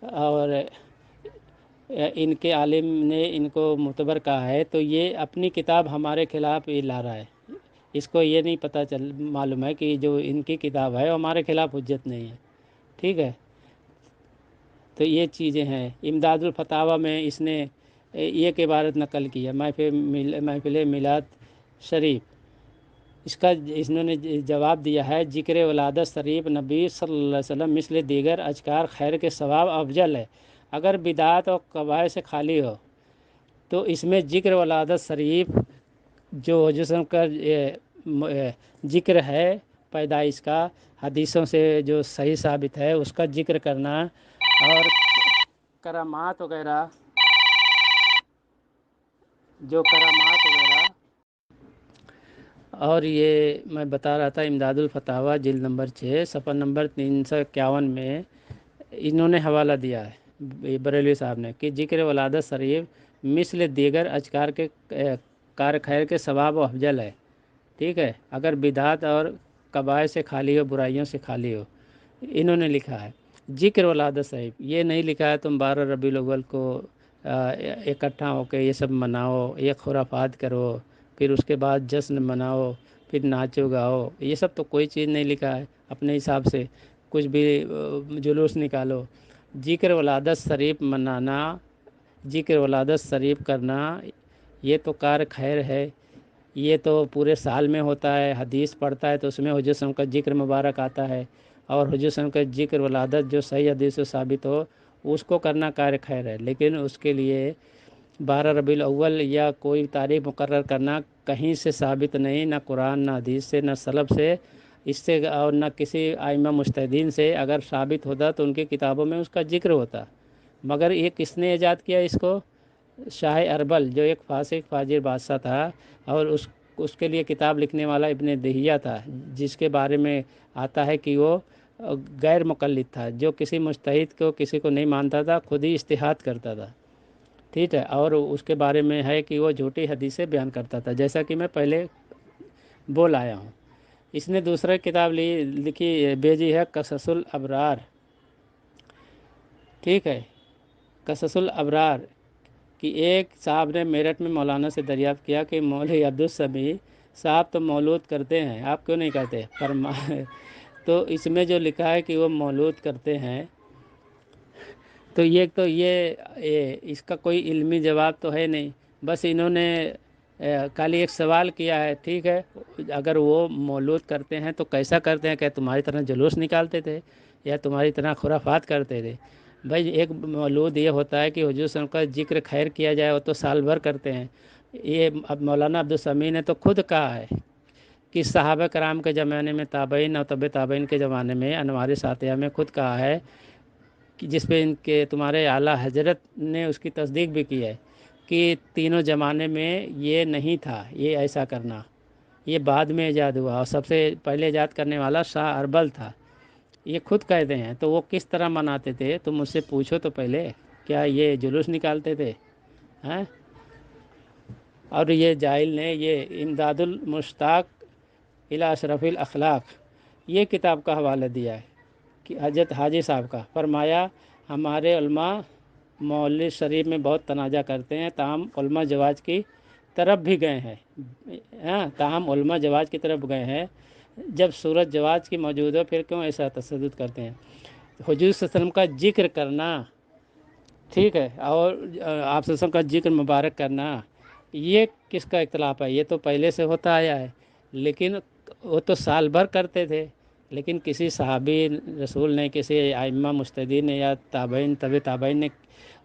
और इनके आलिम ने इनको मुतबर कहा है। तो ये अपनी किताब हमारे ख़िलाफ़ ये ला रहा है, इसको ये नहीं पता चल मालूम है कि जो इनकी किताब है वो हमारे ख़िलाफ़ हुज्जत नहीं है, ठीक है। तो ये चीज़ें हैं। इमदादुल फतावा में इसने एक इबारत नकल की है, महफिल मिलाद शरीफ, इसका इन्होंने जवाब दिया है जिक्र वलादत शरीफ नबी सल्लल्लाहु अलैहि वसल्लम मिसल दीगर अजकार खैर के सवाब अफजल है। अगर बिदात और कबाय से खाली हो तो इसमें जिक्र वलादत शरीफ जो जिस्म का जिक्र है पैदाइश का हदीसों से जो सही साबित है उसका जिक्र करना, और करामात वगैरह जो करामात वगैरह। और ये मैं बता रहा था इमदादुल फतावा जिल्द नंबर 6 सफ़ा नंबर 351 में इन्होंने हवाला दिया है बरेलवी साहब ने कि जिक्र वलादत शरीफ मिसल दीगर अजकार के कार खैर के सवाब व अफजल है, ठीक है, अगर बिदात और कबाय से खाली हो, बुराइयों से खाली हो। इन्होंने लिखा है जिक्र वलादत शरीफ, ये नहीं लिखा है तुम 12 रबीउल अव्वल को इकट्ठा होकर ये सब मनाओ, ये खुराफात करो, फिर उसके बाद जश्न मनाओ, फिर नाचो गाओ, ये सब तो कोई चीज़ नहीं लिखा है। अपने हिसाब से कुछ भी जुलूस निकालो। जिक्र वलादत शरीफ मनाना, जिक्र वलादत शरीफ करना, ये तो कार खैर है, ये तो पूरे साल में होता है। हदीस पढ़ता है तो उसमें हुजूर सल्लल्लाहु अलैहि वसल्लम का जिक्र मुबारक आता है, और हुजूर सल्लल्लाहु अलैहि वसल्लम का जिक्र वलादत जो सही हदीस से साबित हो उसको करना कार खैर है। लेकिन उसके लिए 12 रबीउल अव्वल या कोई तारीख़ मुकर्रर करना कहीं से साबित नहीं, ना कुरान ना हदीस से ना सलफ़ से, इससे और ना किसी आइमा मुज्तहिदीन से। अगर साबित होता तो उनकी किताबों में उसका जिक्र होता, मगर ये किसने ईजाद किया इसको? शाह अरबल जो एक फासिक फाजिर बादशाह था, और उसके लिए किताब लिखने वाला इब्न दहिया था, जिसके बारे में आता है कि वो गैर मुक़ल्लिद था, जो किसी मुज्तहिद को किसी को नहीं मानता था, खुद ही इज्तिहाद करता था, ठीक है। और उसके बारे में है कि वो झूठी हदीसें बयान करता था, जैसा कि मैं पहले बोल आया हूँ। इसने दूसरा किताब लिखी भेजी है कससुल अबरार, ठीक है, कससुल अबरार कि एक साहब ने मेरठ में मौलाना से दरियाफ़्त किया कि मौलवी अब्दुल समी साहब तो मौलूद करते हैं, आप क्यों नहीं करते? तो इसमें जो लिखा है कि वो मौलूद करते हैं, तो ये इसका कोई इल्मी जवाब तो है नहीं, बस इन्होंने खाली एक सवाल किया है, ठीक है। अगर वो मौलूद करते हैं तो कैसा करते हैं? क्या तुम्हारी तरह जुलूस निकालते थे या तुम्हारी तरह खुराफात करते थे? भाई एक मौलूद ये होता है कि हुजूर सल्लल्लाहु अलैहि वसल्लम का जिक्र खैर किया जाए, वो तो साल भर करते हैं। ये अब मौलाना अब्दुल समी ने तो खुद कहा है कि सहाबा कराम के ज़माने में, ताबईन और तब ताबईन के ज़माने में, अनवार सातिया में खुद कहा है कि जिस पे इनके तुम्हारे आला हजरत ने उसकी तस्दीक भी की है कि तीनों ज़माने में ये नहीं था, ये ऐसा करना, ये बाद में ईजाद हुआ, और सबसे पहले ईजाद करने वाला शाह अरबल था, ये खुद कहते हैं। तो वो किस तरह मनाते थे तुम मुझसे पूछो तो पहले, क्या ये जुलूस निकालते थे? हैं? اور یہ جاہل نے یہ امداد المشتاق الی اشرف الاخلاق یہ کتاب کا حوالہ دیا ہے کہ حضرت حاجی صاحب کا، فرمایا ہمارے علماء مولد شریف میں بہت تنازع کرتے ہیں، تاہم علماء جواز کی طرف بھی گئے ہیں، تاہم علماء جواز کی طرف گئے ہیں، جب صورت جواز کی موجود ہو پھر کیوں ایسا تشدد کرتے ہیں؟ حضور صلی اللہ علیہ وسلم کا ذکر کرنا، ٹھیک ہے، اور آپ صلی اللہ علیہ وسلم کا ذکر مبارک کرنا، یہ کس کا اختلاف ہے؟ یہ تو پہلے سے ہوتا آیا ہے، لیکن وہ تو سال بھر کرتے تھے، لیکن کسی صحابی رسول نے، کسی ائمہ مجتہدین نے یا تابعین طبع تابعین نے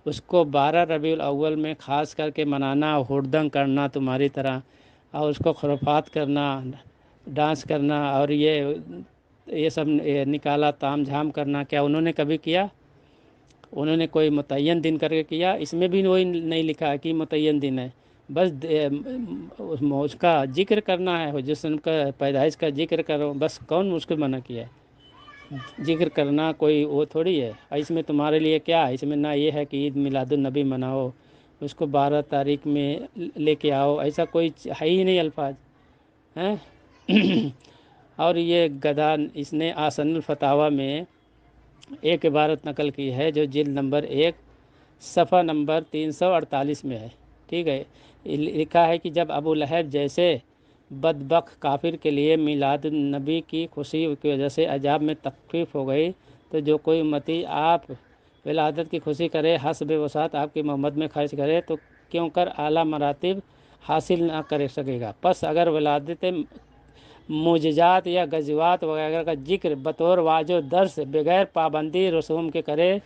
اس کو 12 ربیع الاول میں خاص کر کے منانا، ہڑدنگ کرنا تمہاری طرح، اور اس کو خرافات کرنا، ڈانس کرنا، اور یہ سب نکالا تام جھام کرنا، کیا انہوں نے کبھی کیا؟ انہوں نے کوئی متعین دن کر کے کیا؟ اس میں بھی وہی نہیں لکھا ہے کہ متعین دن ہے، بس اس کا ذکر کرنا ہے، حضور صلی اللہ علیہ وسلم کا پیدائش کا ذکر کرو، بس کون اس کو منع کیا ہے؟ ذکر کرنا کوئی وہ تھوڑی ہے، اس میں تمہارے لیے کیا ہے؟ اس میں نہ یہ ہے کہ عید میلاد النبی مناؤ، اس کو 12 تاریخ میں لے کے آؤ، ایسا کوئی ہے ہی نہیں الفاظ ہیں۔ اور یہ گدھا اس نے آسن الفتاویٰ میں ایک عبارت نقل کی ہے جو جلد نمبر 1 صفحہ نمبر 348 میں ہے، ٹھیک ہے، لکھا ہے کہ جب ابو لہب جیسے بدبخت کافر کے لیے میلاد النبی کی خوشی کی وجہ سے عذاب میں تخفیف ہو گئی، تو جو کوئی امتی آپ ولادت کی خوشی کرے، حسب وسعت آپ کی محمد میں خرچ کرے، تو کیوں کر اعلیٰ مراتب حاصل نہ کر سکے گا؟ پس اگر ولادت معجزات یا غزوات وغیرہ کا ذکر بطور واعظ و درس بغیر پابندی رسوم کے کرے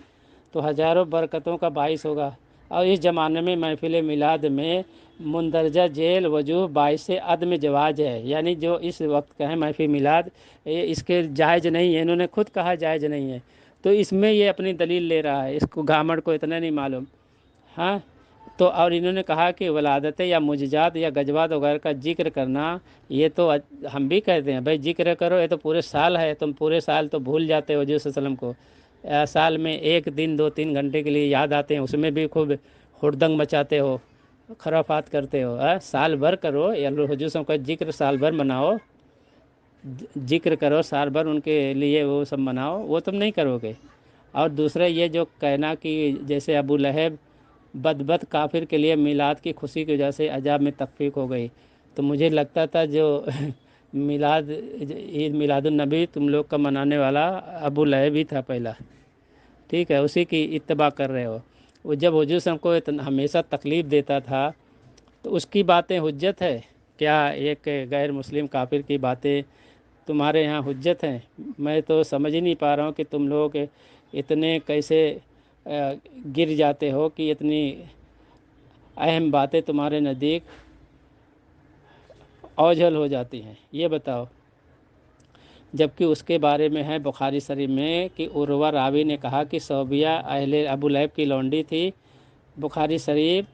تو ہزاروں برکتوں کا باعث ہوگا، اور اس زمانے میں محفل میلاد میں مندرجہ ذیل وجوہ باعث عدم جواز ہے، یعنی جو اس وقت کہیں محفل میلاد یہ اس کے جائز نہیں ہے، انہوں نے خود کہا جائز نہیں ہے، تو اس میں یہ اپنی دلیل لے رہا ہے، اس کو گھامڑ کو اتنا نہیں معلوم، ہاں۔ تو اور انہوں نے کہا کہ ولادت یا معجزات یا غزوات وغیرہ کا ذکر کرنا، یہ تو ہم بھی کہتے ہیں بھائی ذکر کرو، یہ تو پورے سال ہے، تم پورے سال تو بھول جاتے ہو حضور صلی اللہ علیہ وسلم کو، سال میں ایک دن 2-3 گھنٹے کے لیے یاد آتے ہیں، اس میں بھی خوب ہڑدنگ مچاتے ہو، خرافات کرتے ہو، سال بھر کرو، یا حضور صلی اللہ علیہ وسلم کا ذکر سال بھر مناؤ، ذکر کرو سال بھر ان کے لیے، وہ سب مناؤ، وہ تم نہیں کرو گے۔ اور دوسرا یہ جو کہنا کہ جیسے ابو لہب بدبخت کافر کے لیے میلاد کی خوشی کی وجہ سے عذاب میں تخفیف ہو گئی، تو مجھے لگتا تھا جو عید میلاد النبی تم لوگ کا منانے والا ابو لہب ہی تھا پہلا، ٹھیک ہے، اسی کی اتباع کر رہے ہو۔ وہ جب حضور صلی اللہ علیہ وسلم کو ہمیشہ تکلیف دیتا تھا تو اس کی باتیں حجت ہے کیا؟ ایک غیر مسلم کافر کی باتیں تمہارے یہاں حجت ہیں؟ میں تو سمجھ ہی نہیں پا رہا ہوں کہ تم لوگ اتنے کیسے گر جاتے ہو کہ اتنی اہم باتیں تمہارے نزدیک اوجھل ہو جاتی ہیں، یہ بتاؤ۔ جبکہ اس کے بارے میں ہے بخاری شریف میں کہ عروہ راوی نے کہا کہ صوبیہ اہل ابو لہب کی لونڈی تھی، بخاری شریف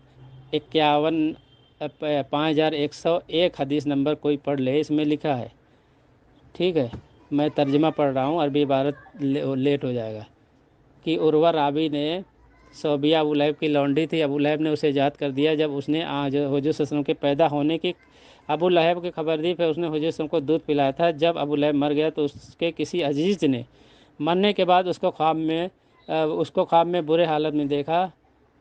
5101 حدیث نمبر کوئی پڑھ لے، اس میں لکھا ہے، ٹھیک ہے، میں ترجمہ پڑھ رہا ہوں، عربی عبارت لیٹ ہو جائے گا، کہ عروہ راوی نے صوبیہ ابو لہب کی لونڈی تھی، ابو لہب نے اسے ایجاد کر دیا، جب اس نے حضور صلی اللہ علیہ وسلم کے پیدا ہونے کی ابو لہب کی خبر دی، پھر اس نے حضور صلی اللہ علیہ وسلم کو دودھ پلایا تھا، جب ابو لہب مر گیا تو اس کے کسی عزیز نے مرنے کے بعد اس کو خواب میں برے حالت میں دیکھا،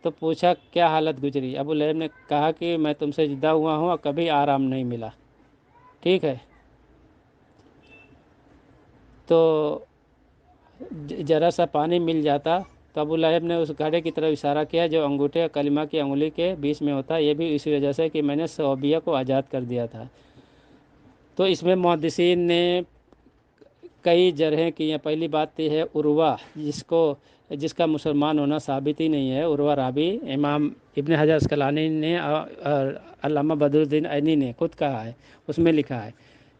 تو پوچھا کیا حالت گزری؟ ابو لہب نے کہا کہ میں تم سے جدا ہوا ہوں اور کبھی آرام نہیں ملا، ٹھیک ہے، تو ذرا سا پانی مل جاتا تو ابو لہب نے اس گھڑے کی طرف اشارہ کیا جو انگوٹھے اور کلمہ کی انگلی کے بیچ میں ہوتا، یہ بھی اسی وجہ سے کہ میں نے صوبیہ کو آزاد کر دیا تھا۔ تو اس میں محدثین نے کئی جرحیں کی ہیں۔ پہلی بات یہ ہے عروہ جس کا مسلمان ہونا ثابت ہی نہیں ہے، عروہ راوی امام ابن حجر عسقلانی نے اور علامہ بدر الدین عینی نے خود کہا ہے، اس میں لکھا ہے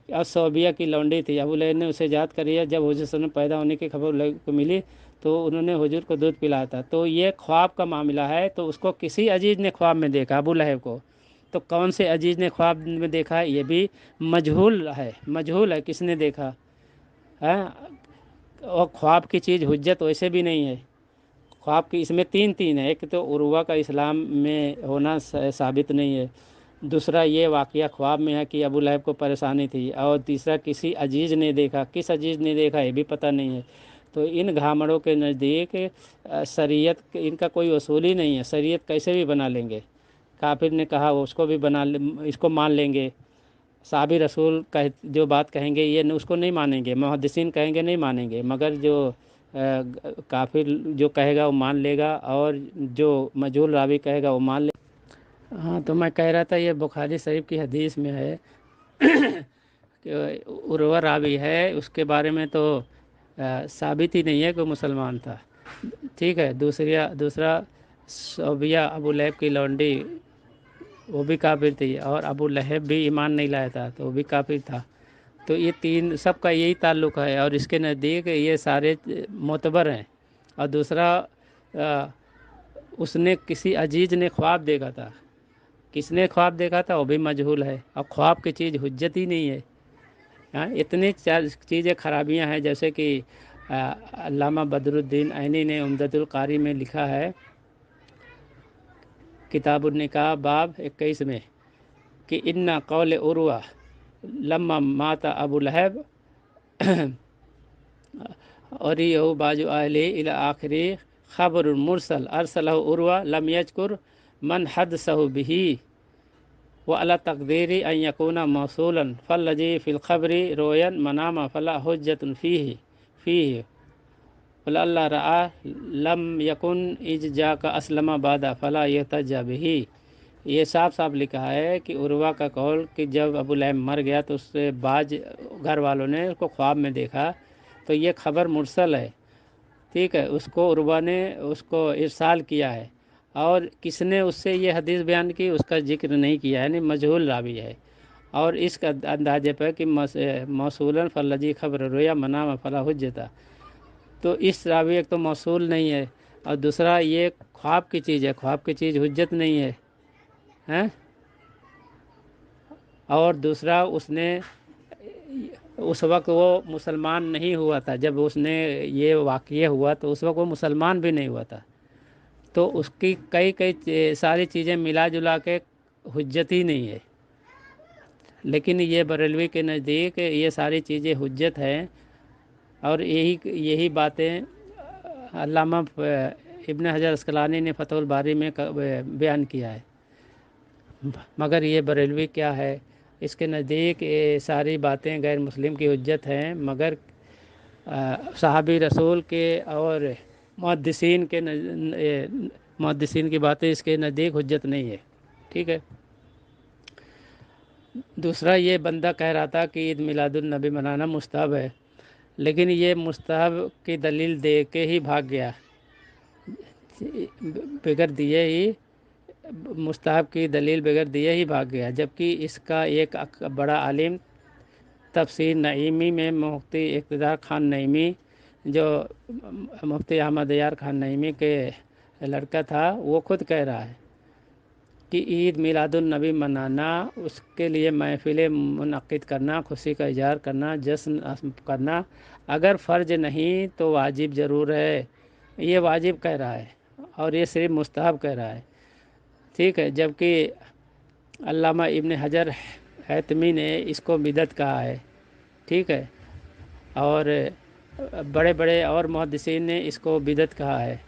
اور صوبیہ کی لونڈی تھی، ابو لہب نے اسے ایجاد کر دیا، جب حضور صلی اللہ علیہ وسلم پیدا ہونے کی خبر کو ملی تو انہوں نے حضور کو دودھ پلایا تھا، تو یہ خواب کا معاملہ ہے، تو اس کو کسی عزیز نے خواب میں دیکھا ابو لہب کو، تو کون سے عزیز نے خواب میں دیکھا یہ بھی مجہول ہے کس نے دیکھا ہے، اور خواب کی چیز حجت ویسے بھی نہیں ہے، خواب کی اس میں تین ہے، ایک تو عروہ کا اسلام میں ہونا ثابت نہیں ہے، दूसरा ये वाक़या ख्वाब में है कि अबू लहब को परेशानी थी, और तीसरा किसी अजीज़ ने देखा, किस अजीज़ ने देखा ये भी पता नहीं है। तो इन घामड़ों के नज़दीक शरीयत इनका कोई उसूल ही नहीं है, शरीयत कैसे भी बना लेंगे। काफिर ने कहा उसको भी इसको मान लेंगे, साहबी रसूल कह जो बात कहेंगे ये उसको नहीं मानेंगे, मुहद्दिसीन कहेंगे नहीं मानेंगे, मगर जो काफिर जो कहेगा वो मान लेगा, और जो मजहूल रावी कहेगा वो मान लेगा। हाँ, तो मैं कह रहा था ये बुखारी शरीफ की हदीस में है कि उर्वा रावी है, उसके बारे में तो साबित ही नहीं है कि मुसलमान था। ठीक है। दूसरा सोबिया अबू लहब की लौंडी वो भी काफिर थी, और अबू लहब भी ईमान नहीं लाया था तो वो भी काफिर था। तो ये तीन सबका यही ताल्लुक़ है, और इसके नज़दीक ये सारे मोतबर हैं। और दूसरा उसने किसी अजीज़ ने ख्वाब देखा था, किसने ख्वाब देखा था वो भी मजहूल है, और ख्वाब की चीज़ हुज्जत ही नहीं है। हाँ, इतनी चीज़ें खराबियां हैं, जैसे कि अल्लामा बदरुद्दीन ऐनी ने उम्दतुल कारी में लिखा है किताबुन निकाह बाब 21 में कि इन्ना कौल उर्वा लम्मा माता अबू लहब और यहू बाजू आहले इला आखिरी खबर मुरसल अरसलहु उर्वा लम यजकुर मन हदसहु बिही व अला तकदीरी अन यकूना मौसूलन फल्लजी फिल खबरी रोयन मनामा फला हुज्जतुन फीही फल्ला रआ लम यकुन इज जा का असलमा बादा फला यहतजा बिही। ये साफ साफ लिखा है कि उर्वा का कौल कि जब अबू लहब मर गया तो उससे बाज घर वालों ने उसको ख्वाब में देखा, तो ये खबर मुरसल है। ठीक है, उसको उर्वा ने उसको इरसाल किया है, और किसने उससे ये हदीस बयान की उसका जिक्र नहीं किया, यानी मजहूल रावी है। और इसका अंदाजे पर कि मौसूलन फल्लजी खबर रोया मनामा फला हुज्जता, तो इस रावी एक तो मौसूल नहीं है, और दूसरा ये ख्वाब की चीज़ है, ख्वाब की चीज़ हुज्जत नहीं है, हैं। और दूसरा उसने उस वक्त वो मुसलमान नहीं हुआ था, जब उसने ये वाक़या हुआ तो उस वक्त वो मुसलमान भी नहीं हुआ था। तो उसकी कई सारी चीज़ें मिला जुला के हुज्जत ही नहीं है। लेकिन ये बरेलवी के नज़दीक ये सारी चीज़ें हुज्जत हैं, और यही बातें अल्लामा इब्न हजर अस्कलानी ने फतहुल बारी में बयान किया है। मगर ये बरेलवी क्या है, इसके नज़दीक ये सारी बातें गैर मुस्लिम की हुज्जत हैं, मगर सहाबी रसूल के और मुहद्दिसीन की बातें इसके नज़दीक हुज्जत नहीं है। ठीक है। दूसरा ये बंदा कह रहा था कि ईद मिलादुन नबी मनाना मुस्तहब है, लेकिन ये मुस्तहब की दलील दे के ही भाग गया, बगैर दिए ही मुस्तहब की दलील बगैर दिए ही भाग गया। जबकि इसका एक बड़ा आलिम तफसीर नईमी में मुफ्ती इक़्तिदार खान नईमी, जो मुफ्ती अहमद यार खान नईमी के लड़का था, वो खुद कह रहा है कि ईद मिलादुन नबी मनाना, उसके लिए महफिल मुनक़िद करना, खुशी का इजहार करना, जश्न करना अगर फ़र्ज नहीं तो वाजिब ज़रूर है। ये वाजिब कह रहा है, और ये सिर्फ मुस्तहब कह रहा है। ठीक है। जबकि अल्लामा इब्न हजर हैतमी ने इसको बिदअत कहा है। ठीक है। और बड़े बड़े और मुहद्दिसीन ने इसको बिदअत कहा है,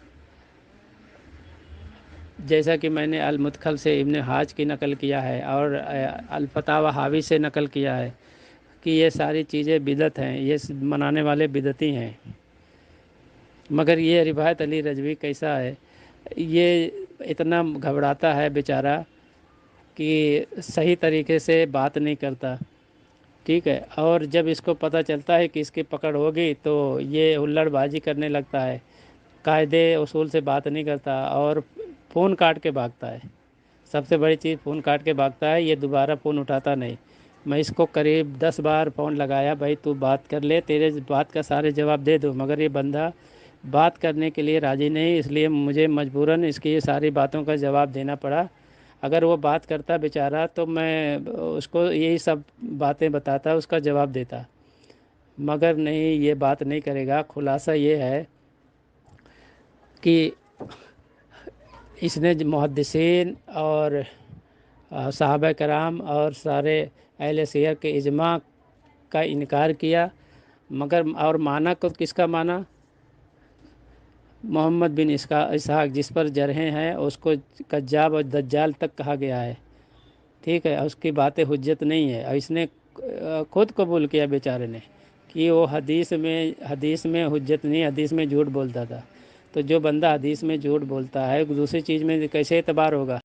जैसा कि मैंने अल-मुदखल से इब्न हाज की नकल किया है, और अल-फतावा हावी से नकल किया है कि ये सारी चीज़ें बिदअत हैं, ये मनाने वाले बिदअती हैं। मगर ये रिवायत अली रजवी कैसा है, ये इतना घबराता है बेचारा कि सही तरीके से बात नहीं करता। ठीक है। और जब इसको पता चलता है कि इसकी पकड़ होगी तो ये हुल्लड़बाजी करने लगता है, कायदे उसूल से बात नहीं करता, और फ़ोन काट के भागता है। सबसे बड़ी चीज़ फ़ोन काट के भागता है, ये दोबारा फ़ोन उठाता नहीं। मैं इसको करीब 10 बार फ़ोन लगाया, भाई तू बात कर ले, तेरे बात का सारे जवाब दे दूँ, मगर ये बंदा बात करने के लिए राज़ी नहीं, इसलिए मुझे मजबूरन इसकी ये सारी बातों का जवाब देना पड़ा। अगर वो बात करता बेचारा तो मैं उसको यही सब बातें बताता, उसका जवाब देता, मगर नहीं, ये बात नहीं करेगा। खुलासा ये है कि इसने मुहद्दिसीन और صحابہ کرام اور سارے اہل سیر کے اجماع کا انکار کیا، مگر اور مانا کو کس کا مانا؟ محمد بن اسحاق جس پر جرحیں ہیں اس کو کذاب اور دجال تک کہا گیا ہے، ٹھیک ہے، اس کی باتیں حجت نہیں ہے، اور اس نے خود قبول کیا بیچارے نے کہ وہ حدیث میں حجت نہیں، حدیث میں جھوٹ بولتا تھا۔ تو جو بندہ حدیث میں جھوٹ بولتا ہے دوسری چیز میں کیسے اعتبار ہوگا؟